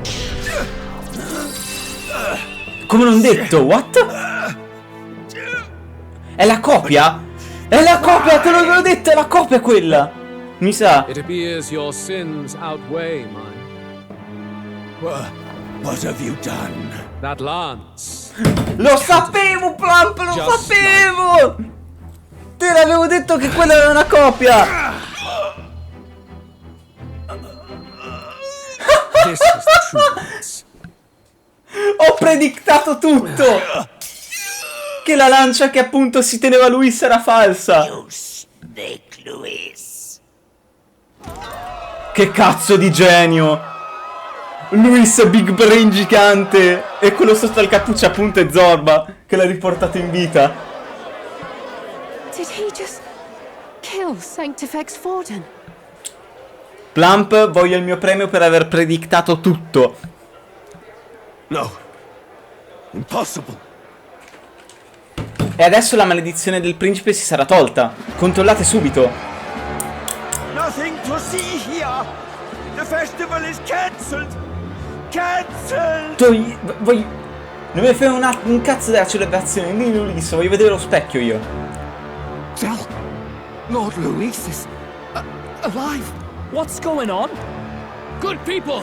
Come non detto, what? È la copia? È la copia, te l'avevo detto, è la copia quella! Mi sa. It appears your sins outweigh mine. What have you done? That lance. Lo sapevo, Plump, lo sapevo! Te l'avevo detto che quella era una copia! This is the truth. Ho predictato tutto! Che la lancia che appunto si teneva Luis era falsa! You snake, Luis. Che cazzo di genio! Luis Big Brain gigante! E quello sotto al cappuccio appunto è Zorba, che l'ha riportato in vita. Did he just kill Sanctifex Forden? Plump, voglio il mio premio per aver predictato tutto. No. Impossible. E adesso la maledizione del principe si sarà tolta. Controllate subito. Nothing to see here. The festival is cancelled. Cancelled. Voglio... Non mi fai un cazzo della celebrazione. Dimmi Luis, voglio vedere lo specchio io. Lord Luis is alive. What's going on? Good people!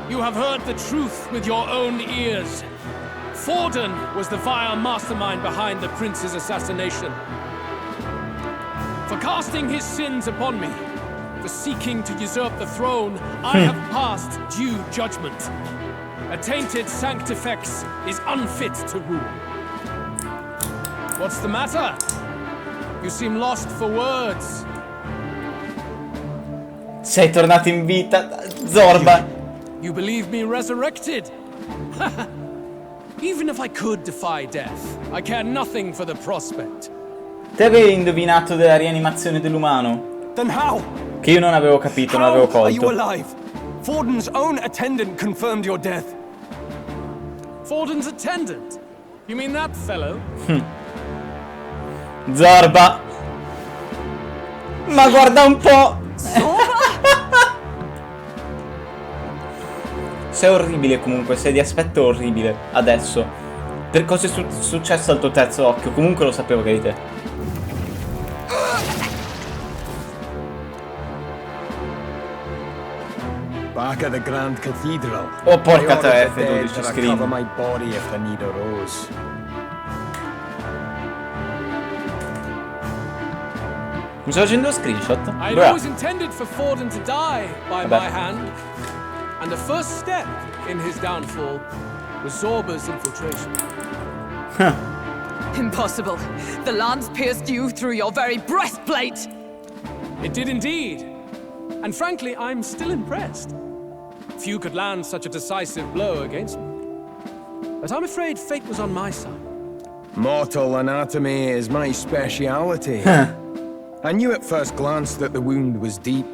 You have heard the truth with your own ears. Forden was the vile mastermind behind the prince's assassination. For casting his sins upon me, for seeking to usurp the throne, I have passed due judgment. A tainted Sanctifex is unfit to rule. What's the matter? You seem lost for words. Sei tornato in vita, Zorba. You believe me resurrected? Even if I could defy death, I care nothing for the prospect. Te avevi indovinato della rianimazione dell'umano? Then how? Che io non avevo capito, non avevo Are you colto. alive? Forden's own attendant confirmed your death. Forden's attendant? You mean that fellow? Zorba. Ma guarda un po'. Sei orribile comunque, sei di aspetto orribile adesso. Per cosa è successo al tuo terzo occhio? Comunque lo sapevo che eri te. Back at the Grand Cathedral. Oh porca I ordered te, the dead F12 to screen. recover my body if the need arose. Mi sto facendo screenshot? I Bra. always intended for Forden to die by my hand, and the first step in his downfall was Zorba's infiltration. Impossible. The lance pierced you through your very breastplate. It did indeed. And frankly, I'm still impressed. Few could land such a decisive blow against me. But I'm afraid fate was on my side. Mortal anatomy is my speciality. I knew at first glance that the wound was deep,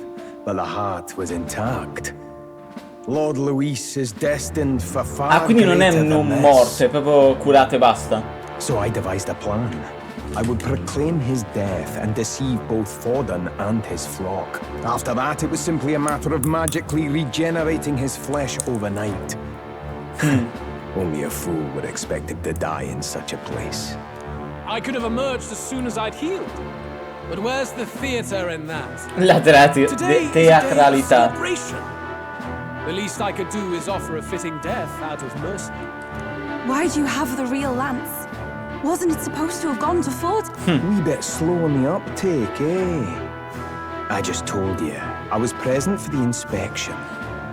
but the heart was intact. Lord Luis is destined for far Ah, quindi non è greater non than morto, this. è proprio curato e basta. So I devised a plan. I would proclaim his death and deceive both Forden and his flock. After that, it was simply a matter of magically regenerating his flesh overnight. Only a fool would expect him to die in such a place. I could have emerged as soon as I'd healed. But where's the theater in that? La Today is a day of teatralità. celebration. The least I could do is offer a fitting death out of mercy. Why do you have the real lance? Wasn't it supposed to have gone to Ford? Wee bit slow on the uptake, eh? I just told you, I was present for the inspection.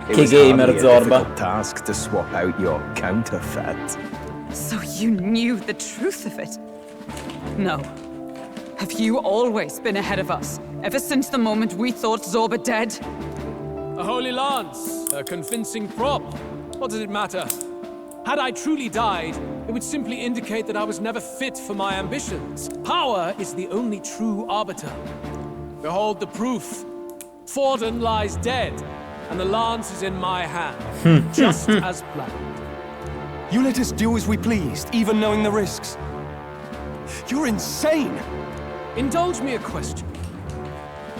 It Che was gamer, hardly a Zorba. difficult task to swap out your counterfeit. So you knew the truth of it? No. Have you always been ahead of us, ever since the moment we thought Zorba dead? A holy lance, a convincing prop. What does it matter? Had I truly died, it would simply indicate that I was never fit for my ambitions. Power is the only true arbiter. Behold the proof. Forden lies dead, and the lance is in my hand, just as planned. You let us do as we pleased, even knowing the risks. You're insane! Indulge me a question.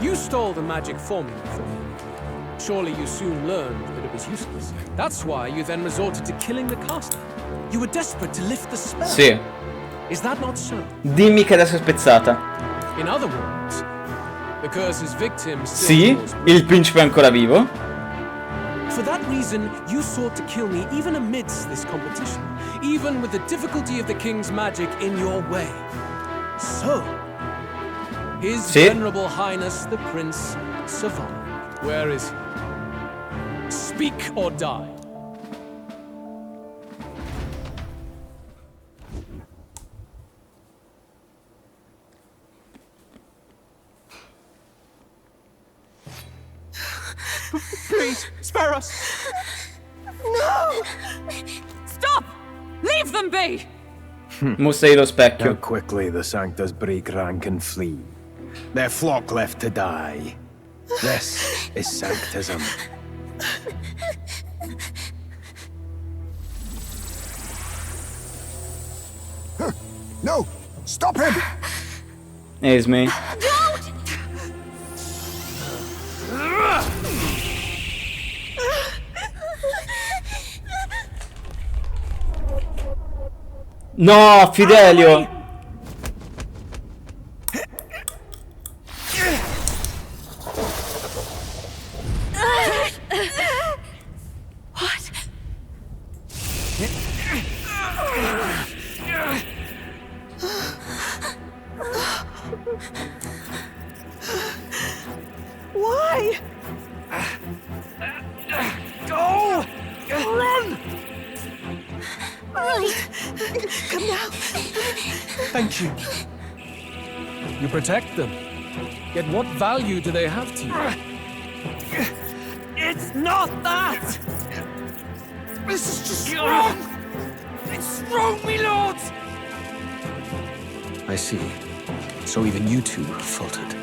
You stole the magic formula from me. Surely you soon learned that it was useless. That's why you then resorted to killing the caster. You were desperate to lift the spell. Sì. Is that not so? Dimmi che adesso è spezzata. In other words, the curse's victim still Sì, calls me. il principe è ancora vivo. For that reason, you sought to kill me even amidst this competition, even with the difficulty of the king's magic in your way. So, His Venerable Highness the Prince survived. Where is he? Speak or die. Please, spare us! No! Stop! Leave them be! Mostrei lo specchio. How quickly the Sanctus break rank and flee. Their flock left to die. This is Sanctism. No! Stop him! Esme. No, Fidelio! What? Why? Go! Run! Come now. Thank you. You protect them. Yet what value do they have to you? It's not that! This is just wrong! It's wrong, me lords! I see. So even you two faltered.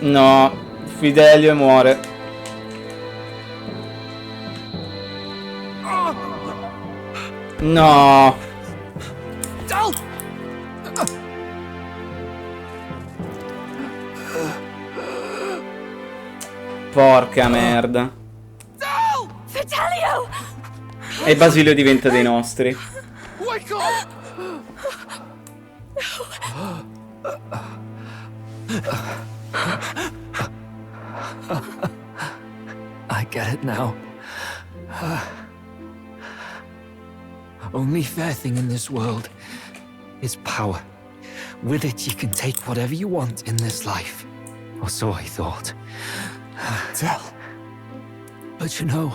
No, Fidelio muore. No. Porca merda. Fidelio! E Basilio diventa dei nostri. Wake up! I get it now. Only fair thing in this world is power. With it, you can take whatever you want in this life. Or so I thought. Tell. But you know,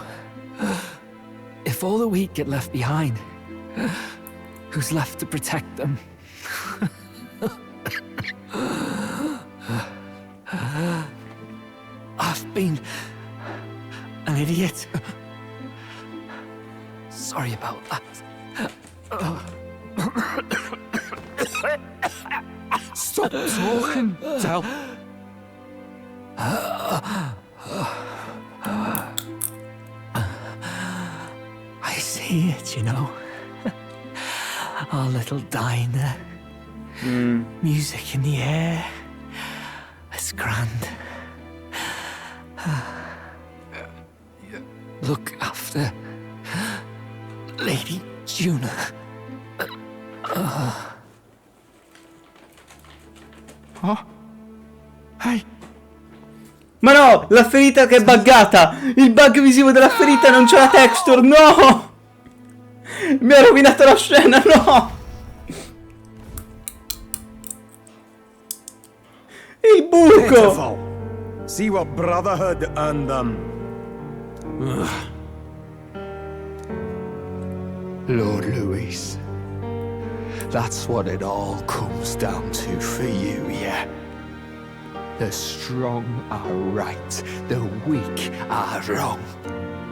if all the weak get left behind, who's left to protect them? I've been an idiot. Sorry about that. Stop talking, Del. I see it, you know. Our little diner. Music in the air. It's grand. Look after Lady Juna. Hey. Ma no, la ferita che è buggata. Il bug visivo della ferita non c'è la texture. No. Mi ha rovinato la scena, no. Il buco. Pitiful. See what brotherhood earned them. Lord Louis, that's what it all comes down to for you, yeah? The strong are right, the weak are wrong.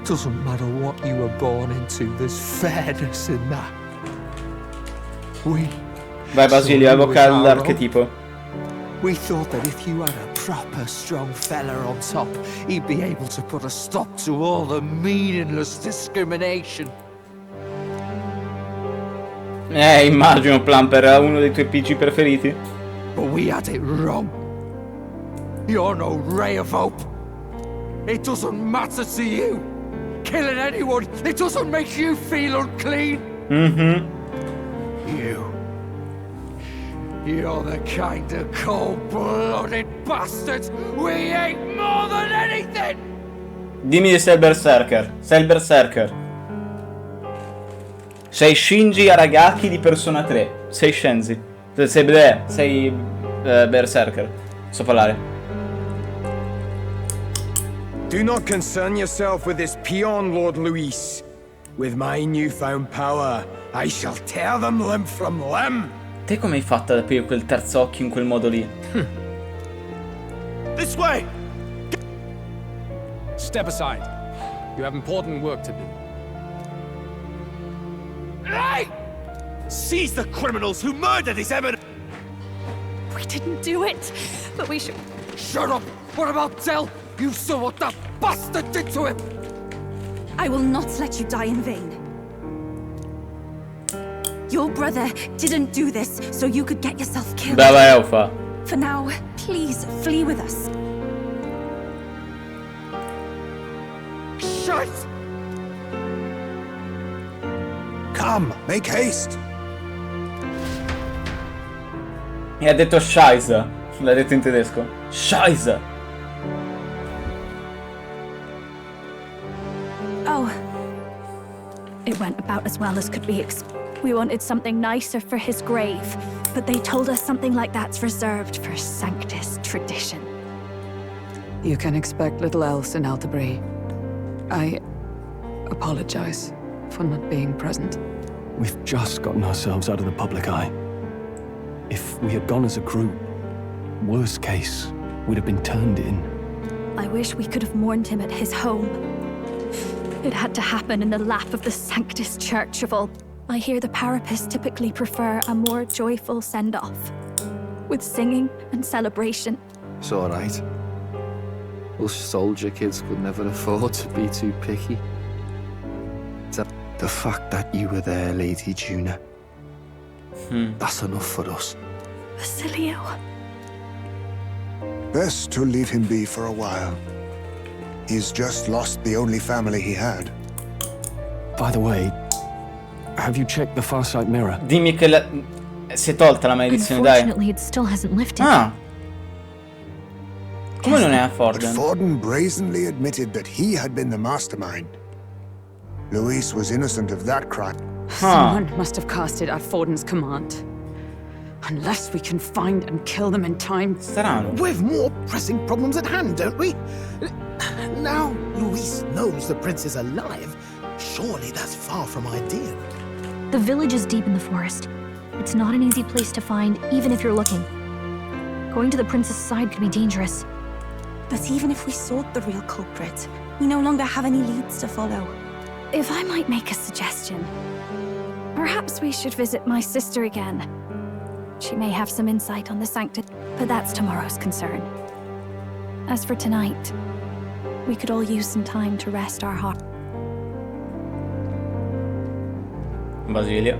Doesn't matter what you were born into, there's fairness in that. Vai Basilio, evoca l'archetipo. We thought that if you had a proper strong fella on top, he'd be able to put a stop to all the meaningless discrimination. Immagino Plumper era uno dei tuoi PG preferiti. But we had it wrong. You're no ray of hope. It doesn't matter to you. Killing anyone, it doesn't make you feel unclean. You're the kind of cold-blooded bastards we hate more than anything! Dimmi di sei il berserker. Sei il berserker. Sei Shinji Aragaki di Persona 3. Sei Shenzi. Sei berserker. So parlare. Do not concern yourself with this peon, Lord Louis. With my newfound power, I shall tear them limb from limb. Te come hai fatto ad aprire quel terzo occhio in quel modo lì? This way! Step aside. You have important work to do. Hey! Seize the criminals who murdered his eminence! We didn't do it, but we should... Shut up! What about Del? You saw what that bastard did to him! I will not let you die in vain. Your brother didn't do this so you could get yourself killed. Brava Elfa. For now, please flee with us. Shit! Come, make haste. E ha detto Scheiße. L'ha detto in tedesco. Scheiße. Oh. It went about as well as could be expected. We wanted something nicer for his grave, but they told us something like that's reserved for Sanctus tradition. You can expect little else in Altabury. I apologize for not being present. We've just gotten ourselves out of the public eye. If we had gone as a group, worst case, we'd have been turned in. I wish we could have mourned him at his home. It had to happen in the lap of the sanctest church of all. I hear the Parapists typically prefer a more joyful send-off, with singing and celebration. It's all right. Us soldier kids could never afford to be too picky. The fact that you were there, Lady Juna, that's enough for us. Basilio. Best to leave him be for a while. He's just lost the only family he had. By the way, have you checked the far side mirror? Dimmi che si è tolta la maledizione, dai. Unfortunately, it still hasn't lifted. Ah. Come non è a Forden? Forden brazenly admitted that he had been the mastermind. Luis was innocent of that crime. Someone must have cast it at Forden's command. Unless we can find and kill them in time. We've more pressing problems at hand, don't we? Now Luis knows the prince is alive. Surely that's far from ideal. The village is deep in the forest. It's not an easy place to find, even if you're looking. Going to the prince's side could be dangerous. But even if we sought the real culprit, we no longer have any leads to follow. If I might make a suggestion, perhaps we should visit my sister again. She may have some insight on the sanctity, but that's tomorrow's concern. As for tonight, we could all use some time to rest our heart. Basilio.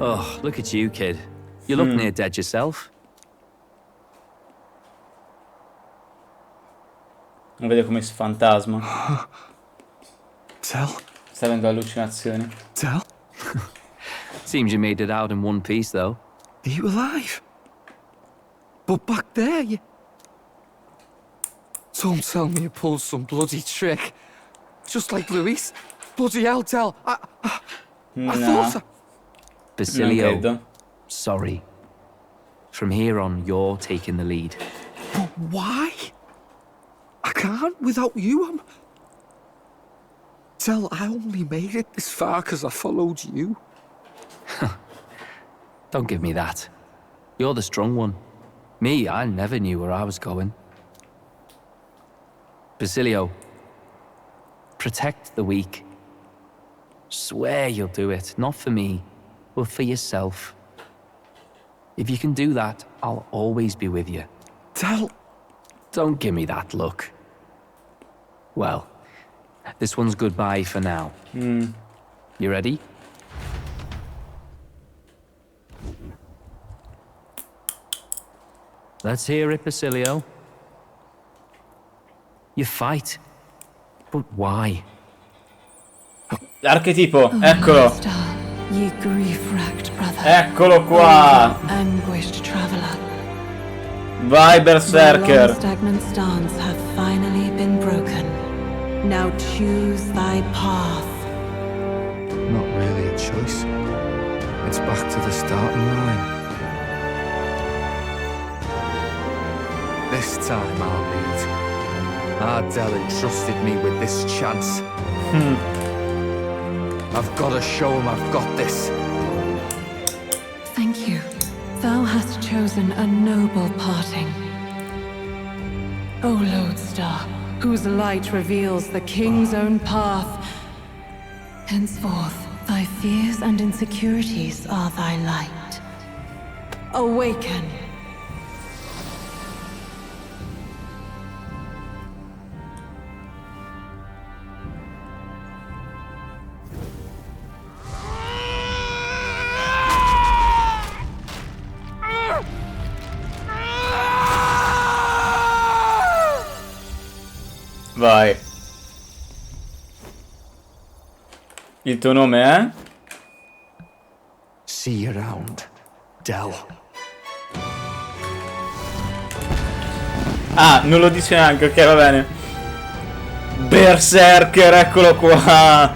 Oh, look at you, kid. You look near dead yourself. Non vede come si fantasma. Tell. Sta avendo allucinazioni. Tell. Seems you made it out in one piece, though. Are you alive? But back there, you... Don't tell me you pulled some bloody trick. Just like Luis. Bloody hell, Tell. I thought... Basilio, sorry. From here on, you're taking the lead. But why? I can't without you. Tell, I only made it this far because I followed you. Don't give me that. You're the strong one. Me, I never knew where I was going. Basilio, protect the weak. Swear you'll do it, not for me, but for yourself. If you can do that, I'll always be with you. Tell... Don't give me that look. Well, this one's goodbye for now. You ready? Let's hear it, Basilio. You fight. But why? L'archetipo, eccolo. Ye grief-racked brother. Eccolo qua. Anguished traveler. Vai, Berserker. The stagnant stance have finally been broken. Now choose thy path. Not really a choice. It's back to the starting line. This time I'll lead. Ardell entrusted me with this chance. I've got to show him I've got this. Thank you. Thou hast chosen a noble parting. O Lodestar, whose light reveals the king's own path. Henceforth, thy fears and insecurities are thy light. Awaken. Vai. Il tuo nome è? See you around, Dell. Ah, non lo dice neanche, ok, va bene. Berserker, eccolo qua.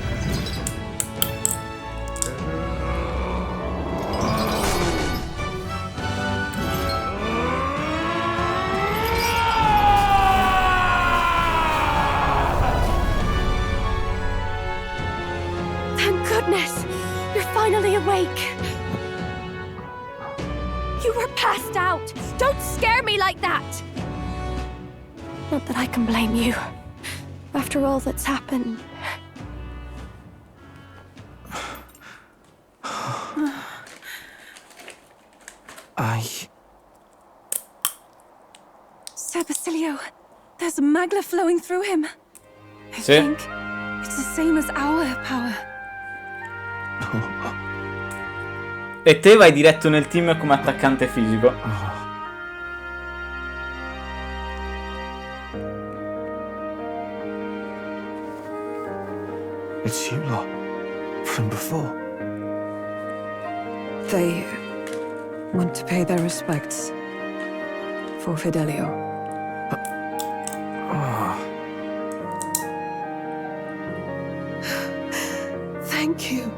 goodness! You're finally awake! You were passed out! Don't scare me like that! Not that I can blame you. After all that's happened. Sir Basilio, there's magla flowing through him. I Sì. think it's the same as our power. E te vai diretto nel team come attaccante fisico. It's you lot from before. They want to pay their respects for Fidelio. Thank you.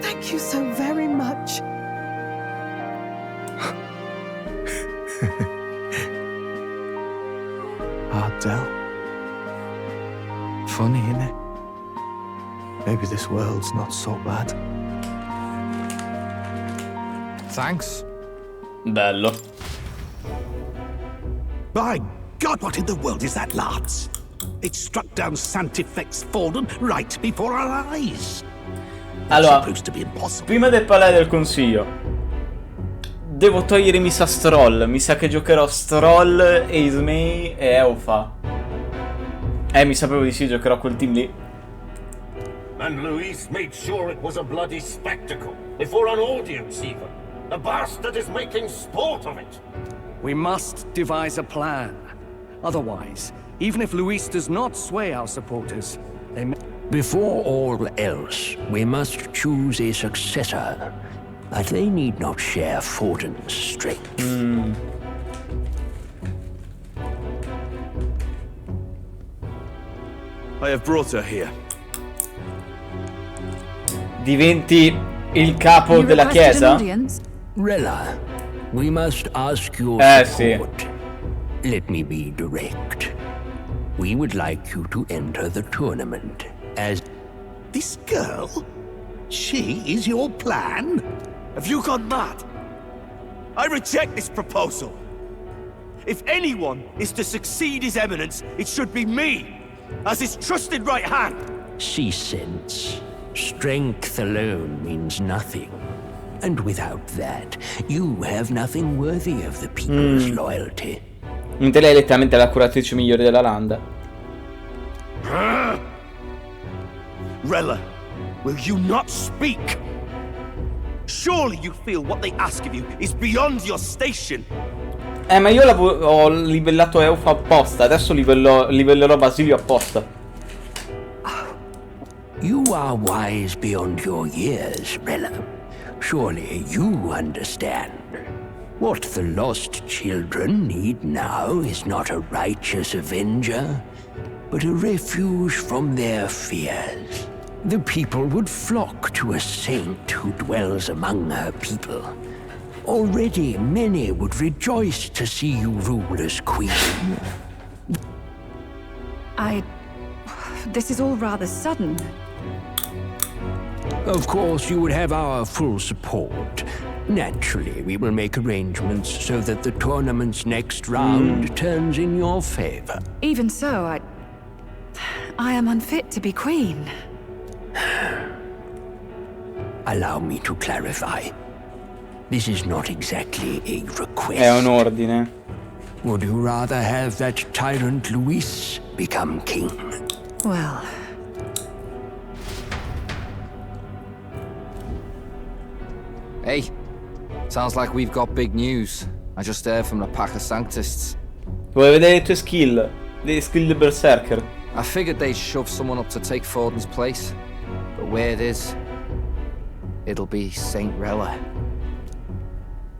Thank you so very much. Ardell. Funny, innit? Maybe this world's not so bad. Thanks. Bello. By God, what in the world is that, lads? It struck down Santifex Forden right before our eyes. Allora, prima del parlare del consiglio, devo togliere mi sa Stroll. Mi sa che giocherò Stroll, Ismay e Eufa. Mi sapevo di sì, giocherò quel team lì. And Luis made sure it was a bloody spectacle, before an audience even. The bastard is making sport of it. We must devise a plan. Otherwise, even if Luis does not sway our supporters, they may... Before all else, we must choose a successor. But they need not share Forden's strength. I have brought her here. Diventi il capo della chiesa? Rella, we must ask your sì. support. Let me be direct. We would like you to enter the tournament as... This girl? She is your plan? Have you gone mad? I reject this proposal. If anyone is to succeed His Eminence, it should be me, as his trusted right hand. She sense. Strength alone means nothing. And without that, you have nothing worthy of the people's loyalty. Mentre lei è letteralmente la curatrice migliore della landa. Rella, will you not speak? Surely you feel what they ask of you is beyond your station. Ma io ho livellato Eufa apposta, adesso livellerò Basilio apposta. You are wise beyond your years, Rella. Surely you understand. What the lost children need now is not a righteous avenger, but a refuge from their fears. The people would flock to a saint who dwells among her people. Already many would rejoice to see you rule as queen. This is all rather sudden. Of course, you would have our full support. Naturally, we will make arrangements so that the tournament's next round turns in your favor. Even so, I am unfit to be queen. Allow me to clarify. This is not exactly a request. È un ordine. Would you rather have that tyrant Luis become king? Well... Hey, sounds like we've got big news. I just heard from the pack of Sanctists. Vuoi vedere le tue skill? Le skill di Berserker. I figured they'd shove someone up to take Forden's place. But where it is, it'll be Saint Rella.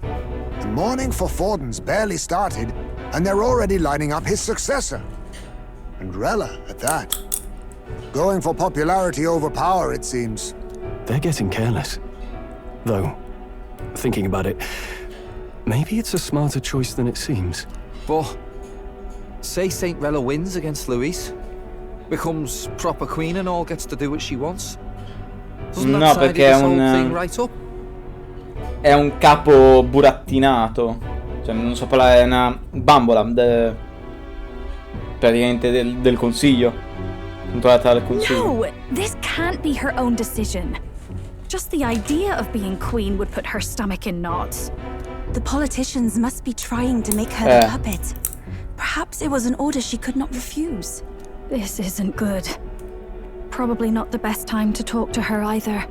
The mourning for Forden's barely started, and they're already lining up his successor. And Rella, at that. Going for popularity over power, it seems. They're getting careless. Though, thinking about it, maybe it's a smarter choice than it seems. But, say Saint Rella wins against Luis, becomes proper queen and all gets to do what she wants. No, perché è un capo burattinato. Cioè, non so parlare, è una bambola praticamente del consiglio. Controllata dal consiglio. No, this can't be her own decision. Just the idea of being queen would put her stomach in knots. The politicians must be trying to make her the puppet. Perhaps it was an order she could not refuse. This isn't good. Probably not the best time to talk to her either.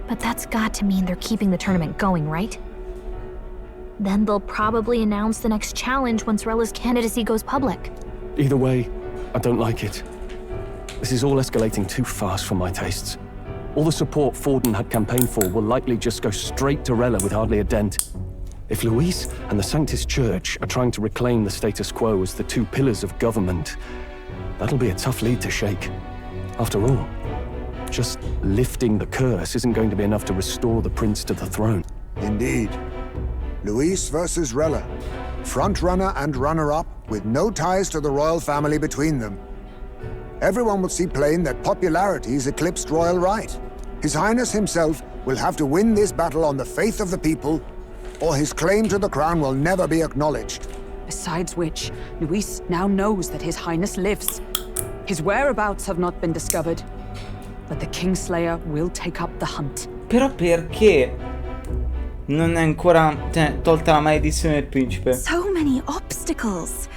But that's got to mean they're keeping the tournament going, right? Then they'll probably announce the next challenge once Rella's candidacy goes public. Either way, I don't like it. This is all escalating too fast for my tastes. All the support Forden had campaigned for will likely just go straight to Rella with hardly a dent. If Luis and the Sanctus Church are trying to reclaim the status quo as the two pillars of government, that'll be a tough lead to shake. After all, just lifting the curse isn't going to be enough to restore the prince to the throne. Indeed. Luis versus Rella. Front-runner and runner-up, with no ties to the royal family between them. Everyone will see plain that popularity's eclipsed royal right. His Highness himself will have to win this battle on the faith of the people, or his claim to the crown will never be acknowledged. Besides which, Luis now knows that His Highness lives. His whereabouts have not been discovered, but the Kingslayer will take up the hunt. Però perché non è ancora tolta la maledizione del principe? So many obstacles.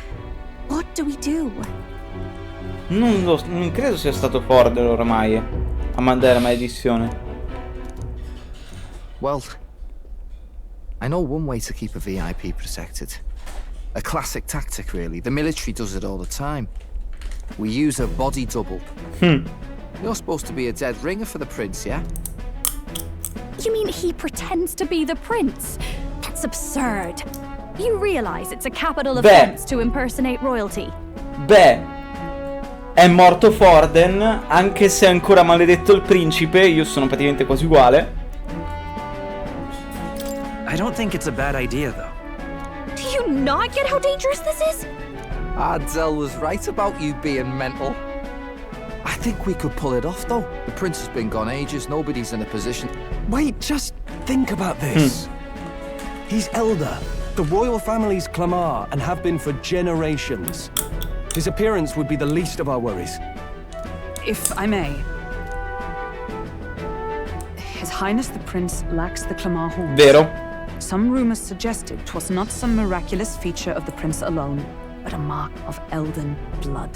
What do we do? Non credo sia stato Forden ormai a mandare la maledizione. Well, I know one way to keep a VIP protected. A classic tactic, really. The military does it all the time. We use a body double. You're supposed to be a dead ringer for the prince, yeah? You mean he pretends to be the prince? That's absurd. You realize it's a capital offense to impersonate royalty? Beh, è morto Forden, anche se è ancora maledetto il principe, io sono praticamente quasi uguale. I don't think it's a bad idea, though. Do you not get how dangerous this is? Ardell was right about you being mental. I think we could pull it off, though. The prince has been gone ages, nobody's in a position... Wait, just think about this. He's elder. The royal family's Clamar, and have been for generations. His appearance would be the least of our worries. If I may. His Highness the Prince lacks the Clamar horns. Vero. Some rumors suggested 'twas not some miraculous feature of the prince alone, but a mark of elden blood.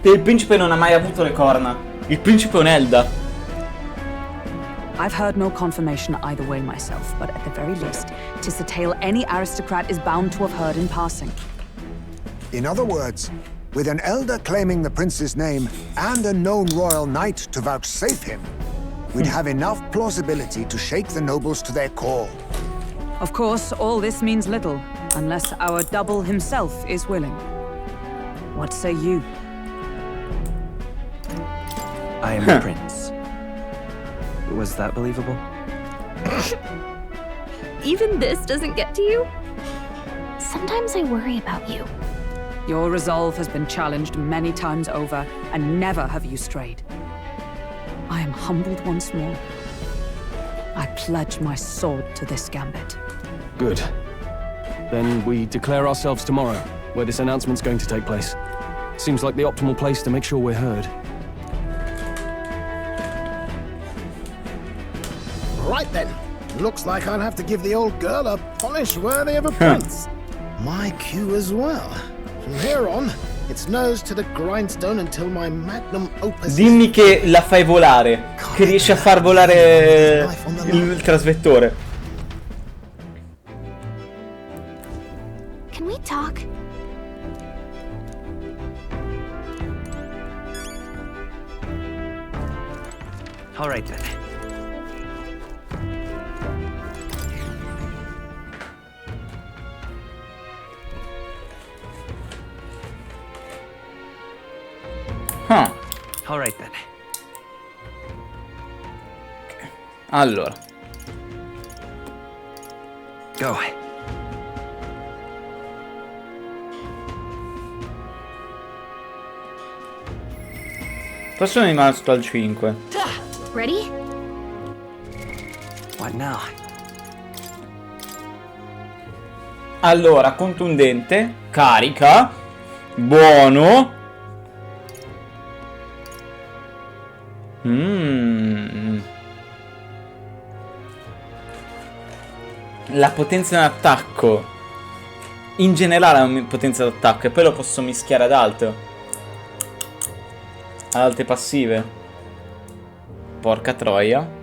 Il principe non ha mai avuto le corna. Il principe è un Elda. I've heard no confirmation either way myself, but at the very least, 'tis a tale any aristocrat is bound to have heard in passing. In other words, with an elder claiming the prince's name and a known royal knight to vouchsafe him, we'd have enough plausibility to shake the nobles to their core. Of course, all this means little, unless our double himself is willing. What say you? I am the prince. Was that believable? Even this doesn't get to you? Sometimes I worry about you. Your resolve has been challenged many times over, and never have you strayed. I am humbled once more. I pledge my sword to this gambit. Good. Then we declare ourselves tomorrow, where this announcement's going to take place. Seems like the optimal place to make sure we're heard. Right then. Looks like I'll have to give the old girl a polish worthy of a prince. My cue as well. From here on, it's nose to the grindstone until my magnum opus. Dimmi che la fai volare, che riesci a far volare il trasvettore. Can we talk? All right then. All right then. Allora. Go. Forse sono rimasto al 5. Ready? What now? Allora, contundente, carica, buono. La potenza d'attacco. In generale la potenza d'attacco. E poi lo posso mischiare ad alto. Ad alte passive. Porca troia.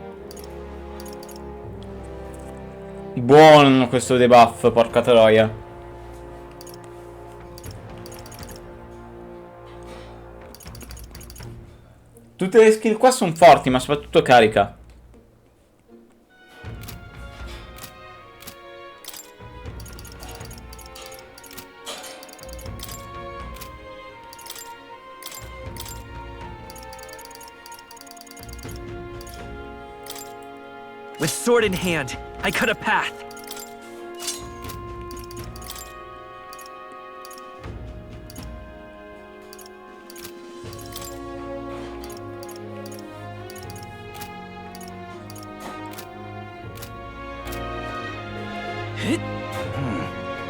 Buono questo debuff, porca troia. Tutte le skill qua sono forti, ma soprattutto carica. With sword in hand, I cut a path.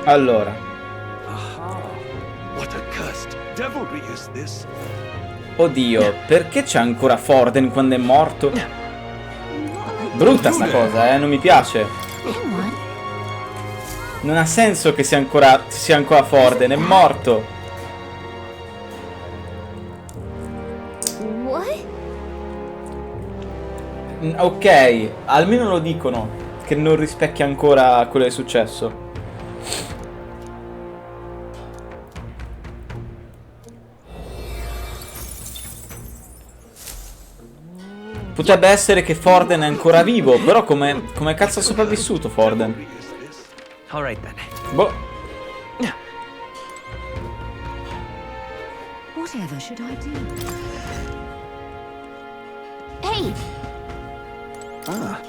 Allora. What accursed devilry is this? Oddio, perché c'è ancora Forden quando è morto? Brutta sta cosa, non mi piace. Non ha senso che sia ancora Forden, è morto. What? Ok, almeno lo dicono, che non rispecchia ancora quello che è successo. Potrebbe essere che Forden è ancora vivo, però come cazzo è sopravvissuto Forden? All right then. Boh. Whatever should I do? Hey! Ah.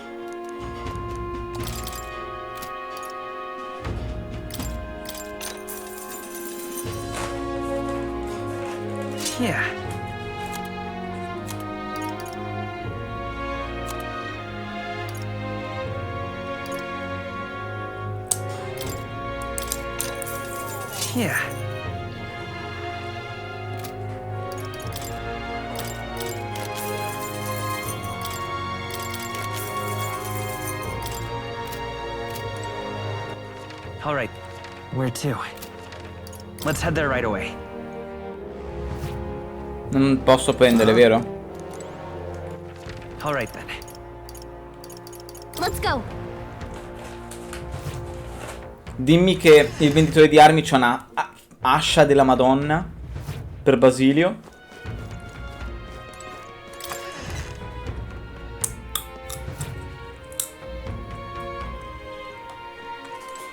Yeah. Yeah. All right. Where to? Let's head there right away. Non posso prendere, vero? All right then. Let's go. Dimmi che il venditore di armi c'ha una ascia della Madonna per Basilio.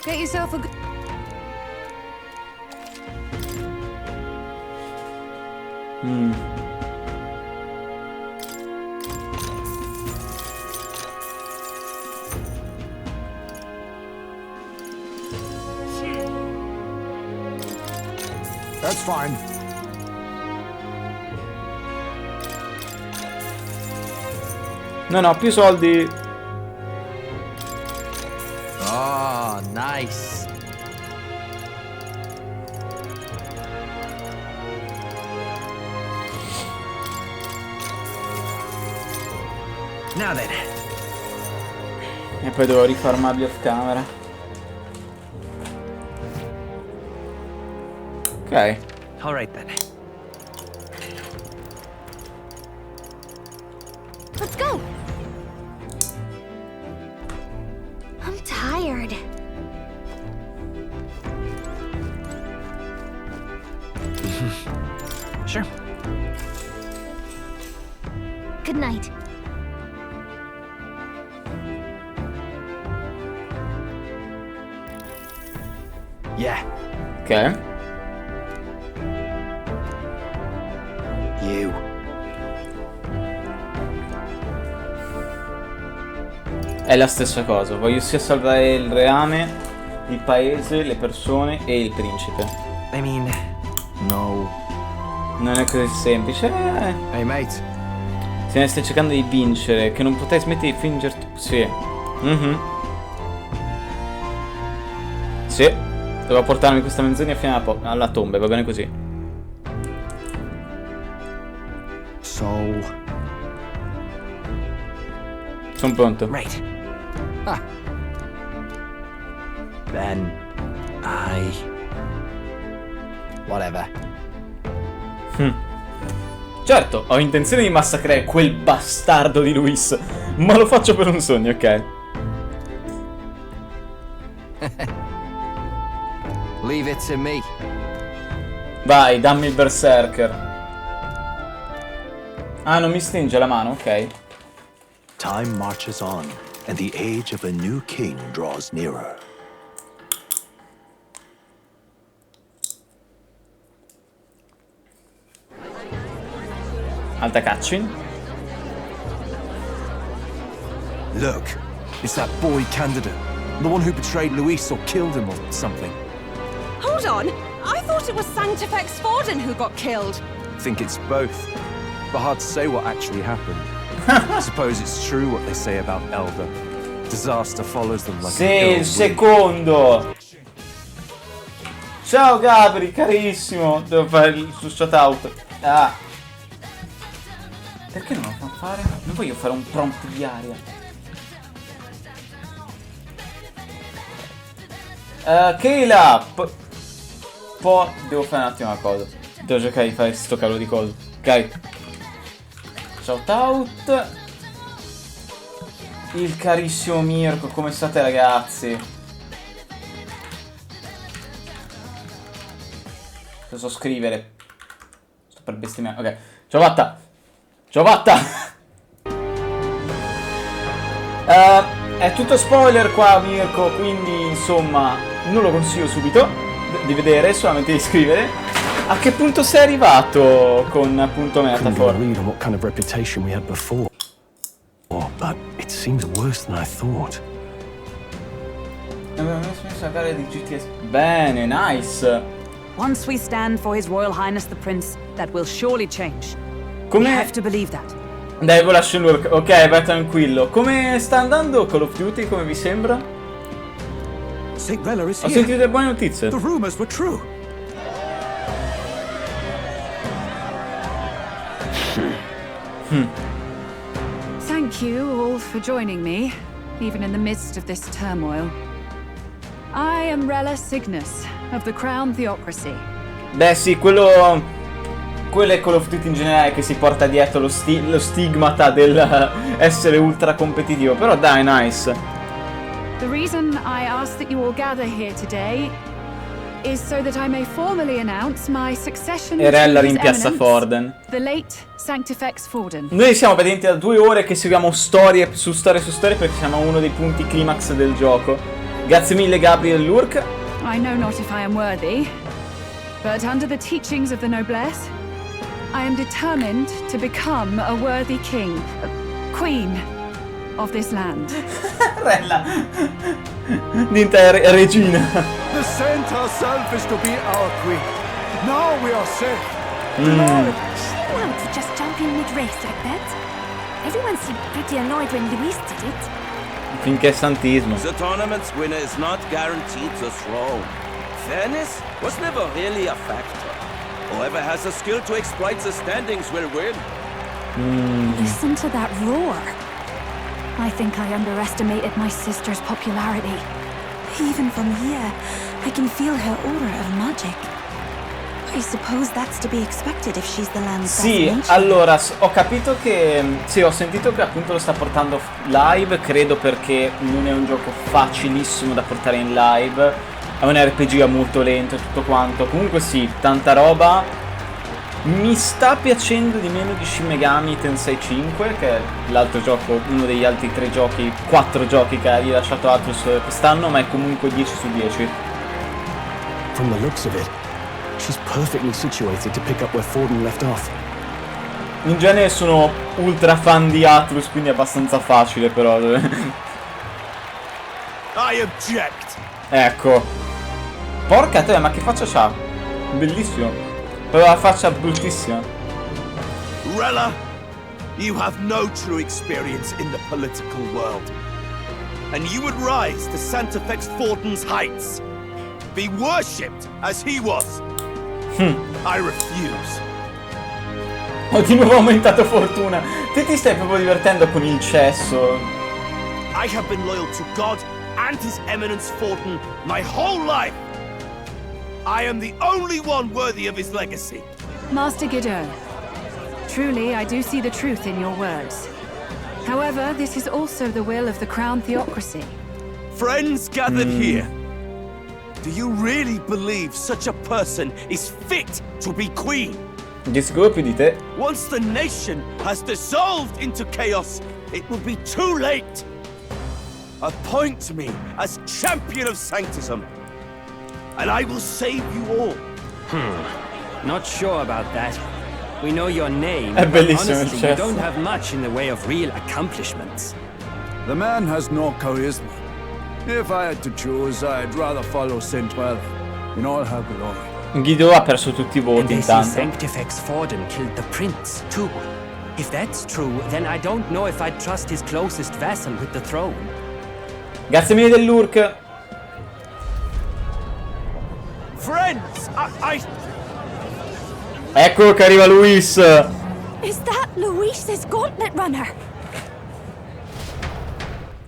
Get yourself a good... That's fine. Non ho più soldi. Oh, nice. Now then. E poi devo rifarmarli off camera. Ok. All right then. Let's go. I'm tired. Sure. Good night. Yeah. Ok. You. È la stessa cosa. Voglio sia salvare il reame, il paese, le persone e il principe. I mean, no. Non è così semplice. Hey mate. Se ne stai cercando di vincere, che non potrai smettere di fingerti. Sì. Sì, devo portarmi questa menzogna fino alla tomba, va bene così. So... Sono pronto. Right. Ah. Then whatever. Certo, ho intenzione di massacrare quel bastardo di Luis, ma lo faccio per un sogno, ok? Leave it to me. Vai, dammi il berserker. Ah, non mi stringe la mano, ok. Time marches on, and the age of a new king draws nearer. Alta cutscene. Look, it's that boy candidate. The one who betrayed Luis or killed him or something. Hold on! I thought it was Sanctifex Forden who got killed. I think it's both. But hard to say what actually happened. I suppose it's true what they say about Elder. Disaster follows them like Sì, a il secondo. Ciao Gabri, carissimo. Devo fare il shout out. Ah. Perché non lo fa fare? Non voglio fare un prompt di aria. Kayla. Poi devo fare un attimo una cosa. Devo cercare di fare sto cavolo di cosa. Ok. Shout out. Il carissimo Mirko, come state ragazzi? Cosa so scrivere? Sto per bestemmiare. Ok. Ciao Vatta. Ciao Vatta. È tutto spoiler qua Mirko, quindi insomma non lo consiglio subito di vedere, solamente di scrivere. A che punto sei arrivato con appunto Metafor? Read on what kind of reputation we had before. But it seems worse than I thought. Bene, nice. Once we stand for His Royal Highness the Prince, that will surely change. Come... We have to believe that. Dai, ve lascio l'urk. Ok, vai tranquillo. Come sta andando Call of Duty, come vi sembra? Ho sentito delle buone notizie. The rumors were true. Thank you all for joining me, even in the midst of this turmoil. I am Rella Cygnus, of the Crown Theocracy. Beh sì, quello è Call of Duty in generale che si porta dietro lo stigmata del essere ultra competitivo. Però dai, nice. The reason I ask that you all gather here today is so that I may formally announce my succession E Rella to His rimpiazza Eminence, Forden. the late Sanctifex Forden. Noi siamo praticamente da 2 ore che seguiamo storie su storie su storie perché siamo a uno dei punti climax del gioco. Grazie mille Gabriel Lurk. I know not if I am worthy, but under the teachings of the noblesse, I am determined to become a worthy king, queen of this land. Rella diventa regina. The saint herself is to be our queen. Now we are safe. Want to just jump in mid-race like that? Everyone seemed pretty annoyed when Luis did it. Finché è santismo. The tournament's winner is not guaranteed the throne. Fairness was never really a factor. Whoever has the skill to exploit the standings will win. Listen to that roar. I think I underestimated my sister's popularity. Even from here, I can feel her aura of magic. I suppose that's to be expected if she's the land's Sì, best allora ho capito che sì, ho sentito che appunto lo sta portando live, credo perché non è un gioco facilissimo da portare in live. È un RPG molto lento e tutto quanto. Comunque sì, tanta roba. Mi sta piacendo di meno di Shin Megami Tensei 5, che è l'altro gioco, uno degli altri 3 giochi, 4 giochi che ha rilasciato Atlus quest'anno, ma è comunque 10 su 10. From the looks of it, she's perfectly situated to pick up where Forden left off. In genere sono ultra fan di Atlus, quindi è abbastanza facile però. I object. Ecco. Porca te, ma che faccia c'ha? Bellissimo. Però la faccia bruttissima. Rella, you have no true experience in the political world. and you would rise to Santefex Fortin's heights. Be worshipped as he was. I refuse. Ho di nuovo aumentato fortuna. Te ti stai proprio divertendo con il cesso. I have been loyal to God and His Eminence Fortin my whole life. I am the only one worthy of his legacy. Master Guidon, truly I do see the truth in your words. However, this is also the will of the Crown Theocracy. Friends gathered here, do you really believe such a person is fit to be queen? Di sicuro più di te. Once the nation has dissolved into chaos, it will be too late. Appoint me as champion of sanctism, and I will save you all. Not sure about that. We know your name, È but bellissimo il honestly, you cesso. don't have much in the way of real accomplishments. The man has no charisma. If I had to choose, I'd rather follow Saint Well in all her glory. Guido ha perso tutti i voti And they say intanto. Santefex Fortin killed the prince, too. If that's true, then I don't know if I'd trust his closest vassal with the throne. Grazie mille dell'Urk. Friends, I... Ecco che arriva Luis. Is that Luis's gauntlet runner?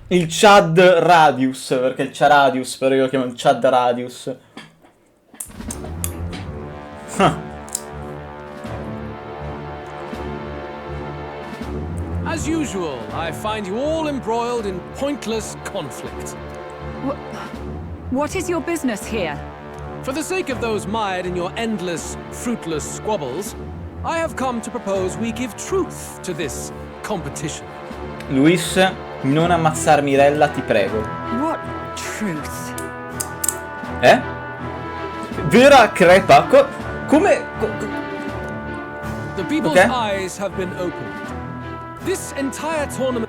Il Chad Radius, perché il Charadius, però io lo chiamo il Chad Radius. As usual, I find you all embroiled in pointless conflict. What is your business here? For the sake of those mired in your endless, fruitless squabbles, I have come to propose we give truth to this competition. Luis, non ammazzar Mirella, ti prego. What truth? Vera crepa? Come... The people's eyes have been opened. This entire tournament...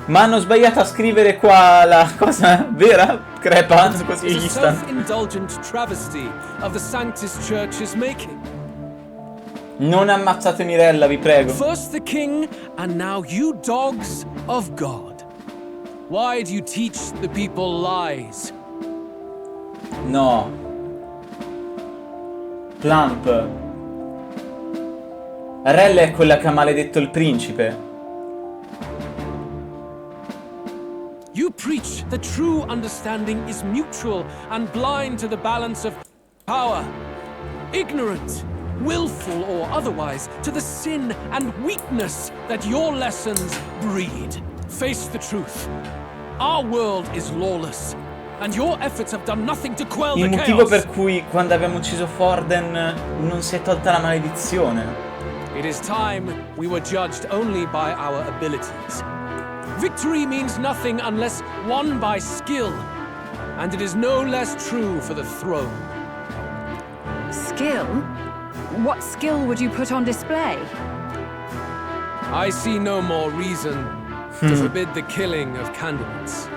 Ma hanno sbagliato a scrivere qua la cosa vera? Crepa? Così gli stanno. self-indulgent travesty of the Sanctus Church is making. Non ammazzate Mirella, vi prego. First the king, and now you dogs of God. Why do you teach the people lies? No. Plump. Rella è quella che ha maledetto il principe. You preach that true understanding is mutual and blind to the balance of power. Ignorant, willful or otherwise, to the sin and weakness that your lessons breed. Face the truth. Our world is lawless, and your efforts have done nothing to quell the Il chaos. motivo per cui quando abbiamo ucciso Forden non si è tolta la maledizione. It is time we were judged only by our abilities. Victory means nothing unless won by skill, and it is no less true for the throne. Skill? What skill would you put on display? I see no more reason to forbid the killing of candidates.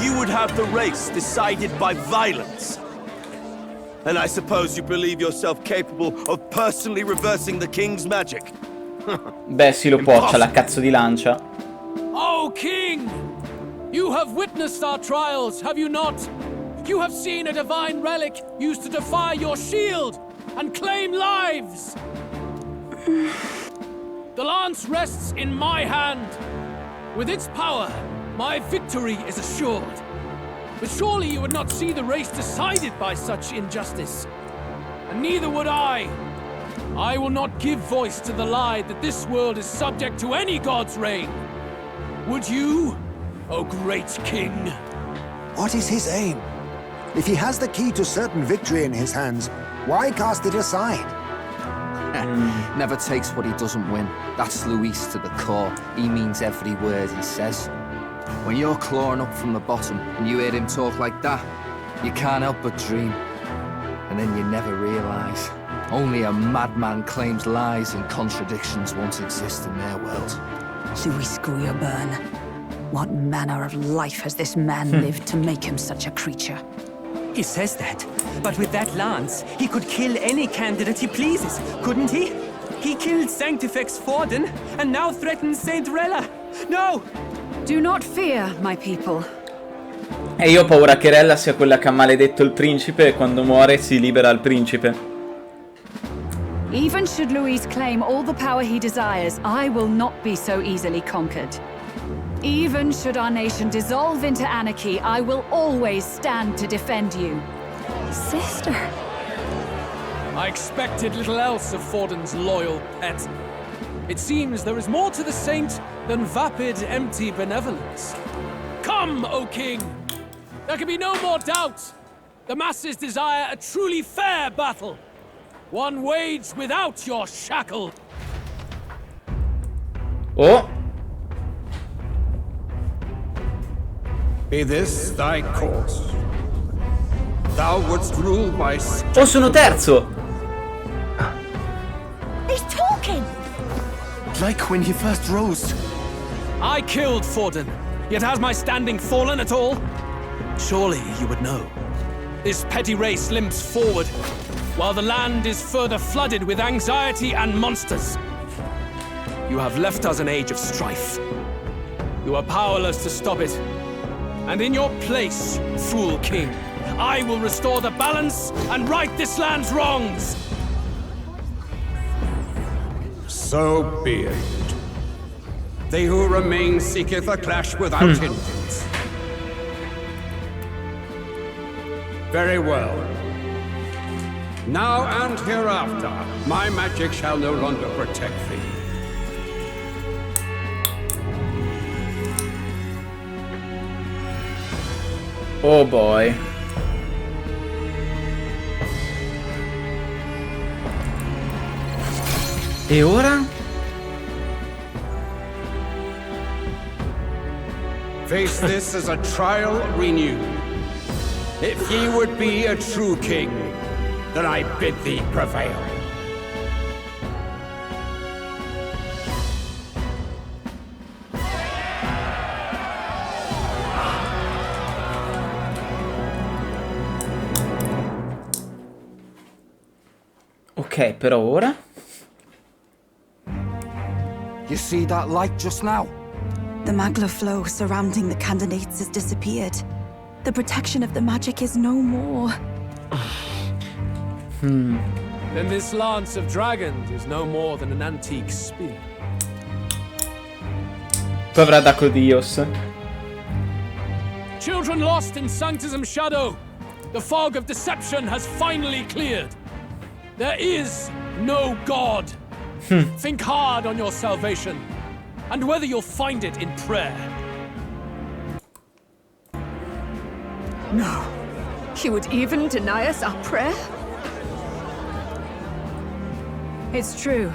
You would have the race decided by violence. And I suppose you believe yourself capable of personally reversing the king's magic. Beh, sì, lo può, c'ha la cazzo di lancia. Oh, King! You have witnessed our trials, have you not? You have seen a divine relic used to defy your shield and claim lives! The lance rests in my hand. With its power, my victory is assured. But surely you would not see the race decided by such injustice. And neither would I. I will not give voice to the lie that this world is subject to any god's reign. Would you, O great king? What is his aim? If he has the key to certain victory in his hands, why cast it aside? Never takes what he doesn't win. That's Luis to the core. He means every word he says. When you're clawing up from the bottom and you hear him talk like that, you can't help but dream. And then you never realise. Only a madman claims lies and contradictions won't exist in their world. Luis Guyaburn, what manner of life has this man lived to make him such a creature? He says that, but with that lance, he could kill any candidate he pleases, couldn't he? He killed Sanctifex Forden and now threatens Saint Rella. No! Do not fear, my people. E io ho paura che Rella sia quella che ha maledetto il principe e quando muore si libera il principe. Even should Louis claim all the power he desires, I will not be so easily conquered. Even should our nation dissolve into anarchy, I will always stand to defend you. Sister. I expected little else of Forden's loyal pet. It seems there is more to the saint than vapid, empty benevolence. Come, O king! There can be no more doubt. The masses desire a truly fair battle. One waged without your shackle. Oh! Be this thy course. Thou wouldst rule by... Oh, sono terzo! He's talking! Like when he first rose. I killed Forden, yet has my standing fallen at all? Surely you would know. This petty race limps forward, while the land is further flooded with anxiety and monsters. You have left us an age of strife. You are powerless to stop it. And in your place, fool king, I will restore the balance and right this land's wrongs! So be it. They who remain seeketh a clash without hindrance. Very well. Now and hereafter, my magic shall no longer protect thee. Oh boy. E ora? Face this as a trial renewed. If ye would be a true king, then I bid thee prevail. Ok, però ora? You see that light just now? The magla flow surrounding the candidates has disappeared. The protection of the magic is no more. Then this lance of dragons is no more than an antique spear. Poi avrà Dacodios. Children lost in Sanctism's shadow, the fog of deception has finally cleared. There is no God. Think hard on your salvation, and whether you'll find it in prayer. No. He would even deny us our prayer? It's true.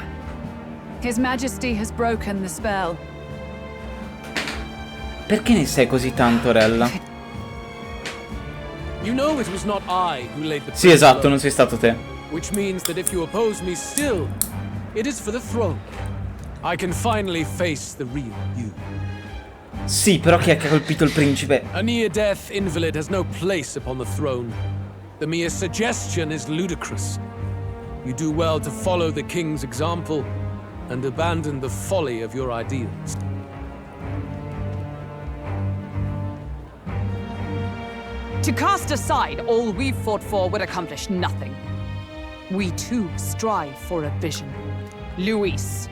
His Majesty has broken the spell. Perché ne sai così tanto, Rella? You know it was not I who laid the Sì, esatto, non sei stato te. Which means that if you oppose me still, it is for the throne. I can finally face the real you. Sì, però chi è che ha colpito il principe? A near-death invalid has no place upon the throne. The mere suggestion is ludicrous. You do well to follow the king's example and abandon the folly of your ideals. To cast aside all we've fought for would accomplish nothing. We too strive for a vision. Luis,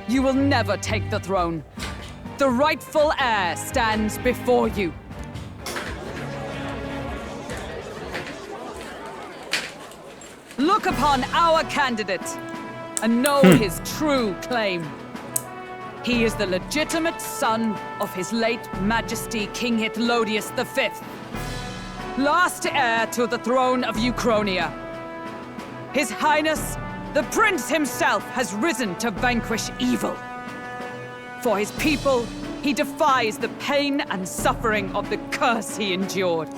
you will never take the throne. The rightful heir stands before you. Look upon our candidate and know his true claim. He is the legitimate son of his late Majesty King Hithlodius V, last heir to the throne of Uchronia. His Highness, the Prince himself, has risen to vanquish evil. For his people, he defies the pain and suffering of the curse he endured.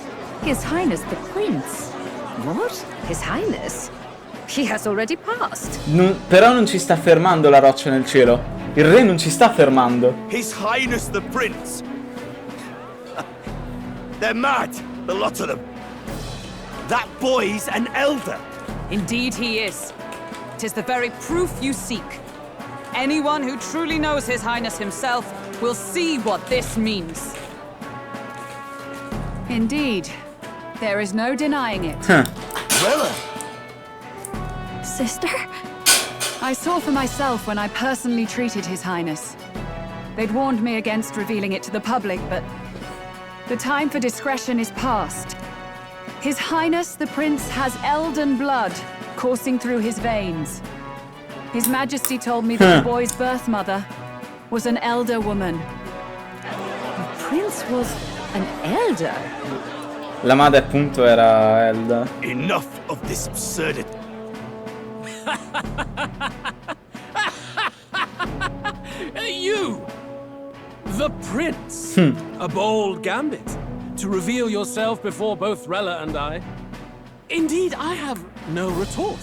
His Highness the Prince? What? His Highness? He has already passed. Però non ci sta fermando la roccia nel cielo. Il re non ci sta fermando. His Highness the Prince. They're mad, the lot of them. That boy's an elder. Indeed he is. That is the very proof you seek. Anyone who truly knows His Highness himself will see what this means. Indeed, there is no denying it. Sister? I saw for myself when I personally treated His Highness. They'd warned me against revealing it to the public, but the time for discretion is past. His Highness the Prince has elden blood coursing through his veins. His Majesty told me that the boy's birth mother was an elder woman. The Prince was an elder? La madre appunto era Elda. Enough of this absurdity. You! The Prince! A bold gambit to reveal yourself before both Rella and I. Indeed, I have no retort.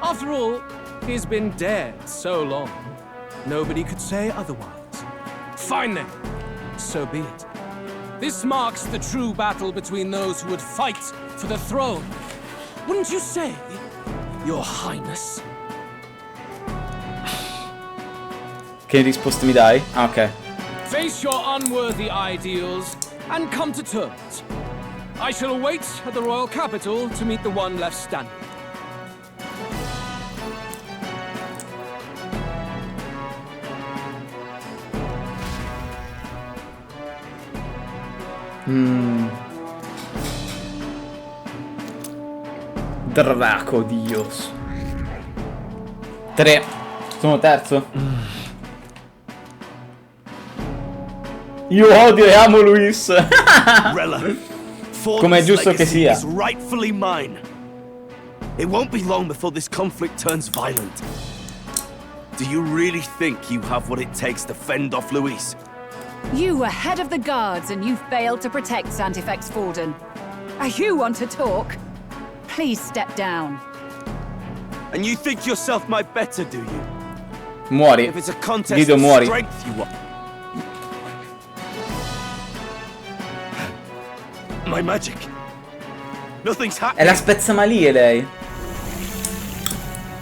After all, he's been dead so long, nobody could say otherwise. Fine then, so be it. This marks the true battle between those who would fight for the throne. Wouldn't you say, Your Highness? Che risposte mi dai? Ah, ok. Face your unworthy ideals and come to terms. I shall await at the royal capital to meet the one left standing. Draco Dios. 3. Sono terzo. Io odio e amo Luis. Come è giusto che sia. Is rightfully mine. It won't be long before this conflict turns violent. Do you really think you have what it takes to fend off Luis? You were head of the guards and you failed to protect Santifex Forden. You want to talk? Please step down. And you think yourself my better, do you? Muori. If it's a contest Guido, of muori. strength you want. My magic. Nothing's happening. È la spezzamalie lei.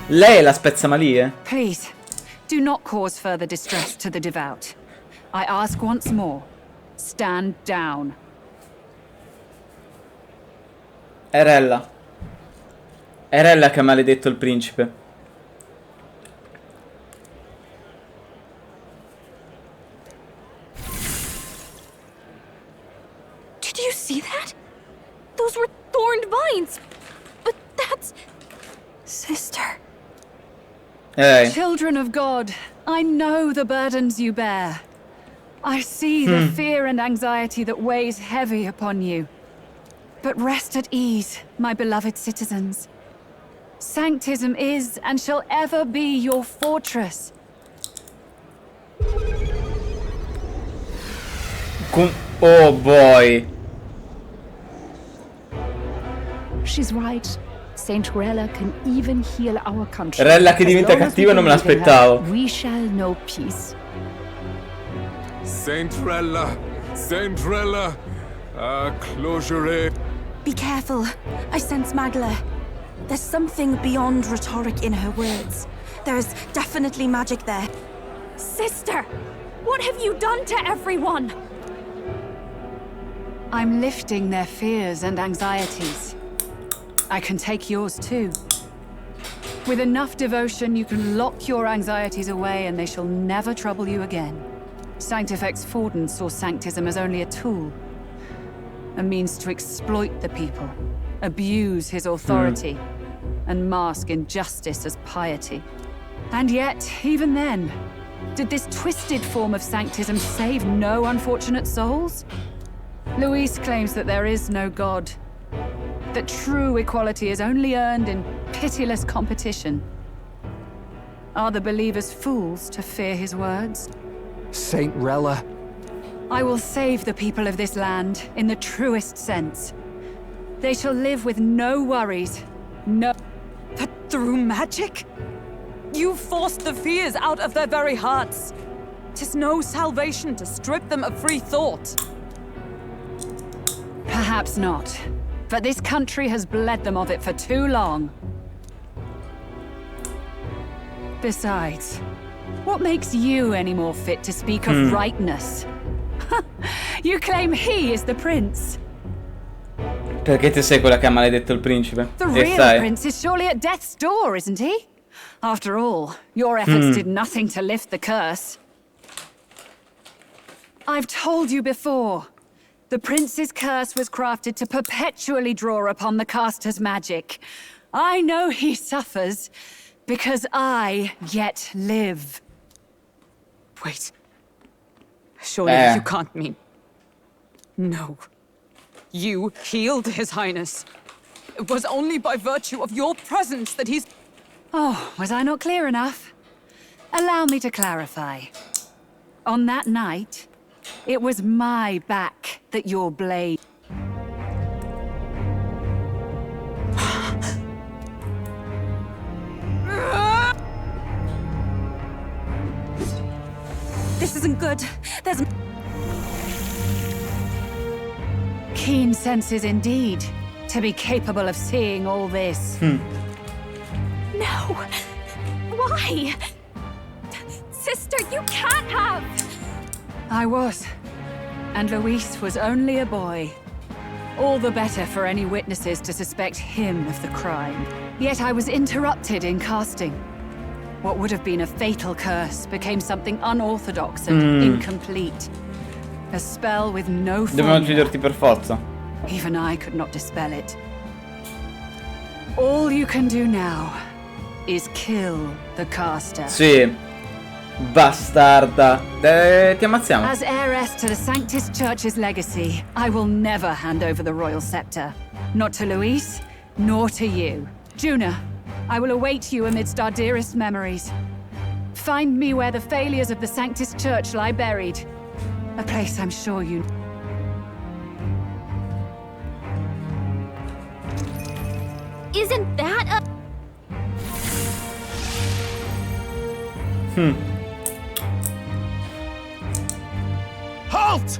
Lei è la spezzamalie. Please, do not cause further distress to the devout. I ask once more, stand down. È Rella. È Rella che ha maledetto il principe. Did you see that? Those were thorned vines. But that's... Sister. Hey. Children of God, I know the burdens you bear. I see the fear and anxiety that weighs heavy upon you. But rest at ease, my beloved citizens. Sanctism is and shall ever be your fortress. Oh boy. She's right. Saint Rella can even heal our country. Rella che diventa cattiva non me l'aspettavo. We shall know peace. Saint Rella, closure. Be careful. I sense Magla. There's something beyond rhetoric in her words. There is definitely magic there. Sister! What have you done to everyone? I'm lifting their fears and anxieties. I can take yours too. With enough devotion, you can lock your anxieties away and they shall never trouble you again. Sanctifex Forden saw Sanctism as only a tool. A means to exploit the people, abuse his authority, and mask injustice as piety. And yet, even then, did this twisted form of Sanctism save no unfortunate souls? Luis claims that there is no God, that true equality is only earned in pitiless competition. Are the believers fools to fear his words? Saint Rella. I will save the people of this land in the truest sense. They shall live with no worries, no... But through magic? You forced the fears out of their very hearts. 'Tis no salvation to strip them of free thought. Perhaps not. But this country has bled them of it for too long. Besides, what makes you any more fit to speak of rightness? You claim he is the prince. Perché te sei quella che ha maledetto il principe? The E real sai. prince is surely at death's door, isn't he? After all, your efforts did nothing to lift the curse. I've told you before. The prince's curse was crafted to perpetually draw upon the caster's magic. I know he suffers because I yet live. Wait. Surely you can't mean... No. You healed His Highness. It was only by virtue of your presence that he's... Oh, was I not clear enough? Allow me to clarify. On that night, it was my back that your blade... This isn't good. There's... Keen senses indeed, to be capable of seeing all this. No! Why? Sister, you can't have! I was. And Luis was only a boy. All the better for any witnesses to suspect him of the crime. Yet I was interrupted in casting. What would have been a fatal curse became something unorthodox and incomplete. A spell with no Dobbiamo formula. ucciderti per forza. Even I could not dispel it. All you can do now is kill the caster. Sì. Bastarda. Ti ammazziamo. As heiress to the Sanctus Church's legacy, I will never hand over the royal scepter. Not to Luis, nor to you. Juna, I will await you amidst our dearest memories. Find me where the failures of the Sanctus Church lie buried. A place I'm sure you... Isn't that a... Halt!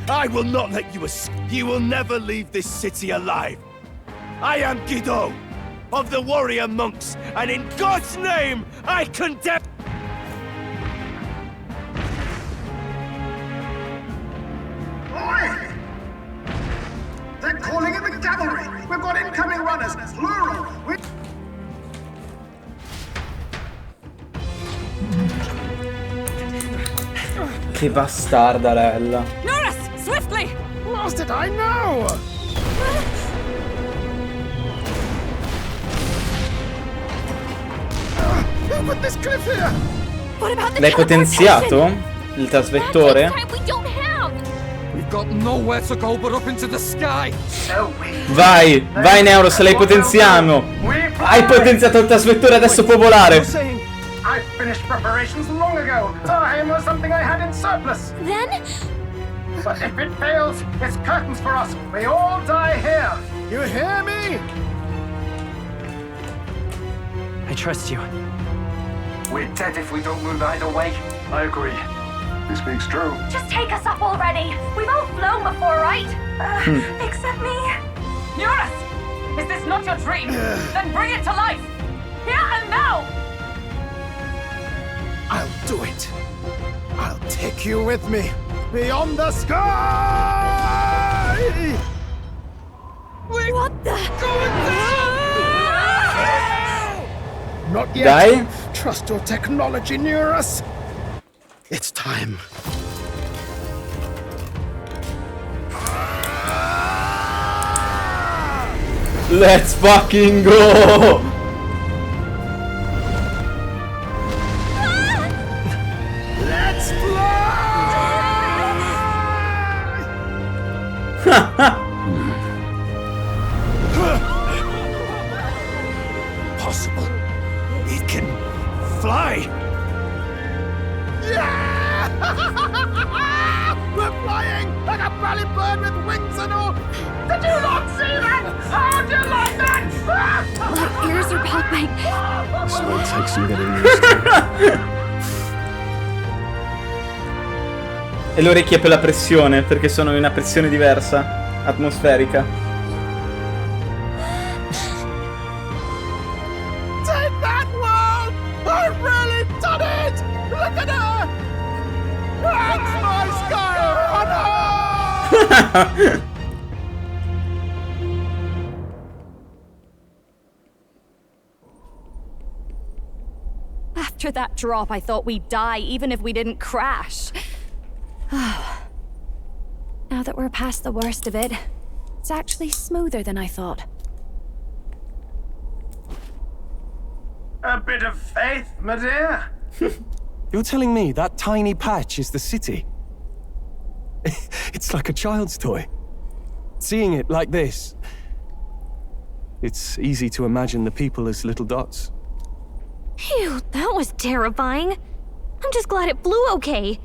I will not let you escape. You will never leave this city alive. I am Guido, of the warrior monks, and in God's name, I condemn... Oi! They're calling in the cavalry! We've got incoming runners, plural! Che bastardarella. Norris, swiftly! Lost it, I know! Who put this cliff here? What about the L'hai potenziato? Il trasvettore? We don't have! We've got nowhere to go but up into the sky. Vai, vai Neuros, l'hai potenziato. Hai potenziato il trasvettore, adesso può volare. I finished preparations long ago. Time was something I had in surplus. Then? But if it fails, it's curtains for us. We all die here. You hear me? I trust you. We're dead if we don't move either way. I agree. This speaks true. Just take us up already. We've all flown before, right? Except me. Norris, is this not your dream? Then bring it to life! Here and now! I'll do it. I'll take you with me. Beyond the sky! What the? Not yet. Dai. Trust your technology near us. It's time. Let's fucking go! Let's fly! Possible. It can fly. Yeah! We're flying like a bally bird with wings and all. Did you not see that? How do you like that? My ears are popping. This might take some getting used to. E le orecchie per la pressione, perché sono in una pressione diversa, atmosferica. Take that, world! After that drop, I thought we'd die, even if we didn't crash. Now that we're past the worst of it, it's actually smoother than I thought. A bit of faith, my dear. You're telling me that tiny patch is the city? It's like a child's toy. Seeing it like this, it's easy to imagine the people as little dots. Phew, that was terrifying. I'm just glad it flew okay.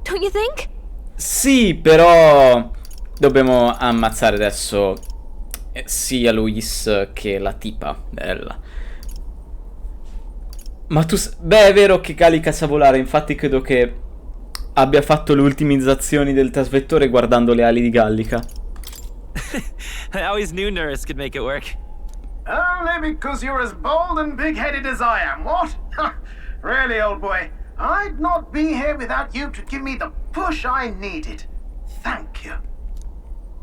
Don't you think? Sì, però dobbiamo ammazzare adesso sia Luis che la tipa bella. Ma tu... Beh, è vero che Gallica sa volare, infatti credo che abbia fatto le ultimizzazioni del trasvettore guardando le ali di Gallica. I always knew Nurse could make it work. Only because you're as bold and big-headed as I am, what? Really, old boy, I'd not be here without you to give me the push I needed. Thank you.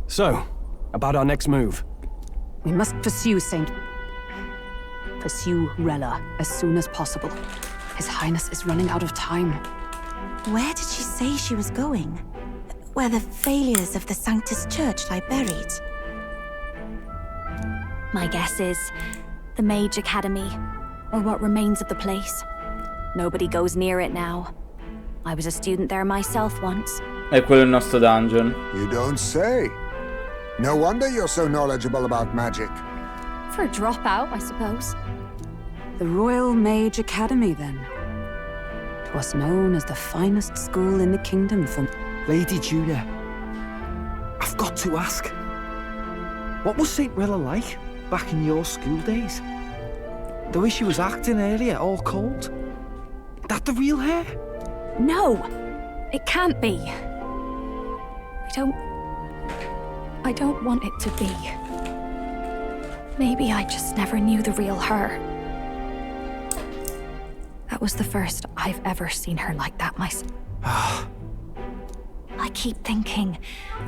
So, about our next move. We must pursue Rella as soon as possible. His Highness is running out of time. Where did she say she was going? Where the failures of the Sanctus Church lie buried? My guess is the Mage Academy, or what remains of the place. Nobody goes near it now. I was a student there myself once. È quello il nostro dungeon. You don't say. No wonder you're so knowledgeable about magic. For a dropout, I suppose. The Royal Mage Academy, then. 'Twas known as the finest school in the kingdom for... Lady Juna, I've got to ask. What was St. Rella like back in your school days? The way she was acting earlier, all cold? That the real hair? No! It can't be. I don't want it to be. Maybe I just never knew the real her. That was the first I've ever seen her like that myself. I keep thinking,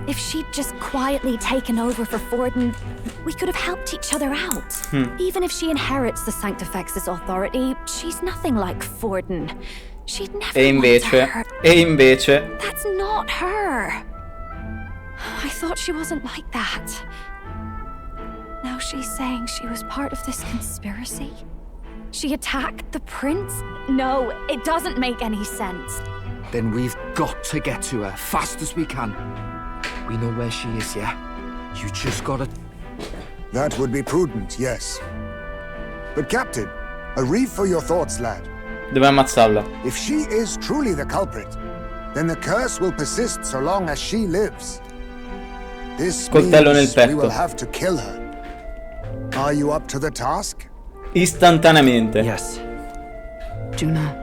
if she'd just quietly taken over for Forden, we could have helped each other out. Even if she inherits the Sanctifex's authority, she's nothing like Forden. She'd never E invece... That's not her. I thought she wasn't like that. Now she's saying she was part of this conspiracy? She attacked the prince? No, it doesn't make any sense. Then we've got to get to her fast as we can. We know where she is, yeah? You just gotta... That would be prudent, yes. But Captain, a reef for your thoughts, lad. Dobbiamo ammazzarla. If she is truly the culprit, then the curse will persist so long as she lives. This Coltello nel means we will petto. have to kill her. Are you up to the task? Istantaneamente. Yes. Juna,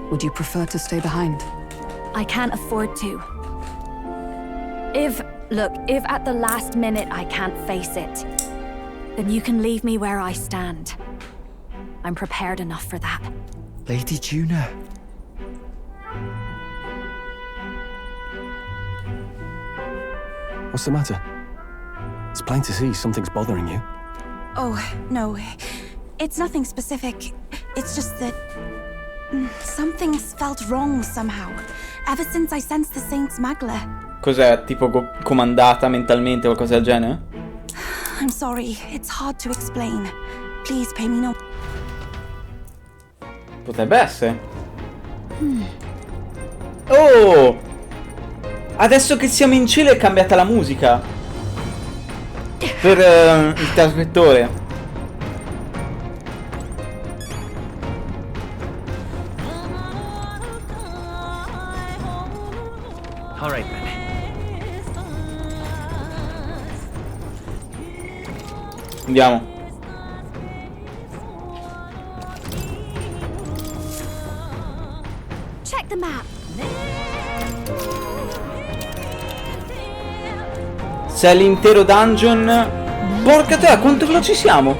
would you prefer to stay behind? I can't afford to. If at the last minute I can't face it, then you can leave me where I stand. I'm prepared enough for that. Lady Juna. What's the matter? It's plain to see something's bothering you. Oh, no. It's nothing specific. It's just that... something's felt wrong somehow. Ever since I sensed the Saint's Magla. Cos'è? Tipo comandata mentalmente o qualcosa del genere? I'm sorry. It's hard to explain. Please pay me no... Potrebbe essere. Oh! Adesso che siamo in cielo è cambiata la musica. Per il trasmettore. All right, then. Andiamo. Check the map. Se è l'intero dungeon... Porca te, quanto veloci siamo?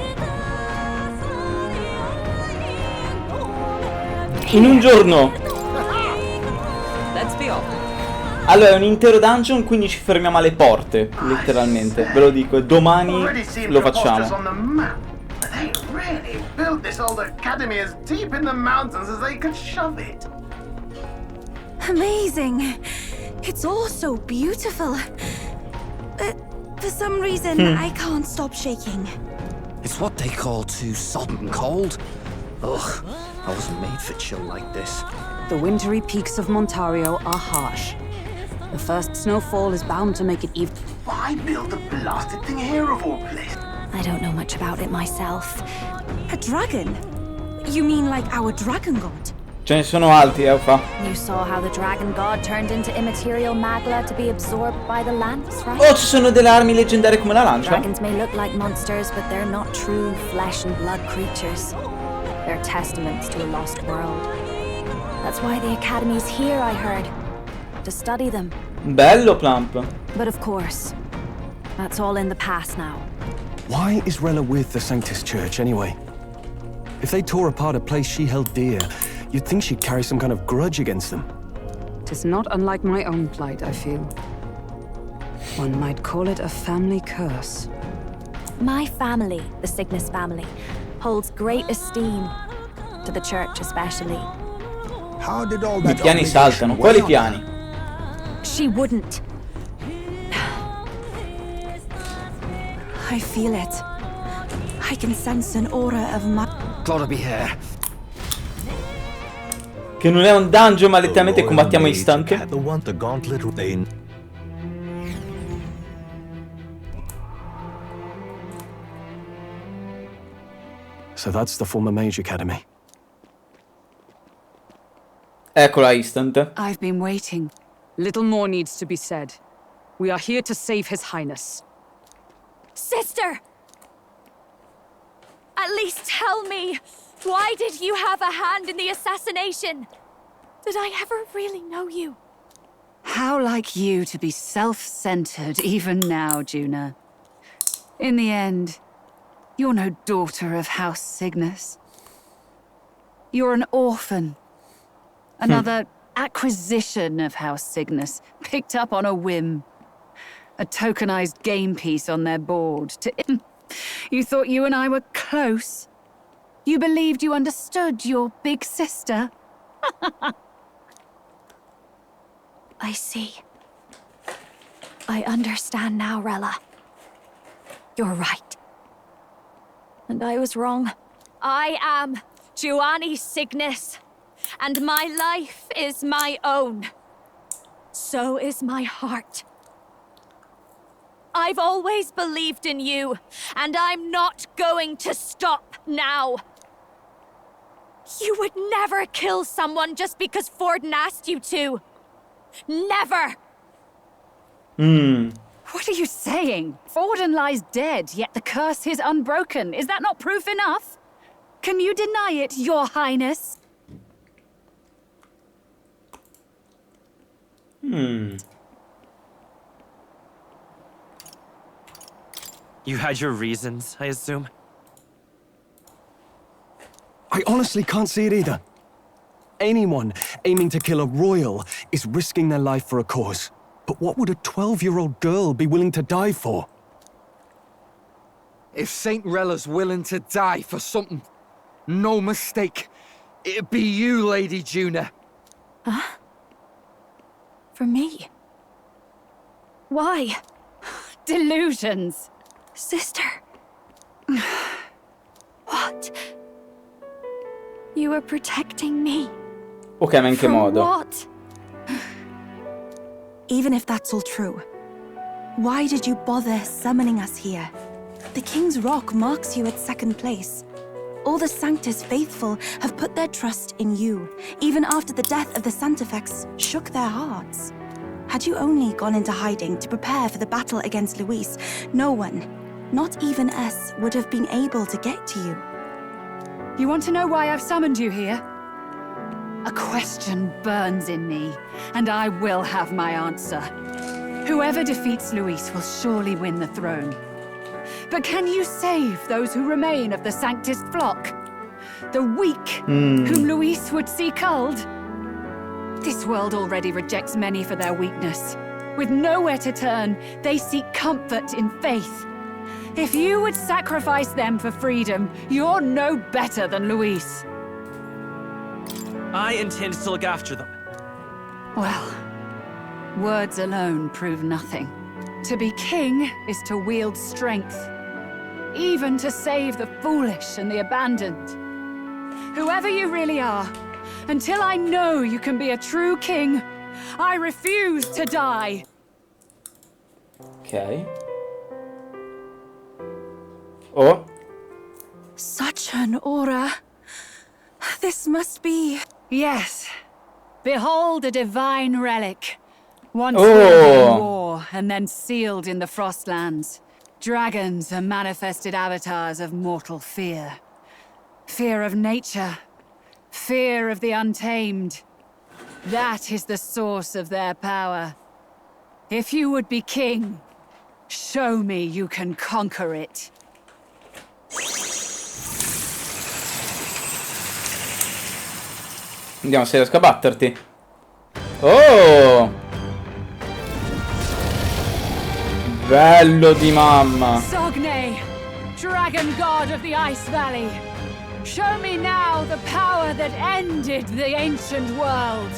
In un giorno. Let's be off. Allora, è un intero dungeon, quindi ci fermiamo alle porte, letteralmente. Ve lo dico, domani lo facciamo. They really built this old academy as deep in the mountains as they could shove it. Amazing. It's all so beautiful. But for some reason, I can't stop shaking. It's what they call too sodden cold. Ugh, I wasn't made for chill like this. The wintry peaks of Montario are harsh. The first snowfall is bound to make it even. Why build the blasted thing here of all places? I don't know much about it myself. A dragon? You mean like our dragon god? Ce ne sono altri, Eufa. You saw how the dragon god turned into immaterial magla to be absorbed by the lance, right? Oh, ci sono delle armi leggendarie come la lancia. Dragons may look like monsters, but they're not true flesh and blood creatures. They're testaments to a lost world. That's why the academy's here, I heard. To study them. Bello, Plump. But of course, that's all in the past now. Why is Rella with the Sanctus Church, anyway? If they tore apart a place she held dear, you'd think she'd carry some kind of grudge against them. Tis not unlike my own plight, I feel. One might call it a family curse. My family, the Cygnus family, holds great esteem, to the church especially. How did all I that piani saltano, quali piani? She wouldn't. I feel it. I can sense an aura of Gotta be here. Che non è un dungeon, ma letteralmente combattiamo istante. So that's the former Mage Academy. Eccola, instant. I've been waiting. Little more needs to be said. We are here to save His Highness. Sister! At least tell me, why did you have a hand in the assassination? Did I ever really know you? How like you to be self-centered even now, Juna. In the end, you're no daughter of House Cygnus. You're an orphan. Another acquisition of House Cygnus, picked up on a whim. A tokenized game piece on their board to... You thought you and I were close? You believed you understood your big sister? I see. I understand now, Rella. You're right. And I was wrong. I am Giovanni Cygnus, and my life is my own. So is my heart. I've always believed in you, and I'm not going to stop now. You would never kill someone just because Forden asked you to. Never! What are you saying? Forden lies dead, yet the curse is unbroken. Is that not proof enough? Can you deny it, Your Highness? You had your reasons, I assume? I honestly can't see it either. Anyone aiming to kill a royal is risking their life for a cause. But what would a 12-year-old girl be willing to die for? If Saint Rella's willing to die for something, no mistake, it'd be you, Lady Juna. Huh? For me? Why? Delusions. Sister. What? You were protecting me. Ok, ma in che modo? What? Even if that's all true, why did you bother summoning us here? The King's Rock marks you at second place. All the Sanctus faithful have put their trust in you, even after the death of the Santafex shook their hearts. Had you only gone into hiding to prepare for the battle against Luis, no one, not even us, would have been able to get to you. You want to know why I've summoned you here? A question burns in me, and I will have my answer. Whoever defeats Luis will surely win the throne. But can you save those who remain of the Sanctus flock? The weak, whom Luis would see culled? This world already rejects many for their weakness. With nowhere to turn, they seek comfort in faith. If you would sacrifice them for freedom, you're no better than Luis. I intend to look after them. Well, words alone prove nothing. To be king is to wield strength, even to save the foolish and the abandoned. Whoever you really are, until I know you can be a true king, I refuse to die. Ok. Oh. Such an aura. This must be... Yes. Behold a divine relic. Once wielded in war and then sealed in the Frostlands. Dragons are manifested avatars of mortal fear. Fear of nature. Fear of the untamed. That is the source of their power. If you would be king, show me you can conquer it. Vediamo se riesco a batterti. Oh! Bello di mamma. Sogne, dragon god of the Ice Valley. Show me now the power that ended the ancient world.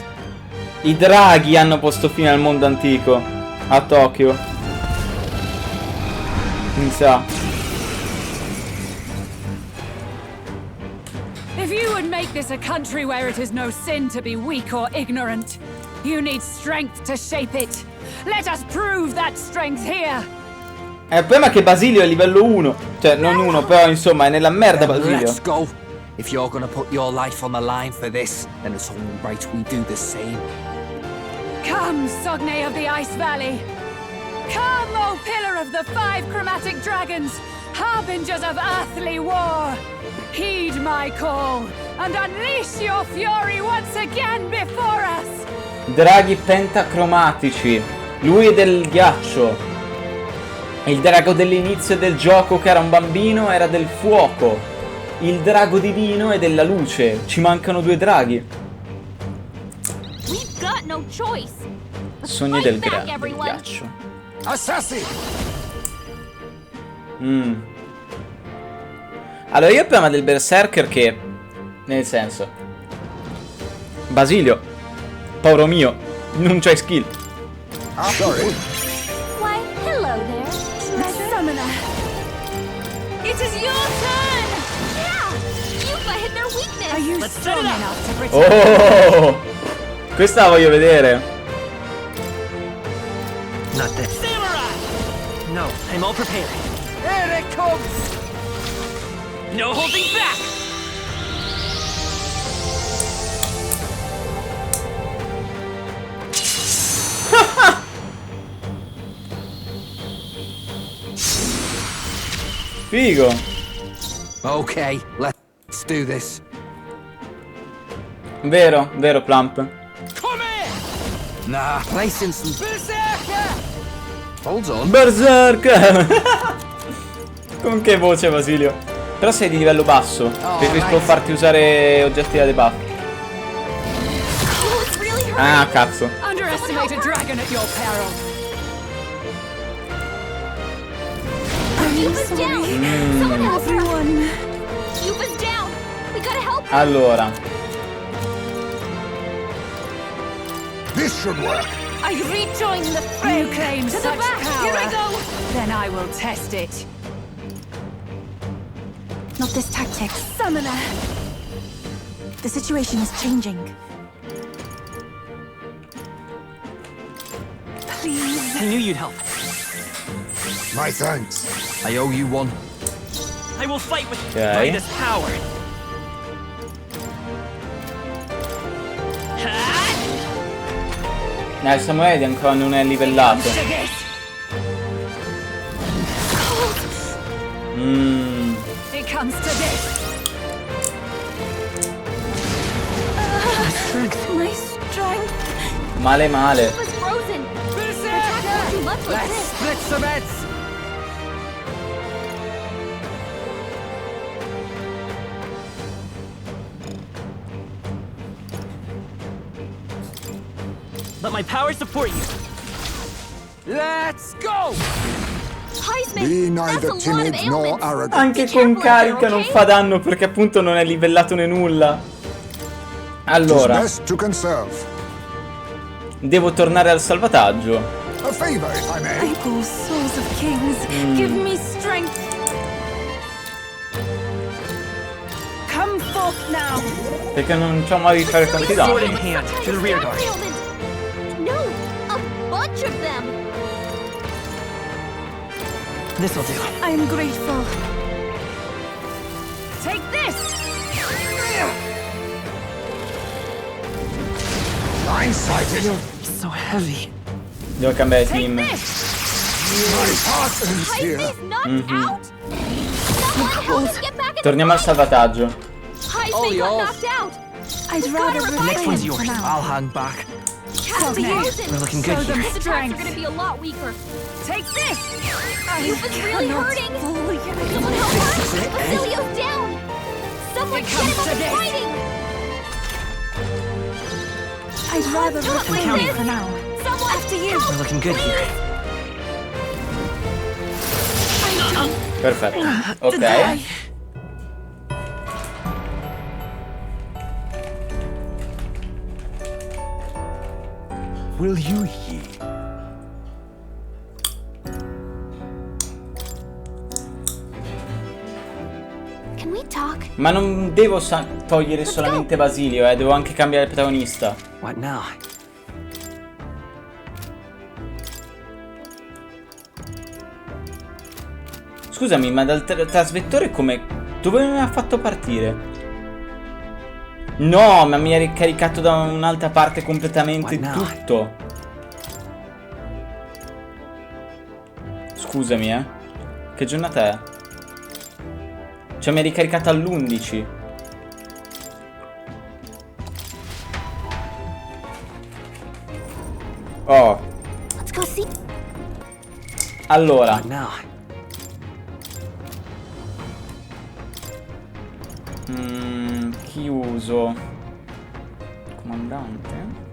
I draghi hanno posto fine al mondo antico. A Tokyo. Mi sa. If you would make this a country where it is no sin to be weak or ignorant, you need strength to shape it. Let us prove that strength here. Il problema è che Basilio è livello 1. Cioè, non 1, però insomma è nella merda Basilio. Let's go. If you're gonna put your life on the line for this, then it's only right we do the same. Come, Sogne of the Ice Valley. Come, O pillar of the 5 chromatic dragons, harbingers of earthly war. Heed my call and unleash your fury once again before us. Draghi pentacromatici. Lui è del ghiaccio. Il drago dell'inizio del gioco, che era un bambino, era del fuoco. Il drago divino è della luce. Ci mancano 2 draghi. We've got no choice. Sogni del ghiaccio. Assassin! Allora io ho il problema del berserker che... Nel senso... Basilio, povero mio, non c'hai skill. Sorry. Why, hello there. Summoner. It is your turn! Yeah! You've hit their weakness! Are you strong enough to protect? Oh! Questa la voglio vedere. Not that. Samurai! No, I'm all prepared. Here it comes! No holding back! Figo. Okay, let's do this. Vero, vero Plump. Come here! Nah, placing some... Berserker! Hold on. Berserker! Con che voce Basilio? Però sei di livello basso. Preferisco farti usare oggetti da debuff. Ah, cazzo. Underestimate a dragon at your peril. You was down! Someone help everyone! You was down! We gotta help her! Allora. This should work. I rejoin the fray! You claim To the such back! power. Here I go! Then I will test it. Not this tactic. Summoner. The situation is changing. Please. I knew you'd help. My thanks. I owe you one. I will fight with Okay. greatest power. Il samurai ancora non è livellato. It comes to this. My strength. Male male. It was frozen! Berserker! Too much with Let's this! split some heads! Let my power support you. Let's go! Be neither timid nor arrogant. Anche con carica non fa danno perché appunto non è livellato né nulla. Allora, devo tornare al salvataggio. A favor, if I may. Able souls of kings, give me strength. Come forth now. Perché non c'ho mai di fare tanti danni. To the rear guard. No, a bunch of them. This'll do. I am grateful. Take this. Blindsided. You're so heavy. Devo cambiare team. My partner's here. Torniamo al salvataggio. All yours. I'd rather The next one's yours. for now. I'll hang back. We're looking good Show them here. strength. Are gonna be a lot weaker. Take this. You've been really cannot hurting. fool you. Someone help her! Basilio's down! Someone get him up and fighting! I'd rather Not like refrain this. for now. Someone After you. We're looking good here. Perfetto. Ok. Will you yield? Can we talk? Ma non devo togliere solamente Basilio, devo anche cambiare il protagonista. What now? Scusami, ma dal trasmettore come... Dove mi ha fatto partire? No, ma mi ha ricaricato da un'altra parte completamente tutto. Scusami, Che giornata è? Cioè mi ha ricaricato all'11. Oh. Let's go see. Allora. Chi uso? Comandante?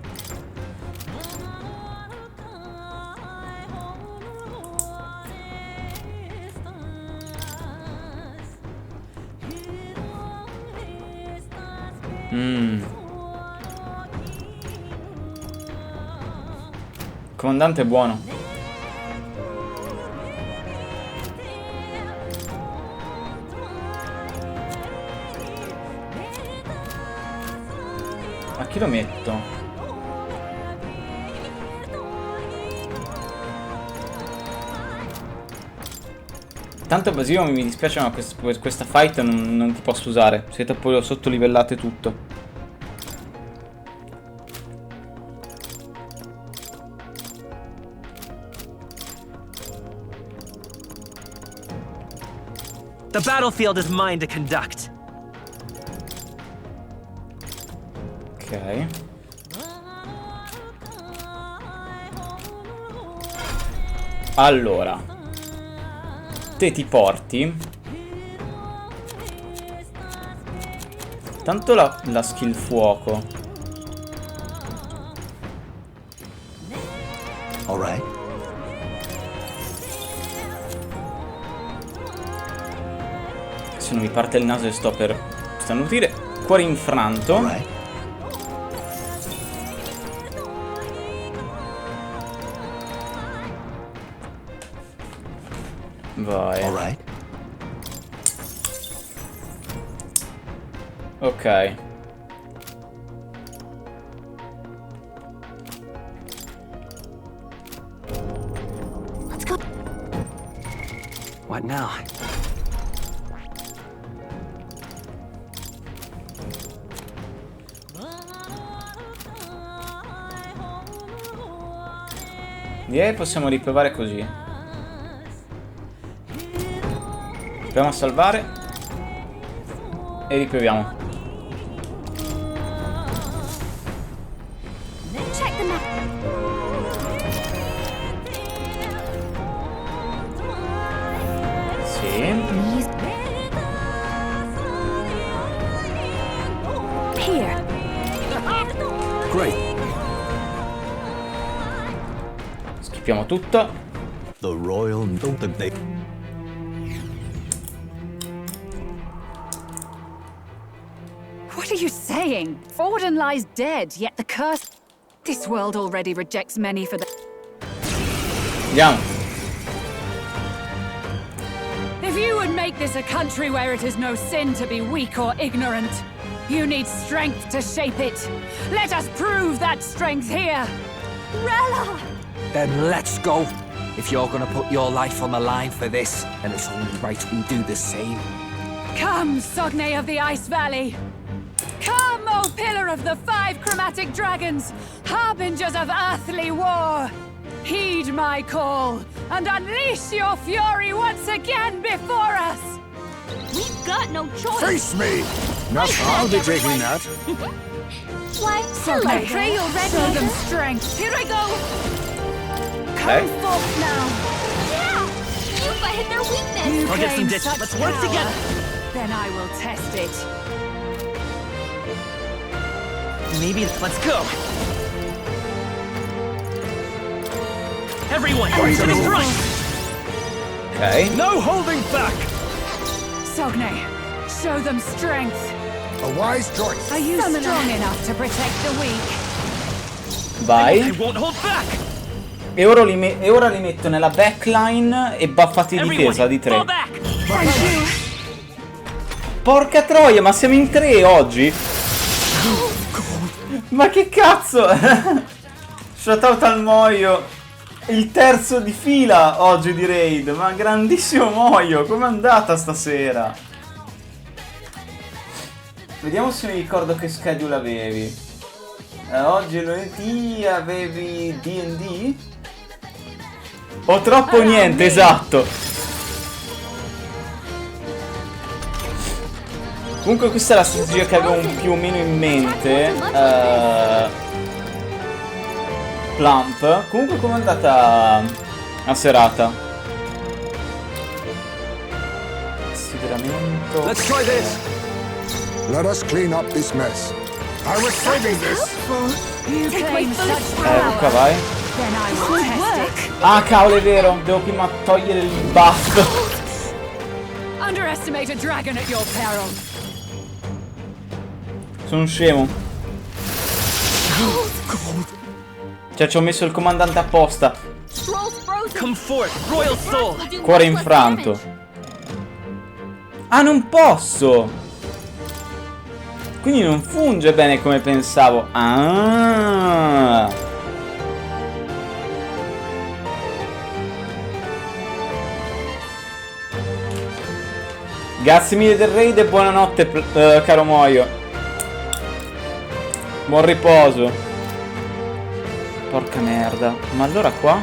Comandante è buono. A chi lo metto? Tanto Basilio mi dispiace, ma questa fight non ti posso usare. Sei troppo sottolivellato e tutto. The battlefield is mine to conduct. Ok. Allora, te ti porti. Tanto la skill fuoco. Alright. Se non mi parte il naso e sto per starnutire. Cuore infranto. Alright. Vai. Alright. Ok. Let's go. What now? Direi possiamo riprovare così. Proviamo a salvare e riproviamo. Check the map. Sì. Here. Great. Schippiamo tutto. The royal What are you saying? Forden lies dead, yet the curse... This world already rejects many for the... Andiamo. If you would make this a country where it is no sin to be weak or ignorant, you need strength to shape it. Let us prove that strength here. Rella! Then let's go. If you're gonna put your life on the line for this, then it's only right we do the same. Come, Sogne of the Ice Valley. Come, O Pillar of the 5 chromatic dragons, harbingers of earthly war. Heed my call, and unleash your fury once again before us! We've got no choice! Face me! Not I'll be taking that. Why, Sogne, I pray you're ready. show them strength. Here I go! Come forth now! Yeah! You've hit their weakness! You I'll get some claim ditch. such Let's work power. together. Then I will test it. Maybe let's go. Everyone, to the front! Ok. No holding back! Sogne, show them strength. A wise choice. Are you strong enough to protect the weak? Vai. I won't hold back! E ora li metto nella backline e buffati di difesa di 3. Porca troia, ma siamo in 3 oggi? Ma che cazzo? Shoutout al Moio. Il terzo di fila oggi di raid. Ma grandissimo Moio, com'è andata stasera? Vediamo se mi ricordo che schedule avevi. Oggi è lunedì, avevi D&D? O troppo niente, esatto. Comunque questa è la strategia che avevo più o meno in mente. Plump. Comunque com'è andata la serata? Consideramento. Let's try this. Let us clean up this mess. I was saving this. You claim such power. Luca, vai. Then I will test it. Ah, cavolo, è vero. Devo prima togliere il buff. Underestimate a dragon at your peril. Sono scemo. Cioè, ci ho messo il comandante apposta. Come forth, Royal Soul! Cuore infranto. Ah, non posso. Quindi non funge bene come pensavo. Ah. Grazie mille del raid e buonanotte, caro Moio. Buon riposo. Porca merda. Ma allora qua?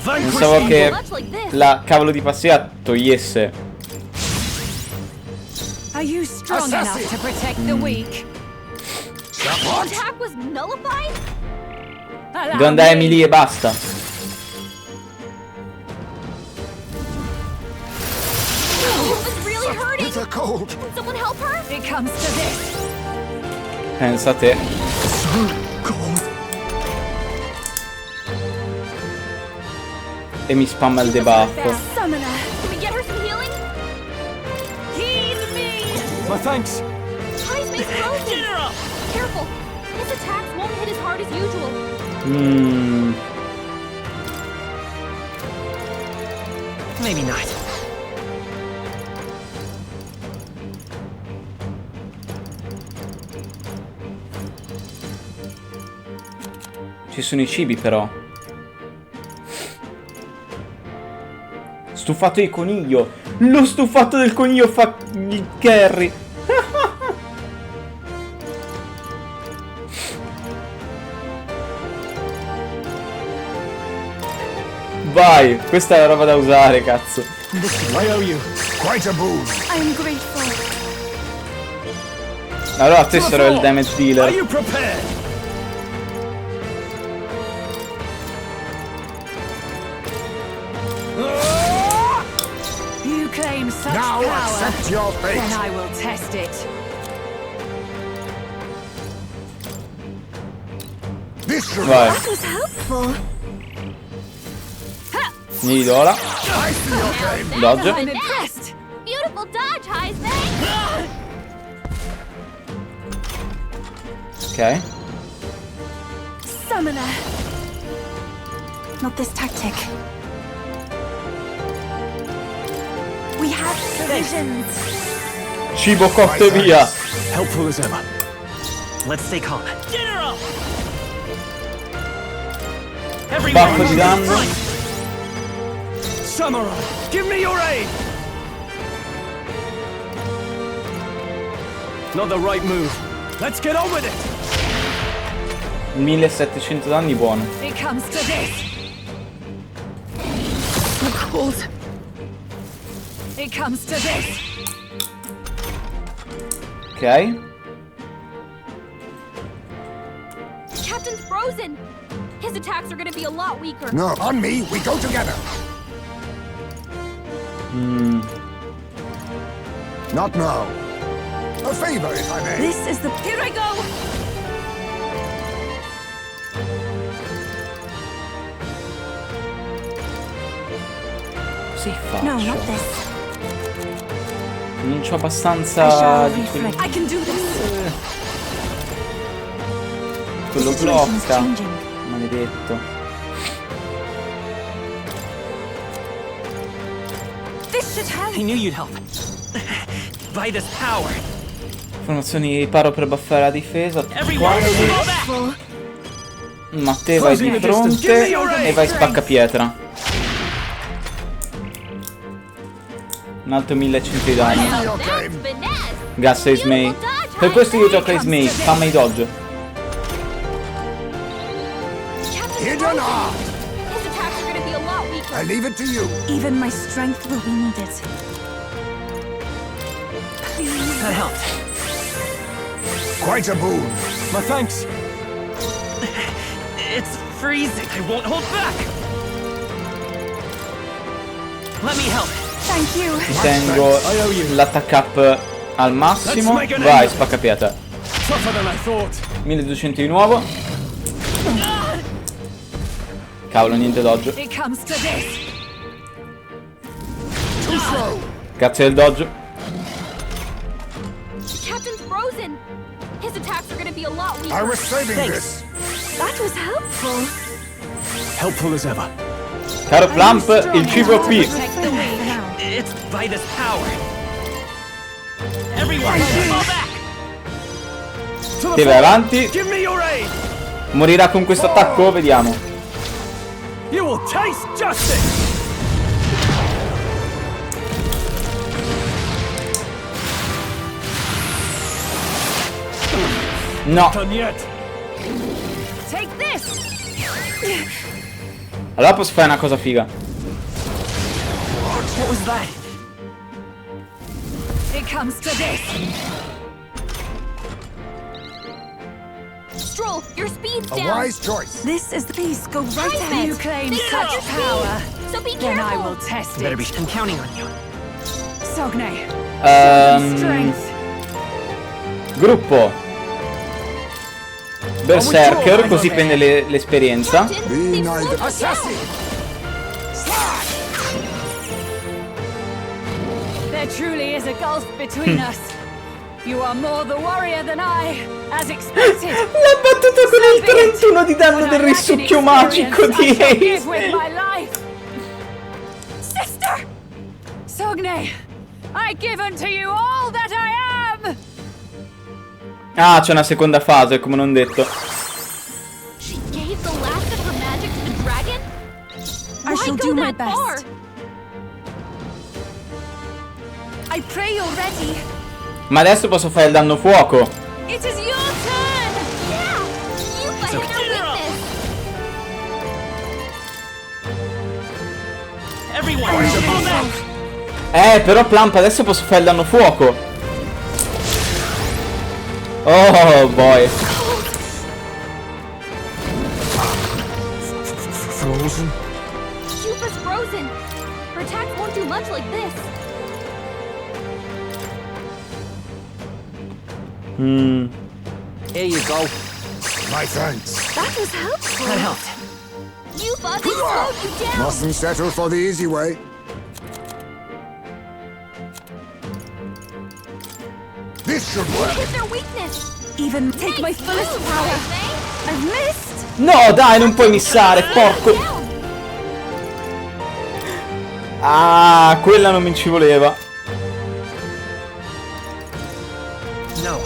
Pensavo che la cavolo di passia togliesse. Are you strong enough to protect the weak? Attack was nullified? Devo andare a Emily e basta. It's a cold. Someone help her? It comes to this. Pensa a te. E mi spamma il debuff. Summoner. Can we get her some healing? Heal me! My thanks. High's base frozen. Careful. His attacks won't hit as hard as usual. Maybe not. Ci sono i cibi però. Stufato di coniglio. Lo stufato del coniglio fa il carry. Vai, questa è la roba da usare, cazzo. I owe you. Quite a boon. I'm grateful. Allora te sarò il damage dealer. Are you prepared? You claim wielding such Now power, accept your fate. then I will test it. This should Vai. That was helpful. Gli do la. Dodge. I'm impressed. Beautiful dodge, Heisman! Ok. Summoner. Not this tactic. We have provisions. Cibo cotto via. Helpful as ever. Let's stay calm. General! Bafo di danno. Samurai, give me your aid! Not the right move. Let's get on with it! 1700 danni, buono. It comes to this. It comes to this. Ok. Captain's frozen! His attacks are gonna be a lot weaker. No, on me, we go together. Not now. A favor, if I may. This is the... Here I go! Così No, not faccio. this. Non c'ho I abbastanza shall di reflect. I can do this. quello The situation is blocca. changing. Maledetto. This should help. I knew you'd help. By this power. Formazioni riparo per buffare la difesa. Everyone, Quasi. fall back. Ma te vai di fronte e vai spacca pietra. Un altro 1100 di danni. Gas Ismay. Per questo io gioco a Ismay. Fammi i dodge. Hidden art. His attacks are gonna be a lot weaker. I leave it to you. Even my strength will be needed. Please. That helped. Quite a boon. My thanks. It's freezing. I won't hold back. Let me help. Thank you. Ti tengo l'attack up al massimo. Vai, spacca pietra. Tougher than I thought. 1200 di nuovo. Cavolo, niente dodge. It comes to this. Grazie del dodge. Captain's frozen! His attacks are gonna be a lot weaker. I was saving this. That was helpful. Helpful as ever. Caro Plump, il cibo qui. Protect the wing. It's by this power. Everyone, fall back. Te vai avanti. Give me your aid! Morirà con questo attacco, vediamo. You will taste justice! No. Done yet. Take this. Allora posso fare una cosa figa. What was that? It comes to this. Stroll, your speed's A down. wise choice. This is the piece. Go right Heisman, ahead. You claim think about your such power. speed, so be Then I will careful. test Better be. it. I'm counting on you. Sogne. Strength. Gruppo Berserker, così prende l'esperienza. Captain, Be they've neither slowed us down. assassin. There truly is a gulf between us. You are more the warrior than I, as expected. L'ha battuto con il 31 di danno del risucchio magico di Give with Ace. my life. Sister! Sogne, I give unto you all that I am! Ah, c'è una seconda fase, come non detto. She gave the last of her magic to the dragon? I Why shall go do my that far? best. I pray you're ready. Ma adesso posso fare il danno fuoco. It is your turn! Yeah! You fight our weakness! Everyone, fall back. Però Plump adesso posso fare il danno fuoco. Oh boy. Frozen? Cuba's frozen. Her attacks won't do much like this. Here you go. My thanks. That was helpful. That helped. You thought they slowed you down. Mustn't settle for the easy way. This should work. Hit their weakness. Even take my fullest power. I've missed. No, dai, non puoi missare, porco. Ah, quella non mi ci voleva. No.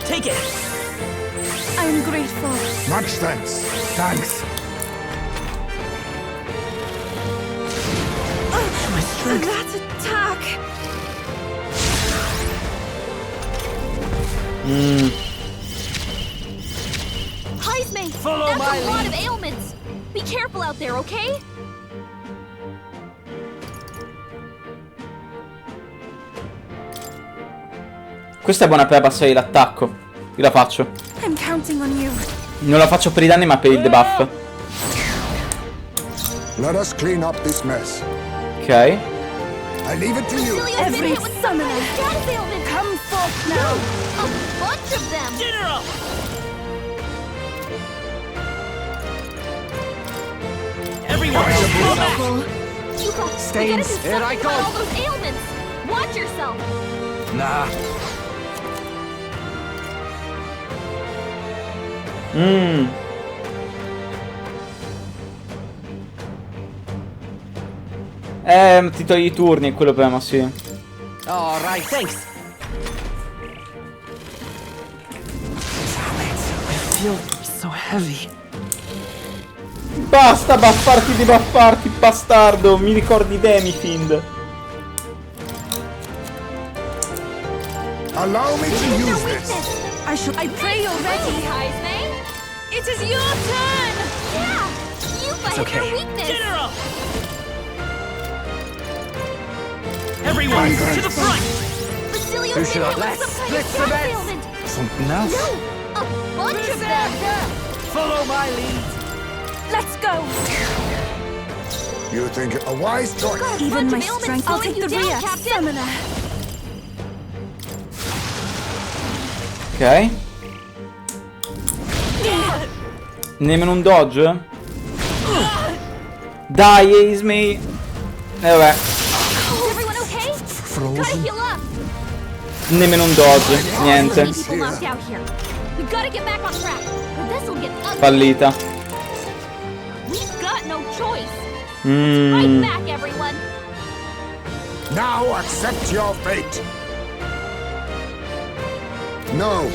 Take it. I'm grateful. Much thanks. Thanks. My strength. That attack. Heisme, Follow that's my a lot lead. of ailments. Be careful out there, okay? Questa è buona per abbassare l'attacco. Io la faccio. I'm counting on you. Non la faccio per i danni ma per il debuff. Let us clean up this mess. Ok. I leave it to you. Every summoner, Status ailment. come forth now. A bunch of them. General. Everyone, pull back. You got we gotta do Stains, something here I about go. all those ailments. Watch yourself. Nah. Ti togli i turni, è quello il problema, sì. All right, thanks. Damn it. I feel so heavy. Basta buffarti di buffarti, bastardo. Mi ricordi Demifind. Allow me to use this. I pray you're ready. Heisme. It is your turn. Yeah. You fight okay. your weakness. General. Everyone, to the front. Basilio's Who should I hit with let? some kind of Split the status bets. ailment. Something else? No, a bunch of them. Follow my lead. Let's go. You think a wise choice. Even my bunch of ailments strength will slowing take the you down, rear. Captain. Summoner. Ok. Nemmeno un dodge? Dai, Heisme. Vabbè. Everyone okay? Gotta heal up. Nemmeno un dodge. Niente. People knocked out here. We gotta get back on track, or this'll get ugly. Fallita. We've got no choice. Mm. Fight back, everyone. Now accept your fate. No.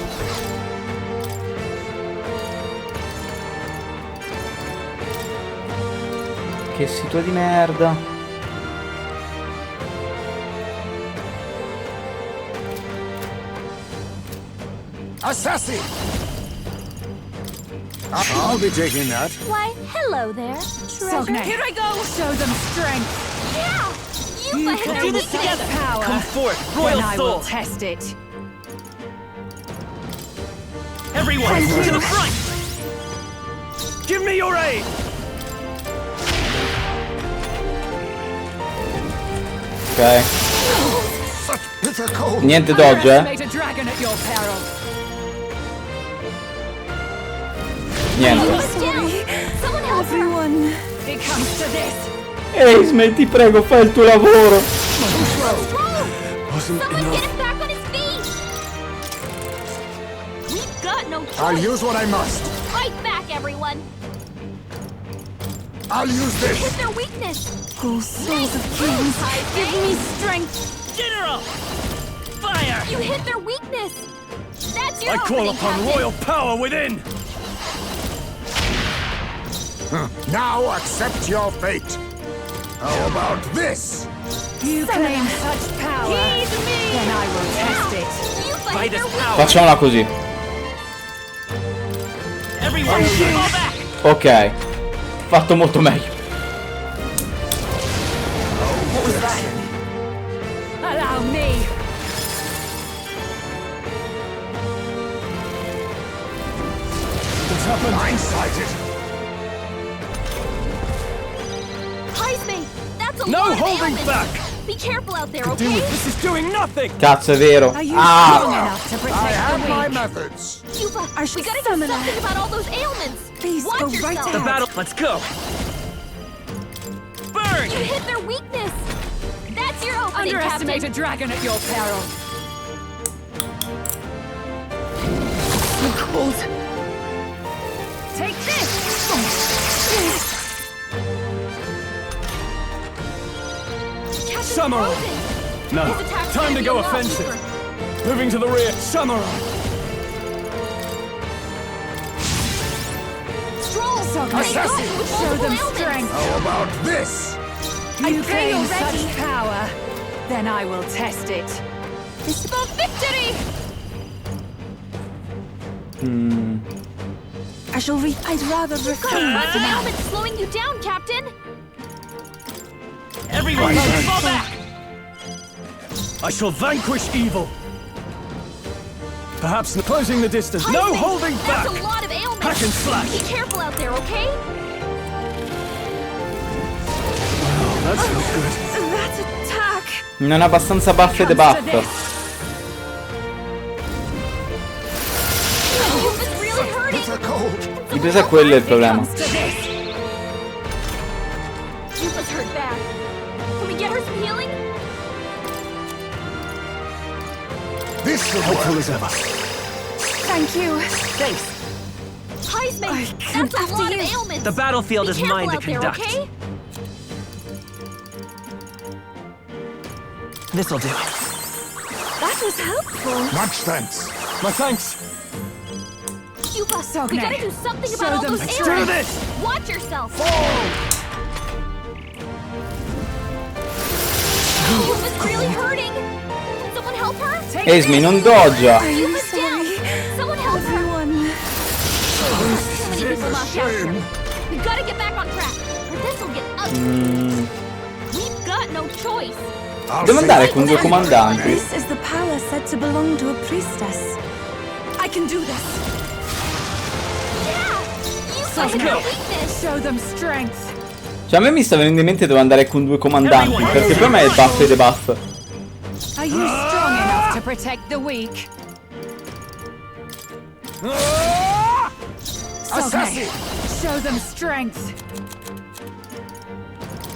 Che situa di merda. Assassin! I'll be taking that. Why, hello there, treasure. Here I go. Show them strength. Yeah, you You fight can their do this weakness. together. Power. Come forth, royal Then I will soul. test it. Everyone, to the front. Give me your aid. Ok. Such bitter cold. Niente dodge, Underestimate a dragon at your peril. Niente. Someone help her. Everyone. It comes to this. Heisme, ti prego, fai il tuo lavoro. Wasn't Someone get enough. him back on his feet. We've got no choice. I'll use what I must. Fight back, everyone. I'll use Hit this. their weakness. Oh, souls of kings, give me strength. General, fire. You hit their weakness. That's your I call opening, upon Captain. royal power within. Now accept your fate. How about this? You claim such power. Heed me. Then I will test it. You fight Fight their is weakness. power. Facciamola così. Everyone, fall back. Ok. Fatto molto meglio. What was that? Allow me. What's happened? Blindsided. Heisme, that's a No lot of holding ailments. back. Be careful out there, okay? This is doing nothing. Cazzo, è vero. Are you Ah! strong enough to protect the weak? methods. Cuba, I we shall gotta do summon something about all those ailments. Please Watch go yourself. right The ahead. battle. Let's go. Burn! You hit their weakness. That's your opening, Underestimate a Captain. dragon at your peril. Cold. Take this! Captain Samurai. Frozen. No. His attack's Time gonna to be go a lot offensive. deeper. Moving to the rear. Samurai. Stroll. Sogme. Assassin. With Show multiple them ailments. strength. How about this? You pray gain you're ready. such power, then I will test it. It's about victory. I'd rather Got a refrain bunch for of now. ailments slowing you down, Captain. Everyone, fall back. I shall vanquish evil. Perhaps closing the distance. No Pisces, holding back. That's a lot of ailments. Hack and slash. Be careful out there, okay? That's not good. That attack. Non ha abbastanza buff e debuff. Oh, it's really hurting. Di peso è quello il problema. Cuba's hurt bad. Can we get her some healing? This should Helpful as ever. Thank you. Thanks. Heisman, that's a lot of ailments. The battlefield Be is careful mine to out there, conduct. okay? This'll do. That was helpful. Much thanks. My thanks. Cuba, Sogme, we gotta do something about show all them those let's ailments. do this. Watch yourself. Cuba's really hurting. Can someone help her? Esme, non doggia. Cuba's down. Someone help her. Everyone. Too many people knocked out here. We gotta get back on track, or this'll get ugly. We've got no choice. Devo andare con due comandanti. This is the power said to belong to a priestess. I can do this. You got a weakness. Show them strength. Cioè a me mi sta venendo in mente devo andare con due comandanti, perché per me è buff e debuff. Are you strong enough to protect the weak? Assassin! Show them strength.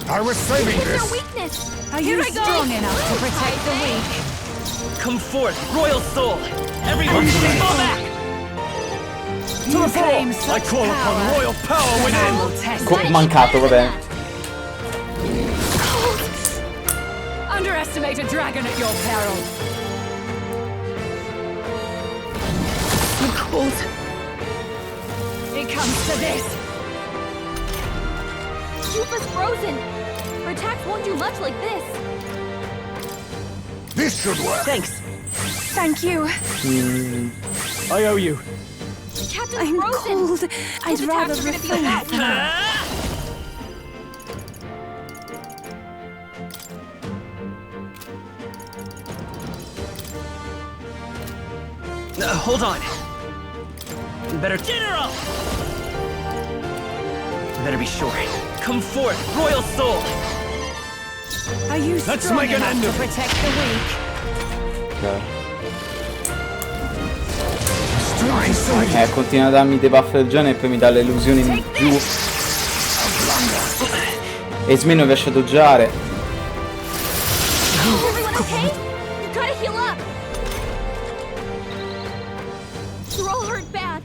I was saving Hit their this. weakness. Are Here you I go. strong enough to protect the weak? Come forth, royal soul. Everyone, fall back. To the floor. claim I such call upon power. royal power Then I within. will test Co- it. mancato, va bene. Underestimate a dragon at your peril. I'm cold. It comes to this. Cuba's frozen. Her attacks won't do much like this. This should work. Thanks. Thank you. I owe you. Captain's I'm frozen. cold. I'd His rather attacks are gonna be a refrain lot for now. Hold on. Better General! Better be sure. Come forth, royal soul! Are you Let's strong make an enough end to of it. protect the weak? Continua a darmi debuff del genere e poi mi dà le illusioni in giù. Esme non riesce a doggiare. Everyone okay? You gotta heal up. You're all hurt bad.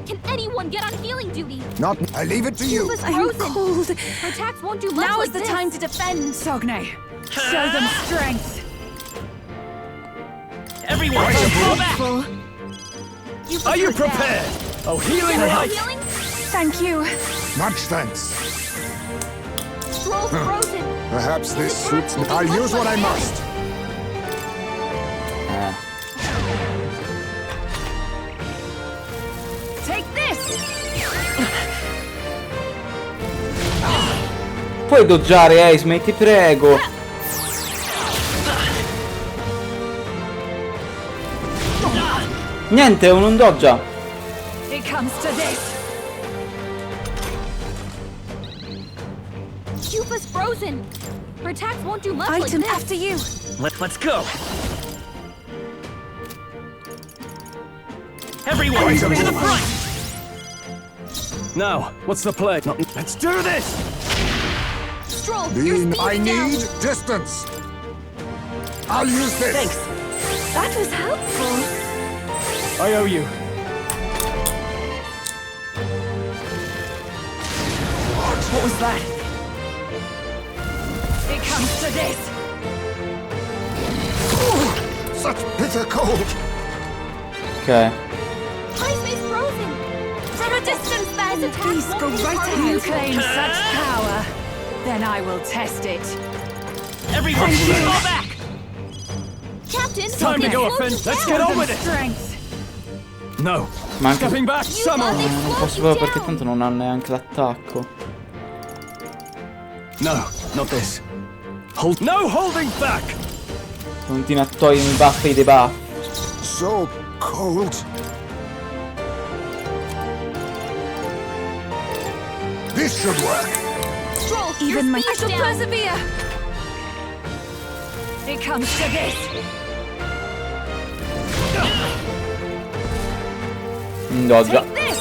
Can anyone get on healing duty? Not. I leave it to you. Cuba's I'm frozen. cold. Her attacks won't do much Now like is the this. time to defend. Sogne, show them strength. Everyone, fall back! Cuba's Are you hurt bad. prepared? Oh, healing Need light. healing? Thank you. Much thanks. Stroll's frozen. Perhaps this suits me. I'll use what I must. Take this! Puoi doggiare, Esme, ti prego. Niente, non doggia. It comes to this. Cuba's frozen. Her attacks won't do much Item like this. after you. Let's go. Everyone, to the front. Now, what's the play? Let's do this! Stroll, your Bean, speed's I down. need distance. I'll use this. Thanks. That was helpful. I owe you. What was that? It comes to this. Such bitter cold. Ok. High space frozen. From a distance, that is attack. Please go right ahead. You claim such power, then I will test it. Everyone, fall back. Captain, Time to go, friend. Let's get on with it. Strength. No. Ma anche... Stepping back, summon. non posso proprio perché tanto non ha neanche l'attacco. No, not this. Hold. No holding back. Continua a togliermi buff e debuff. So cold. This should work. Stroll, Even my... your I shall speed's down. persevere. It comes to this. No, già. Take this.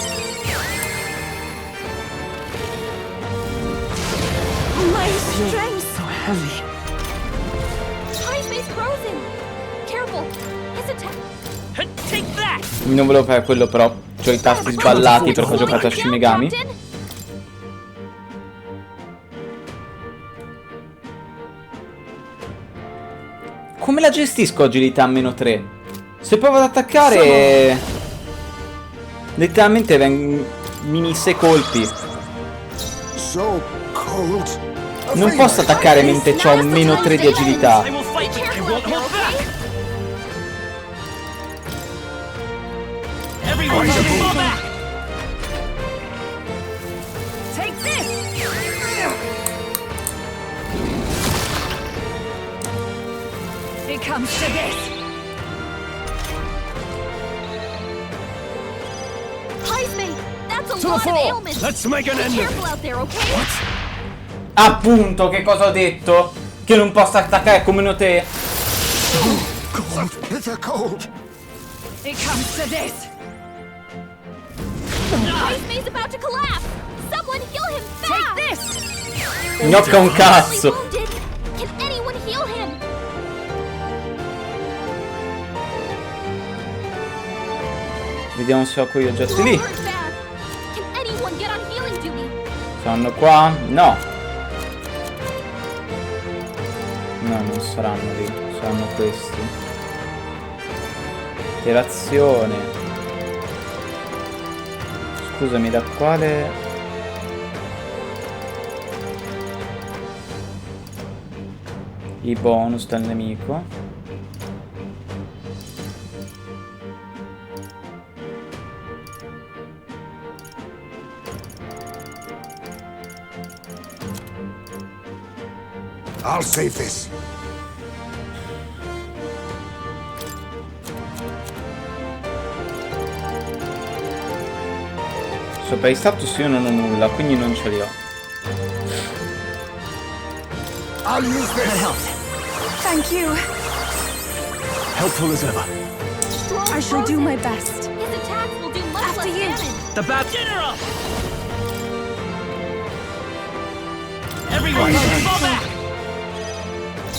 My strength. So heavy. High space frozen. Careful. His attack. Take that. Non volevo fare quello, però c'ho i tasti sballati perché ho giocato a Shin Megami. Come la gestisco agilità a -3? Se provo ad attaccare letteralmente mi sei colpi. So cold. Non posso attaccare mentre ho -3 di agilità. I will fight, but I won't hold back. Everyone, fall back. Take this. It comes to this. High space. That's a To the lot of fore. ailments. Let's make an Be end of careful it. out there, okay? Appunto, che cosa ho detto? Che non posso attaccare come -3. Such bitter cold. It comes to this. High space about to collapse. Someone heal him fast. Take this. Gnocca un cazzo. Wounded. Can anyone heal him? Vediamo se ho quegli oggetti lì. Lord bad. Can anyone get on healing duty? Saranno qua? No. No, non saranno lì. Saranno questi. Interazione. Scusami, da quale... I bonus del nemico. I'll save this. Sopra i status io non ho nulla, quindi non ce li ho. I'll use this. Thank you. Helpful as ever. I shall do my best. His attacks will do much After less you. damage. The bat general. Everyone, fall back.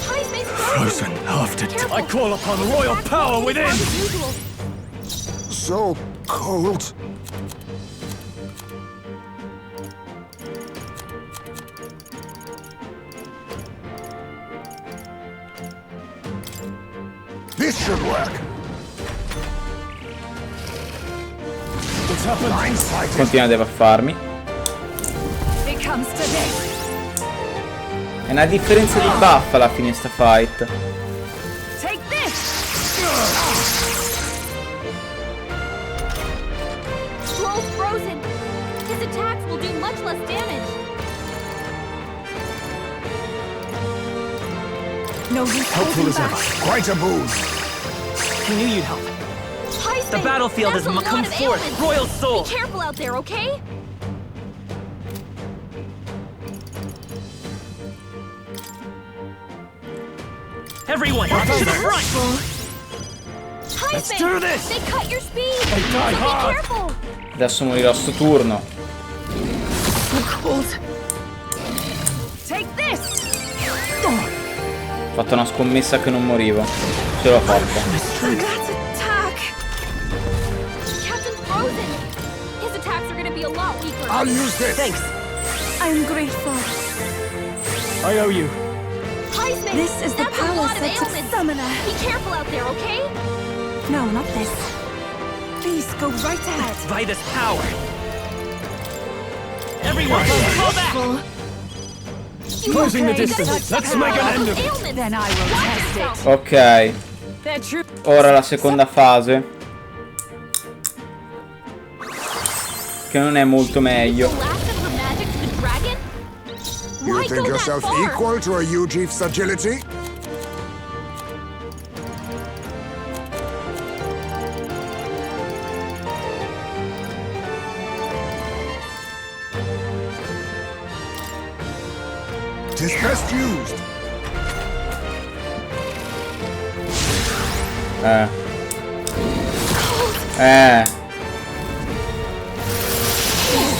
High space frozen. Frozen after. Careful. I call upon royal Attacks power won't be within. as usual. So cold. This should work. What's happened? Blindsided. Continua a buffarmi. It comes to this. È una differenza di buff alla fine sta fight. Take this. Stroll's frozen. His attacks will do much less damage. No use Helpful holding as back. ever. Quite a boon. I knew you'd help. High The space. battlefield That's has a lot come of forth. ailments. Royal soul. Be careful out there, okay? Everyone, to the front! Let's do this! They cut your speed! They die so hard. be careful! Adesso morirò a sto turno. Take this! Ho fatto una scommessa che non morivo. Ce l'ho fatta. That's attack! Captain's frozen! His attacks are gonna be a lot weaker. I'll use this. Thanks. I'm grateful. I owe you. Heisman, This is the that's a power lot of set of ailments. summoner. Be careful out there, okay? No, not this. Please go right ahead. By this power! Everyone, fall back! Closing the distance. Let's make an end of it. Then I will test it. Ok. They're true. Ora la seconda fase. Che non è molto meglio. You think yourself equal to a Ujief's agility? Tis best used.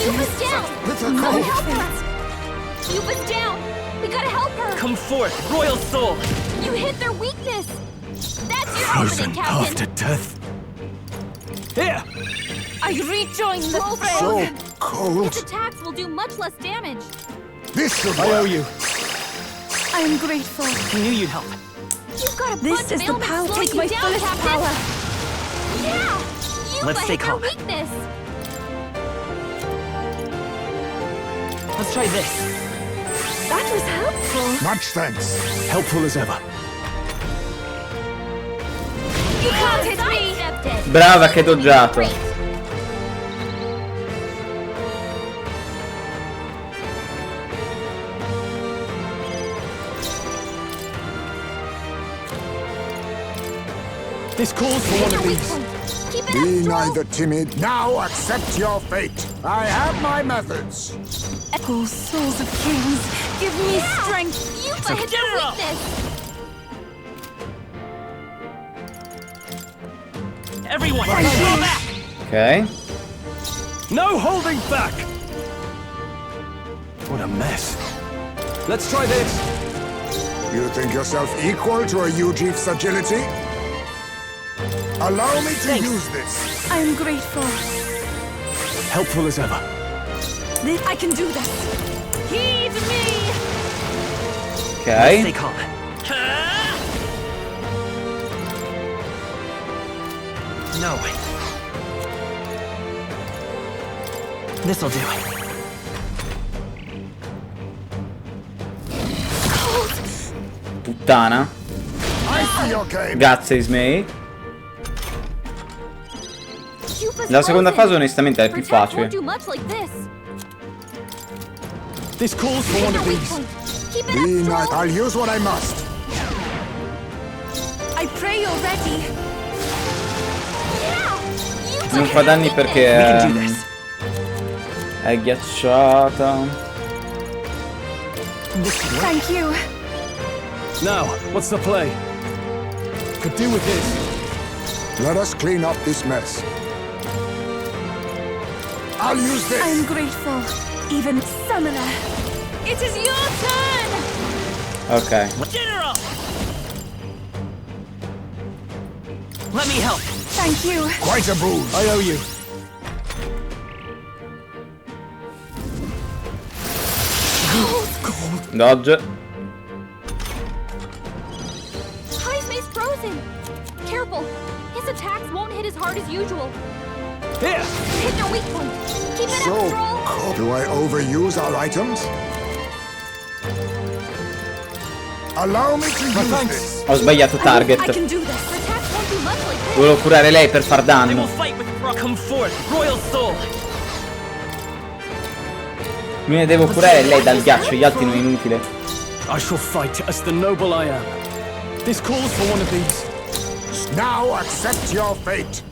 Yuba's down! Someone help her! Yuba's down! We gotta help her! Come forth, royal soul! You hit their weakness! That's your Frozen opening, Captain! after death. Here! I rejoin the So fray. cold. His attacks will do much less damage. This should I work. owe you. I am grateful. I knew you'd help. You've got a This bunch is of the ailments power. slowing Take you my down, fullest Captain. power. Yeah! Yuba Let's stay hit their calm. weakness! Let's try this. That was helpful. Much thanks. Helpful as ever. You can't hit me! Brava che doggiato. This calls for one of these. Be neither timid. Now accept your fate. I have my methods. Oh, souls of kings, give me strength. Yuba hit their weakness! Everyone, fall back! Ok. No holding back! What a mess. Let's try this. You think yourself equal to a Ujief's agility? Allow me to use this. I am grateful. Helpful as ever. I can do this. Heed me. Ok. Stay calm. No. This'll do. Puttana. I see your game. Grazie Ismay. La seconda fase onestamente è più facile. Won't do much like this. This calls for one of these. Keep it Be up, nice. Troll. I'll use what I must. I pray you're ready. Non fa danni perché è ghiacciata. Thank you. Now, what's the play? Could do with this. Let us clean up this mess. I'll use this. I'm grateful. Even summoner. It is your turn. Ok. General! Let me help. Thank you. Quite a bruise. I owe you. Dodge. Heismay's frozen. Careful. His attacks won't hit as hard as usual. Here. Hit their weak point. Keep it So up, Troll. cold. Do I overuse our items? Allow me to use this. Ho sbagliato I target. can do this. Attacks won't do much like this. Volevo curare lei per far I will danno. fight with come forth, royal soul. Lui ne devo curare lei dal ghiaccio, gli altri non è inutile. I shall fight as the noble I am. This calls for one of these. Now accept your fate.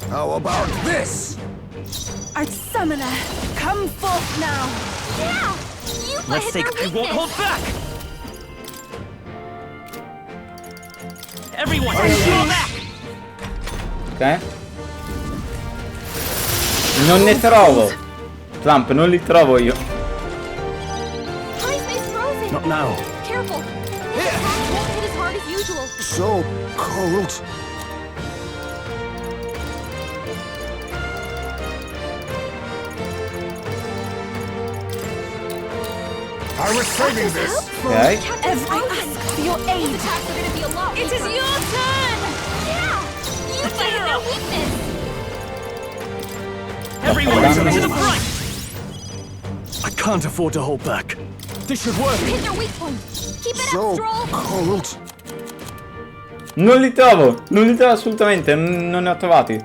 How about this? Our summoner, come forth now. Yeah! Yuba Let's hit take. their I weakness. won't hold back. Everyone, Ok. Non ne trovo. Trump, non li trovo io. Not now. Careful. This attack won't hit as hard as usual. So cold. I was saving this. Okay. For your aid. These attacks are gonna be a lot weaker. It is your turn. Yeah. You fight their weakness. everyone, to the front! I can't afford to hold back. This should work. Hit their weak point. Keep it up, Stroll. Cold. Non li trovo assolutamente, non ne ho trovati.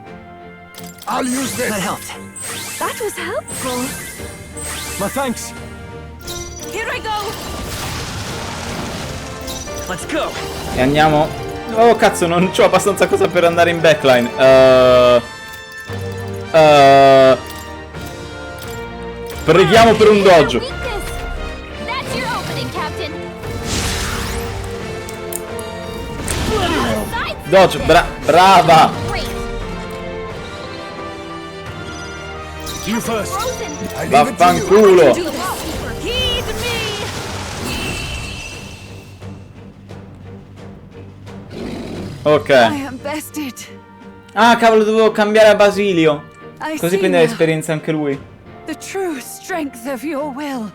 I'll use this. That helped. That was helpful. My thanks. Here I go. Let's go. E andiamo. Oh cazzo, non c'ho abbastanza cosa per andare in backline. Preghiamo per un dojo. That's your opening, Captain. Dojo, brava. You first. Vaffanculo. Ok. Ah, cavolo, dovevo cambiare a Basilio. Così prende l'esperienza anche lui. The true strength of your will.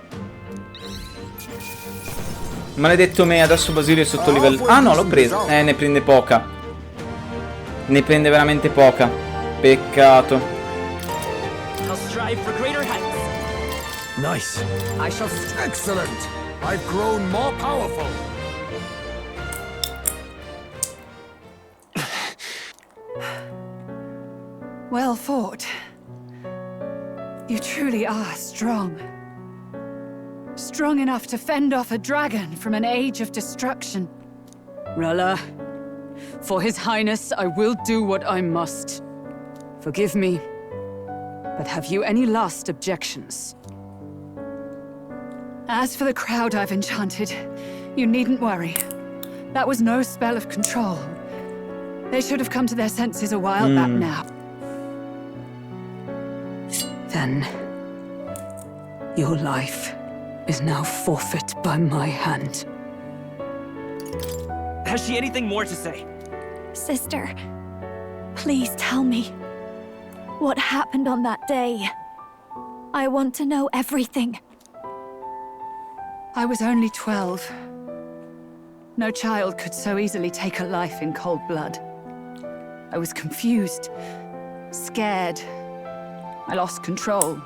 Maledetto me, adesso Basilio è sotto livello. Ah no, l'ho preso. Ne prende poca. Ne prende veramente poca. Peccato. I'll strive for greater heights. Nice. I shall. Excellent. I've grown more powerful. Well fought. You truly are strong. Strong enough to fend off a dragon from an age of destruction. Rella, for His Highness, I will do what I must. Forgive me, but have you any last objections? As for the crowd I've enchanted, you needn't worry. That was no spell of control. They should have come to their senses a while back now. Then, your life is now forfeit by my hand. Has she anything more to say? Sister, please tell me what happened on that day. I want to know everything. I was only 12. No child could so easily take a life in cold blood. I was confused, scared. I lost control.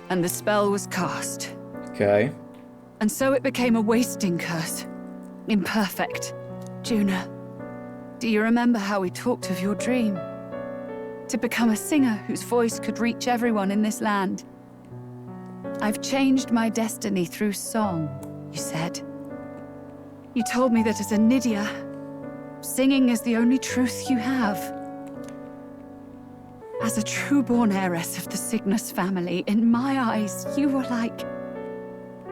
And the spell was cast. Okay. And so it became a wasting curse. Imperfect. Juna, do you remember how we talked of your dream? To become a singer whose voice could reach everyone in this land. I've changed my destiny through song, you said. You told me that as a Nydia, singing is the only truth you have. As a true-born heiress of the Cygnus family, in my eyes, you were like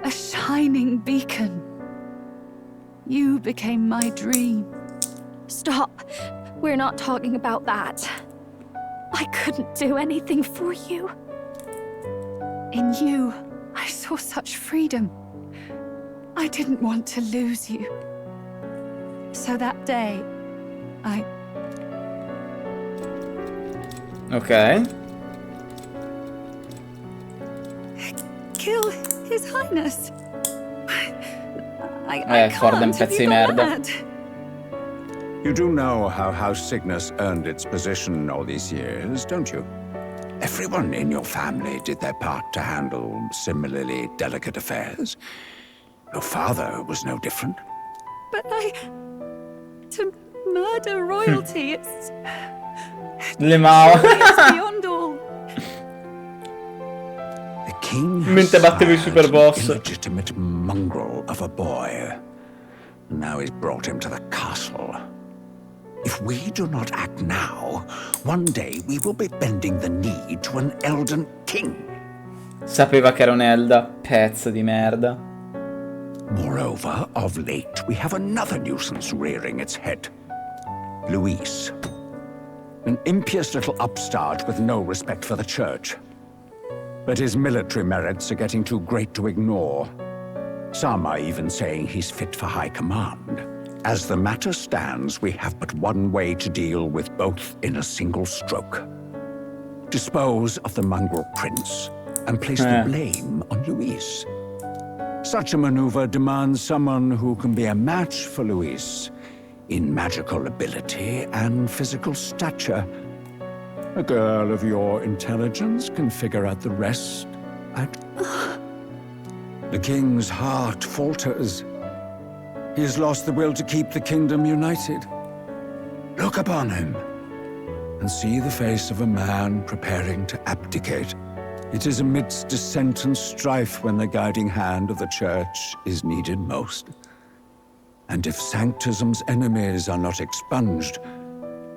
a shining beacon. You became my dream. Stop. We're not talking about that. I couldn't do anything for you. In you, I saw such freedom. I didn't want to lose you. So that day, I... Ok. Kill His Highness. I Ford è un pezzo di merda. mad. You do know how House Cygnus earned its position all these years, don't you? Everyone in your family did their part to handle similarly delicate affairs. Your father was no different. But to murder royalty, it's Le Mao. beyond all. The king Mentre battevo i super boss. illegitimate mongrel of a boy. Now he's brought him to the castle. If we do not act now, one day we will be bending the knee to an Elden king. Sapeva che era un'Elda, pezzo di merda. Moreover, of late, we have another nuisance rearing its head. Luis. An impious little upstart with no respect for the church. But his military merits are getting too great to ignore. Some are even saying he's fit for high command. As the matter stands, we have but one way to deal with both in a single stroke. Dispose of the mongrel prince and place the blame on Luis. Such a maneuver demands someone who can be a match for Luis in magical ability and physical stature. A girl of your intelligence can figure out the rest. The king's heart falters. He has lost the will to keep the kingdom united. Look upon him and see the face of a man preparing to abdicate. It is amidst dissent and strife when the guiding hand of the church is needed most. And if Sanctism's enemies are not expunged,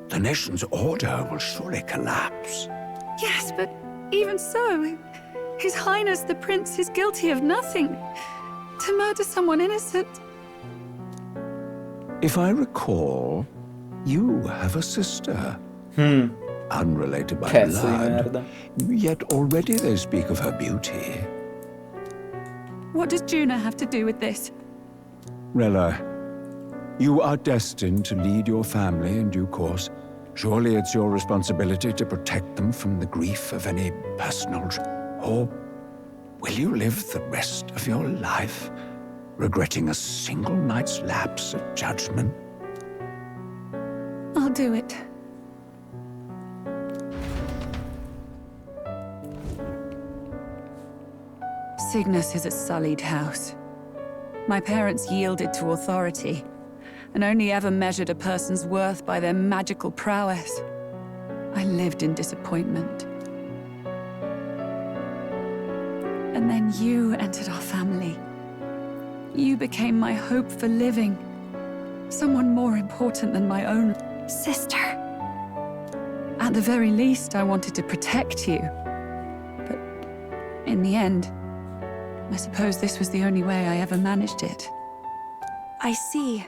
the nation's order will surely collapse. Yes, but even so, His Highness the Prince is guilty of nothing. To murder someone innocent. If I recall, you have a sister. Unrelated by blood, yet already they speak of her beauty. What does Juna have to do with this? Rella, you are destined to lead your family in due course. Surely it's your responsibility to protect them from the grief of any personal... Or will you live the rest of your life regretting a single night's lapse of judgment? I'll do it. Cygnus is a sullied house. My parents yielded to authority, and only ever measured a person's worth by their magical prowess. I lived in disappointment. And then you entered our family. You became my hope for living. Someone more important than my own sister. At the very least, I wanted to protect you. But in the end, I suppose this was the only way I ever managed it. I see.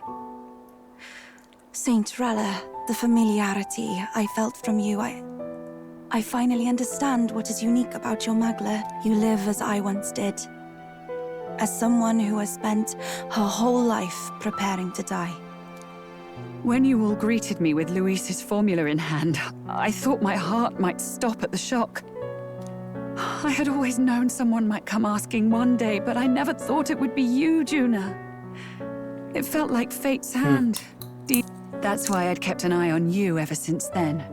Saint Rella, the familiarity I felt from you, I finally understand what is unique about your Magla. You live as I once did. As someone who has spent her whole life preparing to die. When you all greeted me with Luis's formula in hand, I thought my heart might stop at the shock. I had always known someone might come asking one day, but I never thought it would be you, Juna. It felt like fate's hand. That's why I'd kept an eye on you ever since then.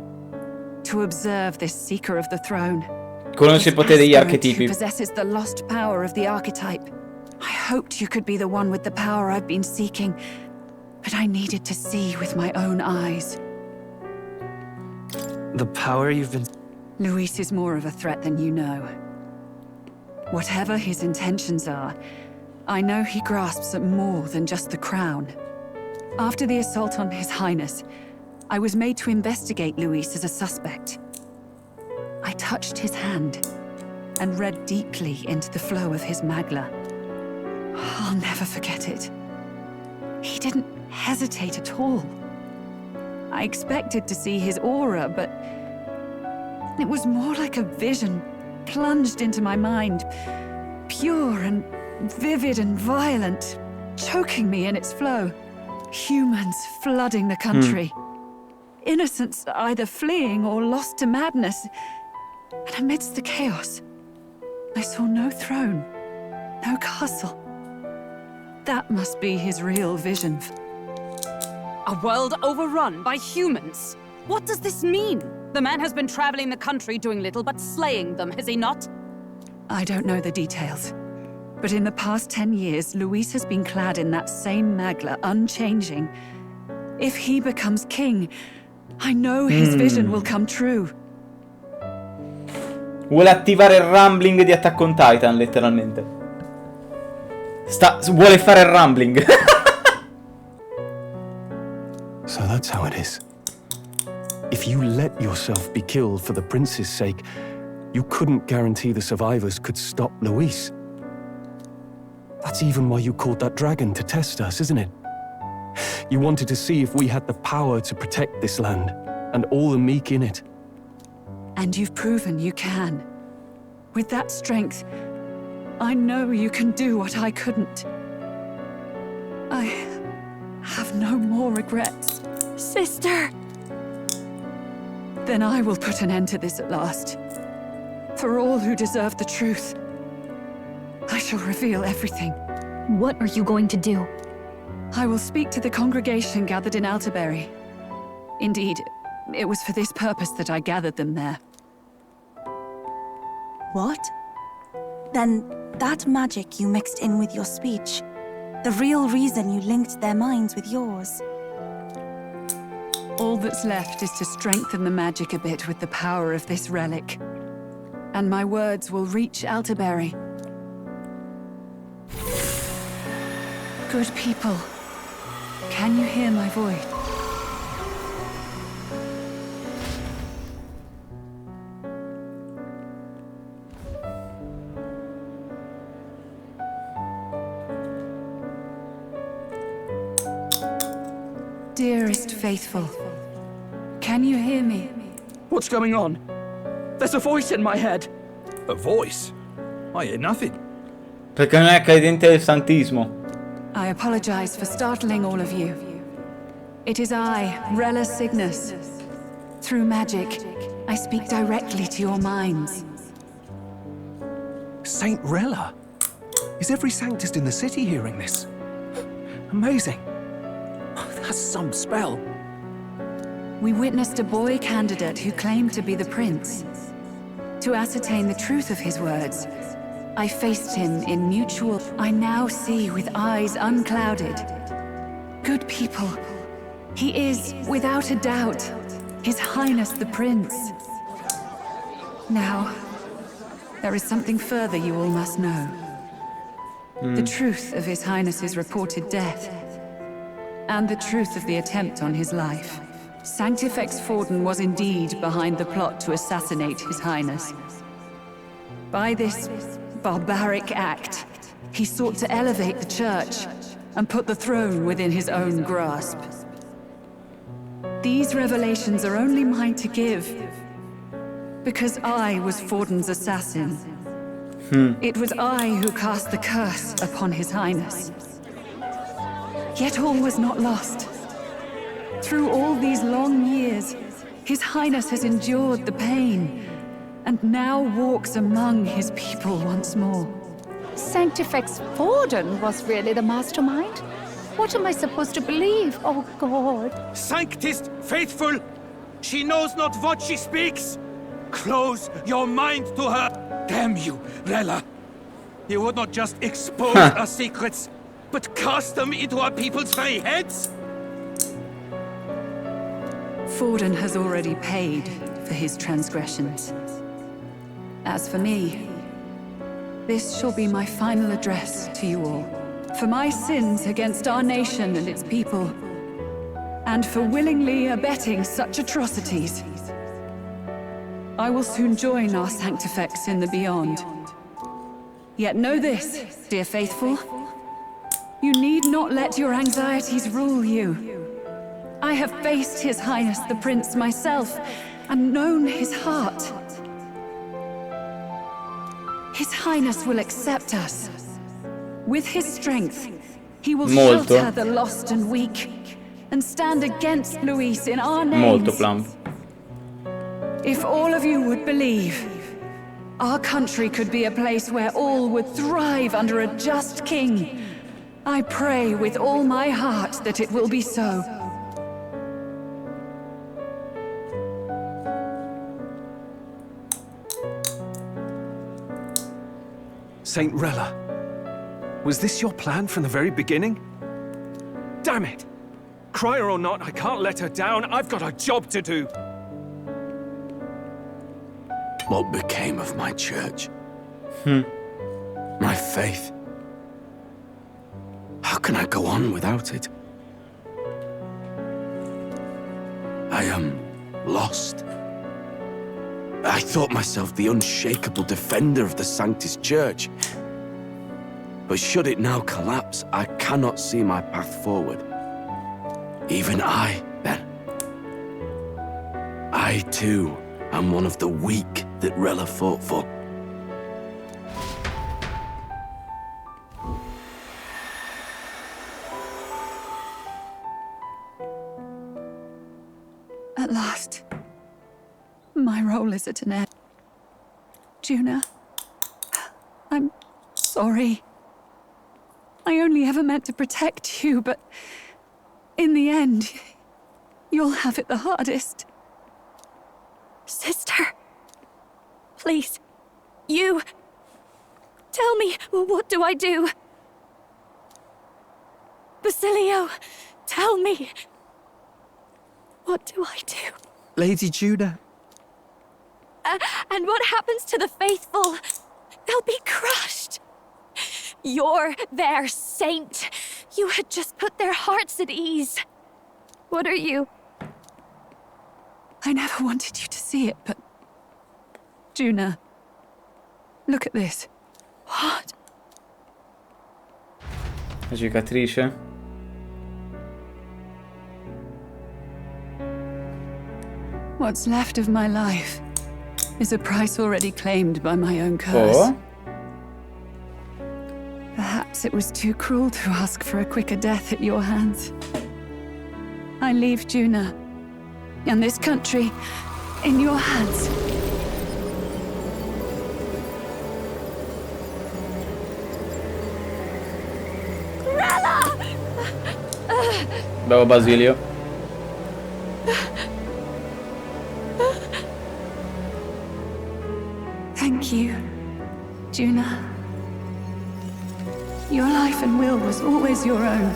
To observe this seeker of the throne. Conosce i poteri degli archetipi. Who possesses the lost power of the archetype. I hoped you could be the one with the power I've been seeking, but I needed to see with my own eyes. The power you've been... Luis is more of a threat than you know. Whatever his intentions are, I know he grasps at more than just the crown. After the assault on His Highness, I was made to investigate Luis as a suspect. I touched his hand and read deeply into the flow of his Magla. I'll never forget it. He didn't hesitate at all. I expected to see his aura, but it was more like a vision plunged into my mind, pure and vivid and violent, choking me in its flow. Humans flooding the country. Innocents either fleeing or lost to madness. And amidst the chaos, I saw no throne, no castle. That must be his real vision. A world overrun by humans? What does this mean? The man has been traveling the country doing little but slaying them, has he not? I don't know the details. But in the past 10 years, Luis has been clad in that same Magla, unchanging. If he becomes king, I know his vision will come true. Vuole attivare il rumbling di Attack on Titan, letteralmente. Vuole fare il rumbling. So that's how it is. If you let yourself be killed for the prince's sake, you couldn't guarantee the survivors could stop Luis. That's even why you called that dragon to test us, isn't it? You wanted to see if we had the power to protect this land, and all the meek in it. And you've proven you can. With that strength, I know you can do what I couldn't. I have no more regrets. Sister! Then I will put an end to this at last. For all who deserve the truth, I shall reveal everything. What are you going to do? I will speak to the congregation gathered in Altabury. Indeed, it was for this purpose that I gathered them there. What? Then that magic you mixed in with your speech, the real reason you linked their minds with yours. All that's left is to strengthen the magic a bit with the power of this relic. And my words will reach Altabury. Good people, can you hear my voice? Dearest faithful, can you hear me? What's going on? There's a voice in my head. A voice? I hear nothing. Perché non è credente del santismo. I apologize for startling all of you. It is I, Rella Cygnus. Through magic, I speak directly to your minds. Saint Rella? Is every Sanctist in the city hearing this? Amazing. That's some spell. We witnessed a boy candidate who claimed to be the prince. To ascertain the truth of his words, I faced him in mutual... I now see with eyes unclouded. Good people, he is, without a doubt, His Highness the Prince. Now, there is something further you all must know. The truth of His Highness's reported death, and the truth of the attempt on his life. Sanctifex Forden was indeed behind the plot to assassinate His Highness. By this barbaric act, he sought to elevate the Church and put the throne within his own grasp. These revelations are only mine to give, because I was Forden's assassin. It was I who cast the curse upon His Highness. Yet all was not lost. Through all these long years, His Highness has endured the pain, and now walks among his people once more. Sanctifex Forden was really the mastermind? What am I supposed to believe? Oh, God. Sanctist faithful! She knows not what she speaks! Close your mind to her! Damn you, Rella! You would not just expose our secrets, but cast them into our people's very heads? Forden has already paid for his transgressions. As for me, this shall be my final address to you all. For my sins against our nation and its people, and for willingly abetting such atrocities, I will soon join our Sanctifex in the beyond. Yet know this, dear faithful, you need not let your anxieties rule you. I have faced His Highness the Prince myself, and known his heart. His Highness will accept us. With his strength, he will shelter the lost and weak, and stand against Luis in our names. If all of you would believe, our country could be a place where all would thrive under a just king. I pray with all my heart that it will be so. Saint Rella, was this your plan from the very beginning? Damn it! Cry her or not, I can't let her down. I've got a job to do. What became of my church? My faith? How can I go on without it? I am lost. I thought myself the unshakable defender of the Sanctist Church. But should it now collapse, I cannot see my path forward. Even I, then. I, too, am one of the weak that Rella fought for. At last, my role is at an end. Juna, I'm sorry. I only ever meant to protect you, but in the end, you'll have it the hardest. Sister, please, you... Tell me, what do I do? Basilio, tell me. What do I do? Lady Juna. And what happens to the faithful? They'll be crushed. You're their saint. You had just put their hearts at ease. What are you? I never wanted you to see it, but... Juna, look at this. What? La cicatrice. What's left of my life is a price already claimed by my own curse. Oh. Perhaps it was too cruel to ask for a quicker death at your hands. I leave Juna and this country in your hands. Bravo Basilio. Thank you, Juna. Your life and will was always your own.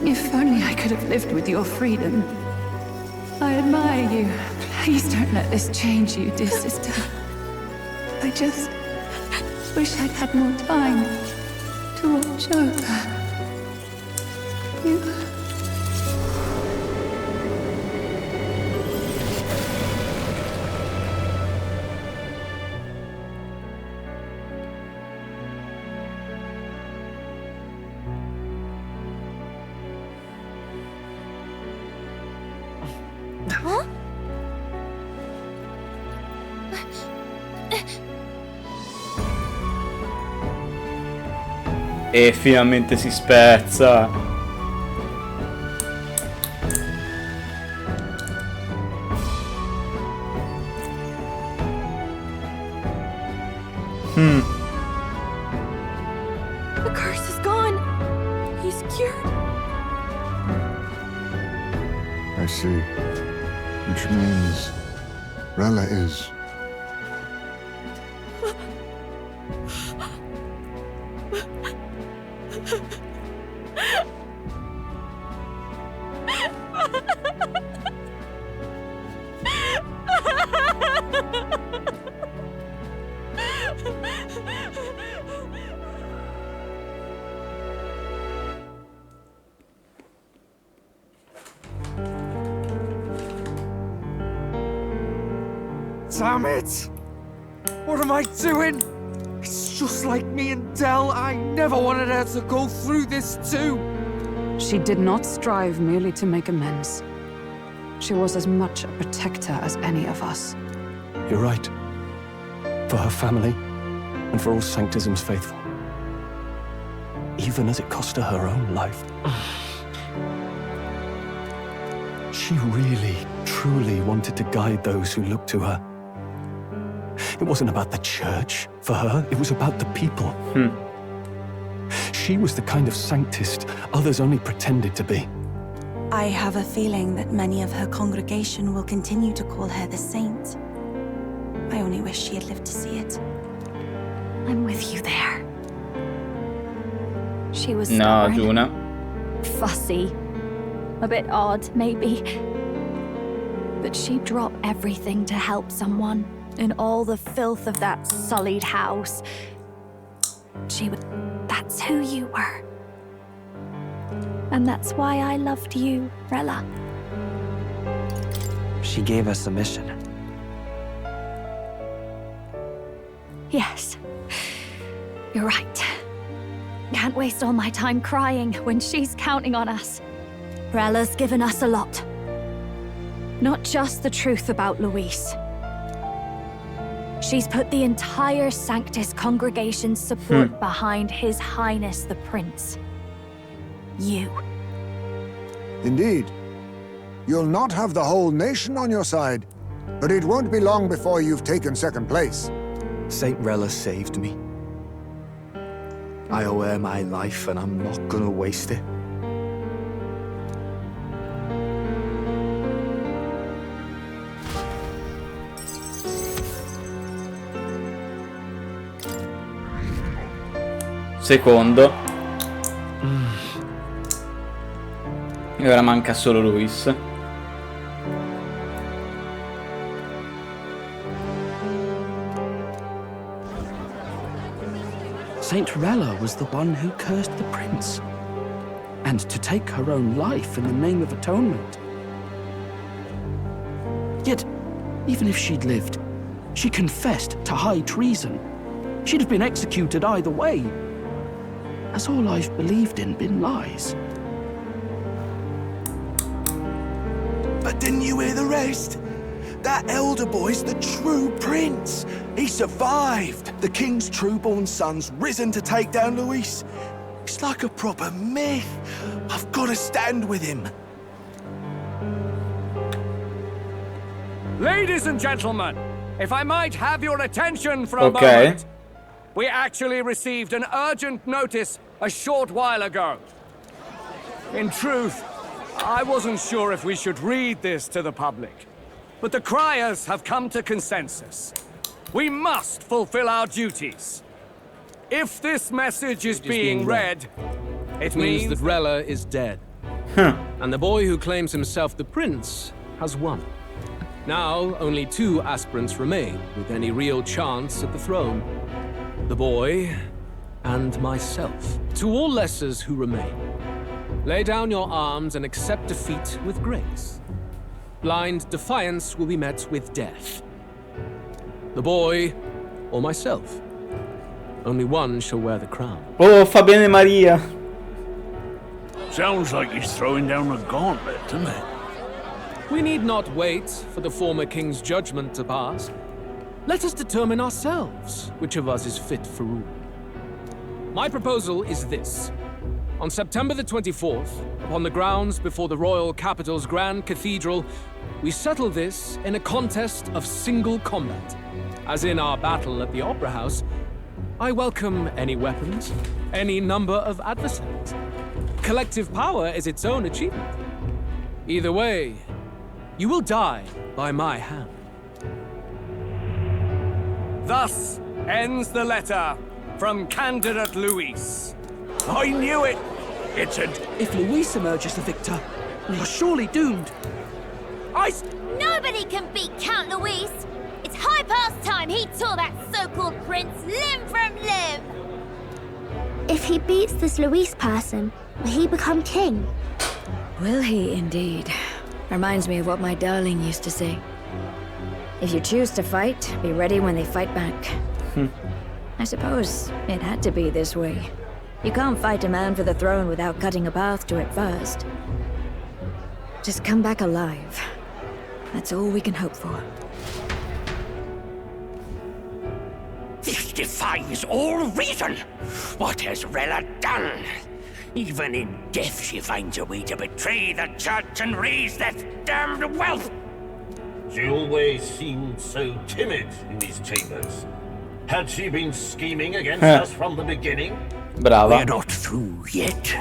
If only I could have lived with your freedom. I admire you. Please don't let this change you, dear sister. I just wish I'd had more time to watch over you. Huh? E finalmente si spezza. The curse is gone. He's cured. I see. Which means Rella is... Damn it! What am I doing? It's just like me and Dell. I never wanted her to go through this too. She did not strive merely to make amends. She was as much a protector as any of us. You're right. For her family, and for all Sanctism's faithful. Even as it cost her her own life. She really, truly wanted to guide those who looked to her. It wasn't about the church for her, it was about the people. She was the kind of sanctist others only pretended to be. I have a feeling that many of her congregation will continue to call her the saint. I only wish she had lived to see it. I'm with you there. She was No, stubborn, Juna. fussy, a bit odd, maybe. But she'd drop everything to help someone in all the filth of that sullied house. She would... That's who you were. And that's why I loved you, Rella. She gave us a mission. Yes. You're right. Can't waste all my time crying when she's counting on us. Rella's given us a lot. Not just the truth about Luis. She's put the entire Sanctus congregation's support behind His Highness the Prince. You. Indeed. You'll not have the whole nation on your side, but it won't be long before you've taken second place. Saint Rella saved me. I owe her my life, and I'm not gonna waste it. Secondo. E ora manca solo Luis. Saint Rella was the one who cursed the prince. And to take her own life in the name of atonement. Yet, even if she'd lived, she confessed to high treason. She'd have been executed either way. Has all I've believed in been lies? But didn't you hear the rest? That elder boy's the true prince. He survived. The king's true-born son's risen to take down Luis. It's like a proper myth. I've got to stand with him. Ladies and gentlemen, if I might have your attention for a moment. We actually received an urgent notice a short while ago. In truth, I wasn't sure if we should read this to the public, but the criers have come to consensus. We must fulfill our duties. If this message is being read, it means that Rella is dead. And the boy who claims himself the prince has won. Now, only 2 aspirants remain with any real chance at the throne. The boy and myself. To all lessers who remain, lay down your arms and accept defeat with grace. Blind defiance will be met with death. The boy or myself. Only one shall wear the crown. Oh, fa bene Maria. Sounds like he's throwing down a gauntlet, doesn't it? We need not wait for the former king's judgment to pass. Let us determine ourselves which of us is fit for rule. My proposal is this. On September the 24th, upon the grounds before the royal capital's Grand Cathedral, we settle this in a contest of single combat. As in our battle at the Opera House, I welcome any weapons, any number of adversaries. Collective power is its own achievement. Either way, you will die by my hand. Thus ends the letter from candidate Luis. I knew it! If Luis emerges the victor, we are surely doomed. Nobody can beat Count Luis! It's high past time he tore that so-called prince limb from limb! If he beats this Luis person, will he become king? Will he indeed? Reminds me of what my darling used to say. If you choose to fight, be ready when they fight back. I suppose it had to be this way. You can't fight a man for the throne without cutting a path to it first. Just come back alive. That's all we can hope for. This defies all reason. What has Rella done? Even in death she finds a way to betray the church and raise that damned wealth. She always seemed so timid in these chambers. Had she been scheming against us from the beginning? Brava. We're not through yet.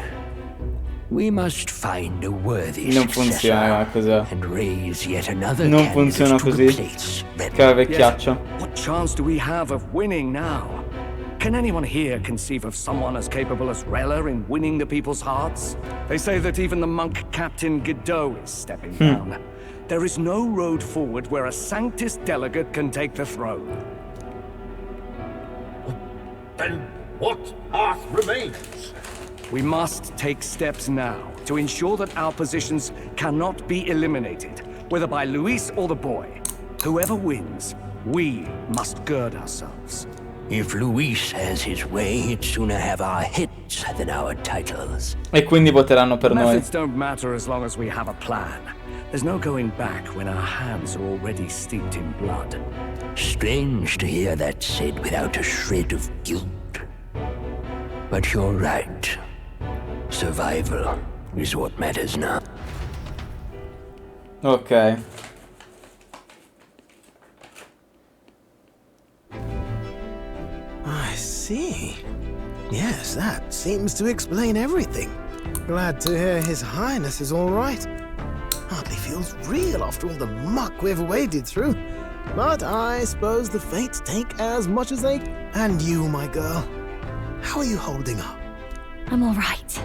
We must find a worthy Non funziona così. and raise yet another Non funziona così. Che vecchiaccia. What chance do we have of winning now? Can anyone here conceive of someone as capable as Rella in winning the people's hearts? They say that even the monk Captain Godot is stepping down. There is no road forward where a Sanctus delegate can take the throne. Then what path remains? We must take steps now to ensure that our positions cannot be eliminated, whether by Luis or the boy. Whoever wins, we must gird ourselves. If Luis has his way, he'd sooner have our hits than our titles. E quindi voteranno per noi. Methods don't matter as long as we have a plan. There's no going back when our hands are already steeped in blood. Strange to hear that said without a shred of guilt. But you're right. Survival is what matters now. Ok. I see. Yes, that seems to explain everything. Glad to hear His Highness is all right. Hardly feels real after all the muck we've waded through. But I suppose the fates take as much as they... And you, my girl, how are you holding up? I'm all right.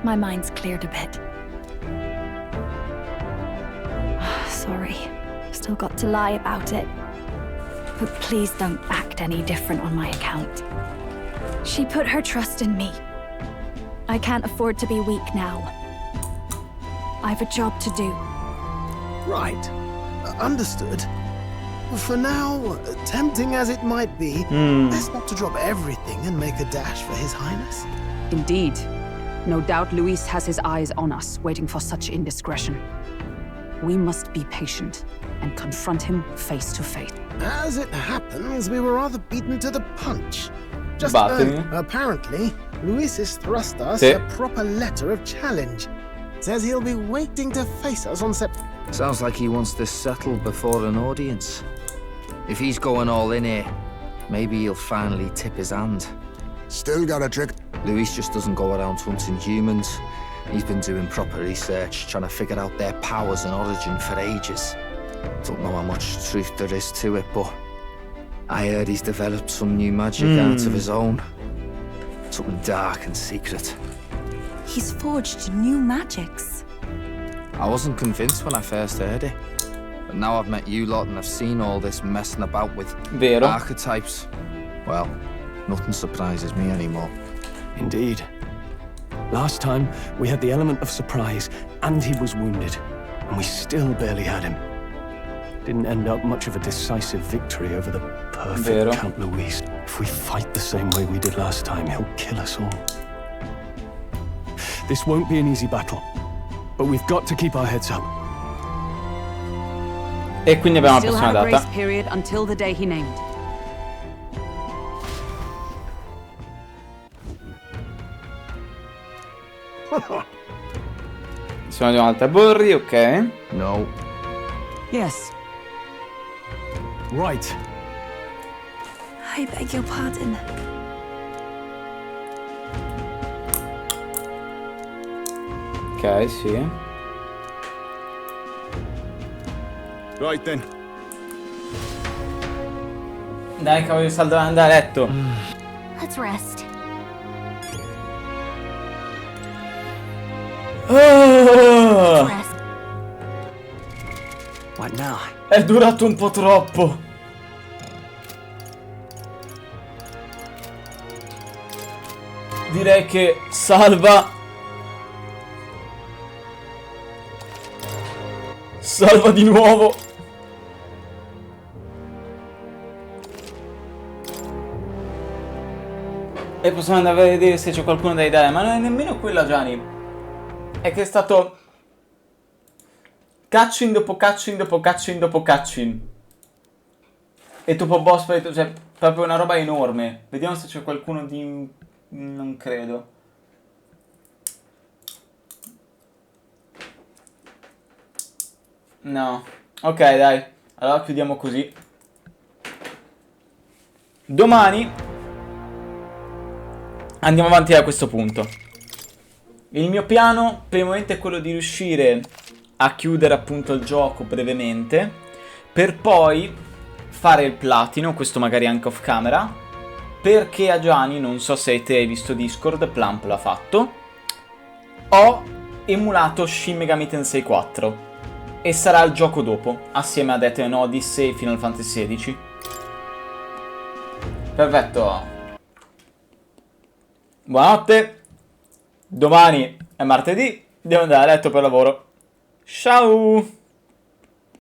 My mind's cleared a bit. Sorry. Still got to lie about it. But please don't act any different on my account. She put her trust in me. I can't afford to be weak now. I've a job to do. Right. Understood. For now, tempting as it might be, best not to drop everything and make a dash for His Highness. Indeed. No doubt Luis has his eyes on us, waiting for such indiscretion. We must be patient and confront him face to face. As it happens, we were rather beaten to the punch. Just apparently, Luis has thrust us a proper letter of challenge. Says he'll be waiting to face us on Sounds like he wants this settled before an audience. If he's going all in here, maybe he'll finally tip his hand. Still got a trick. Luis just doesn't go around hunting humans. He's been doing proper research, trying to figure out their powers and origin for ages. Don't know how much truth there is to it, but I heard he's developed some new magic out of his own. Something dark and secret. He's forged new magics. I wasn't convinced when I first heard it. But now I've met you lot and I've seen all this messing about with archetypes. Well, nothing surprises me anymore. Indeed. Last time, we had the element of surprise, and he was wounded. And we still barely had him. Didn't end up much of a decisive victory over the perfect Count Luis. If we fight the same way we did last time, he'll kill us all. This won't be an easy battle, but we've got to keep our heads up. E quindi abbiamo la Still prossima have a data. grace period until the day he named. Sono di Altabury, ok. No. Yes. Right. I beg your pardon. Ok, sì. Right then. Dai, che voglio andare a letto. Let's rest. What now? È durato un po' troppo. Direi che salva di nuovo. E possiamo andare a vedere se c'è qualcuno da dare. Ma non è nemmeno quella, Gianni. È che è stato cutscene dopo cutscene dopo cutscene dopo cutscene. E dopo boss fight, cioè proprio una roba enorme. Vediamo se c'è qualcuno di... non credo. No. Ok, dai. Allora chiudiamo così. Domani andiamo avanti da questo punto. Il mio piano per il momento è quello di riuscire a chiudere appunto il gioco brevemente, per poi fare il platino, questo magari anche off camera, perché a Gianni, non so se te hai visto Discord, Plump l'ha fatto, ho emulato Shin Megami Tensei 4 e sarà il gioco dopo, assieme a Death and Odyssey e Final Fantasy XVI. Perfetto. Buonanotte. Domani è martedì, devo andare a letto per lavoro. Ciao!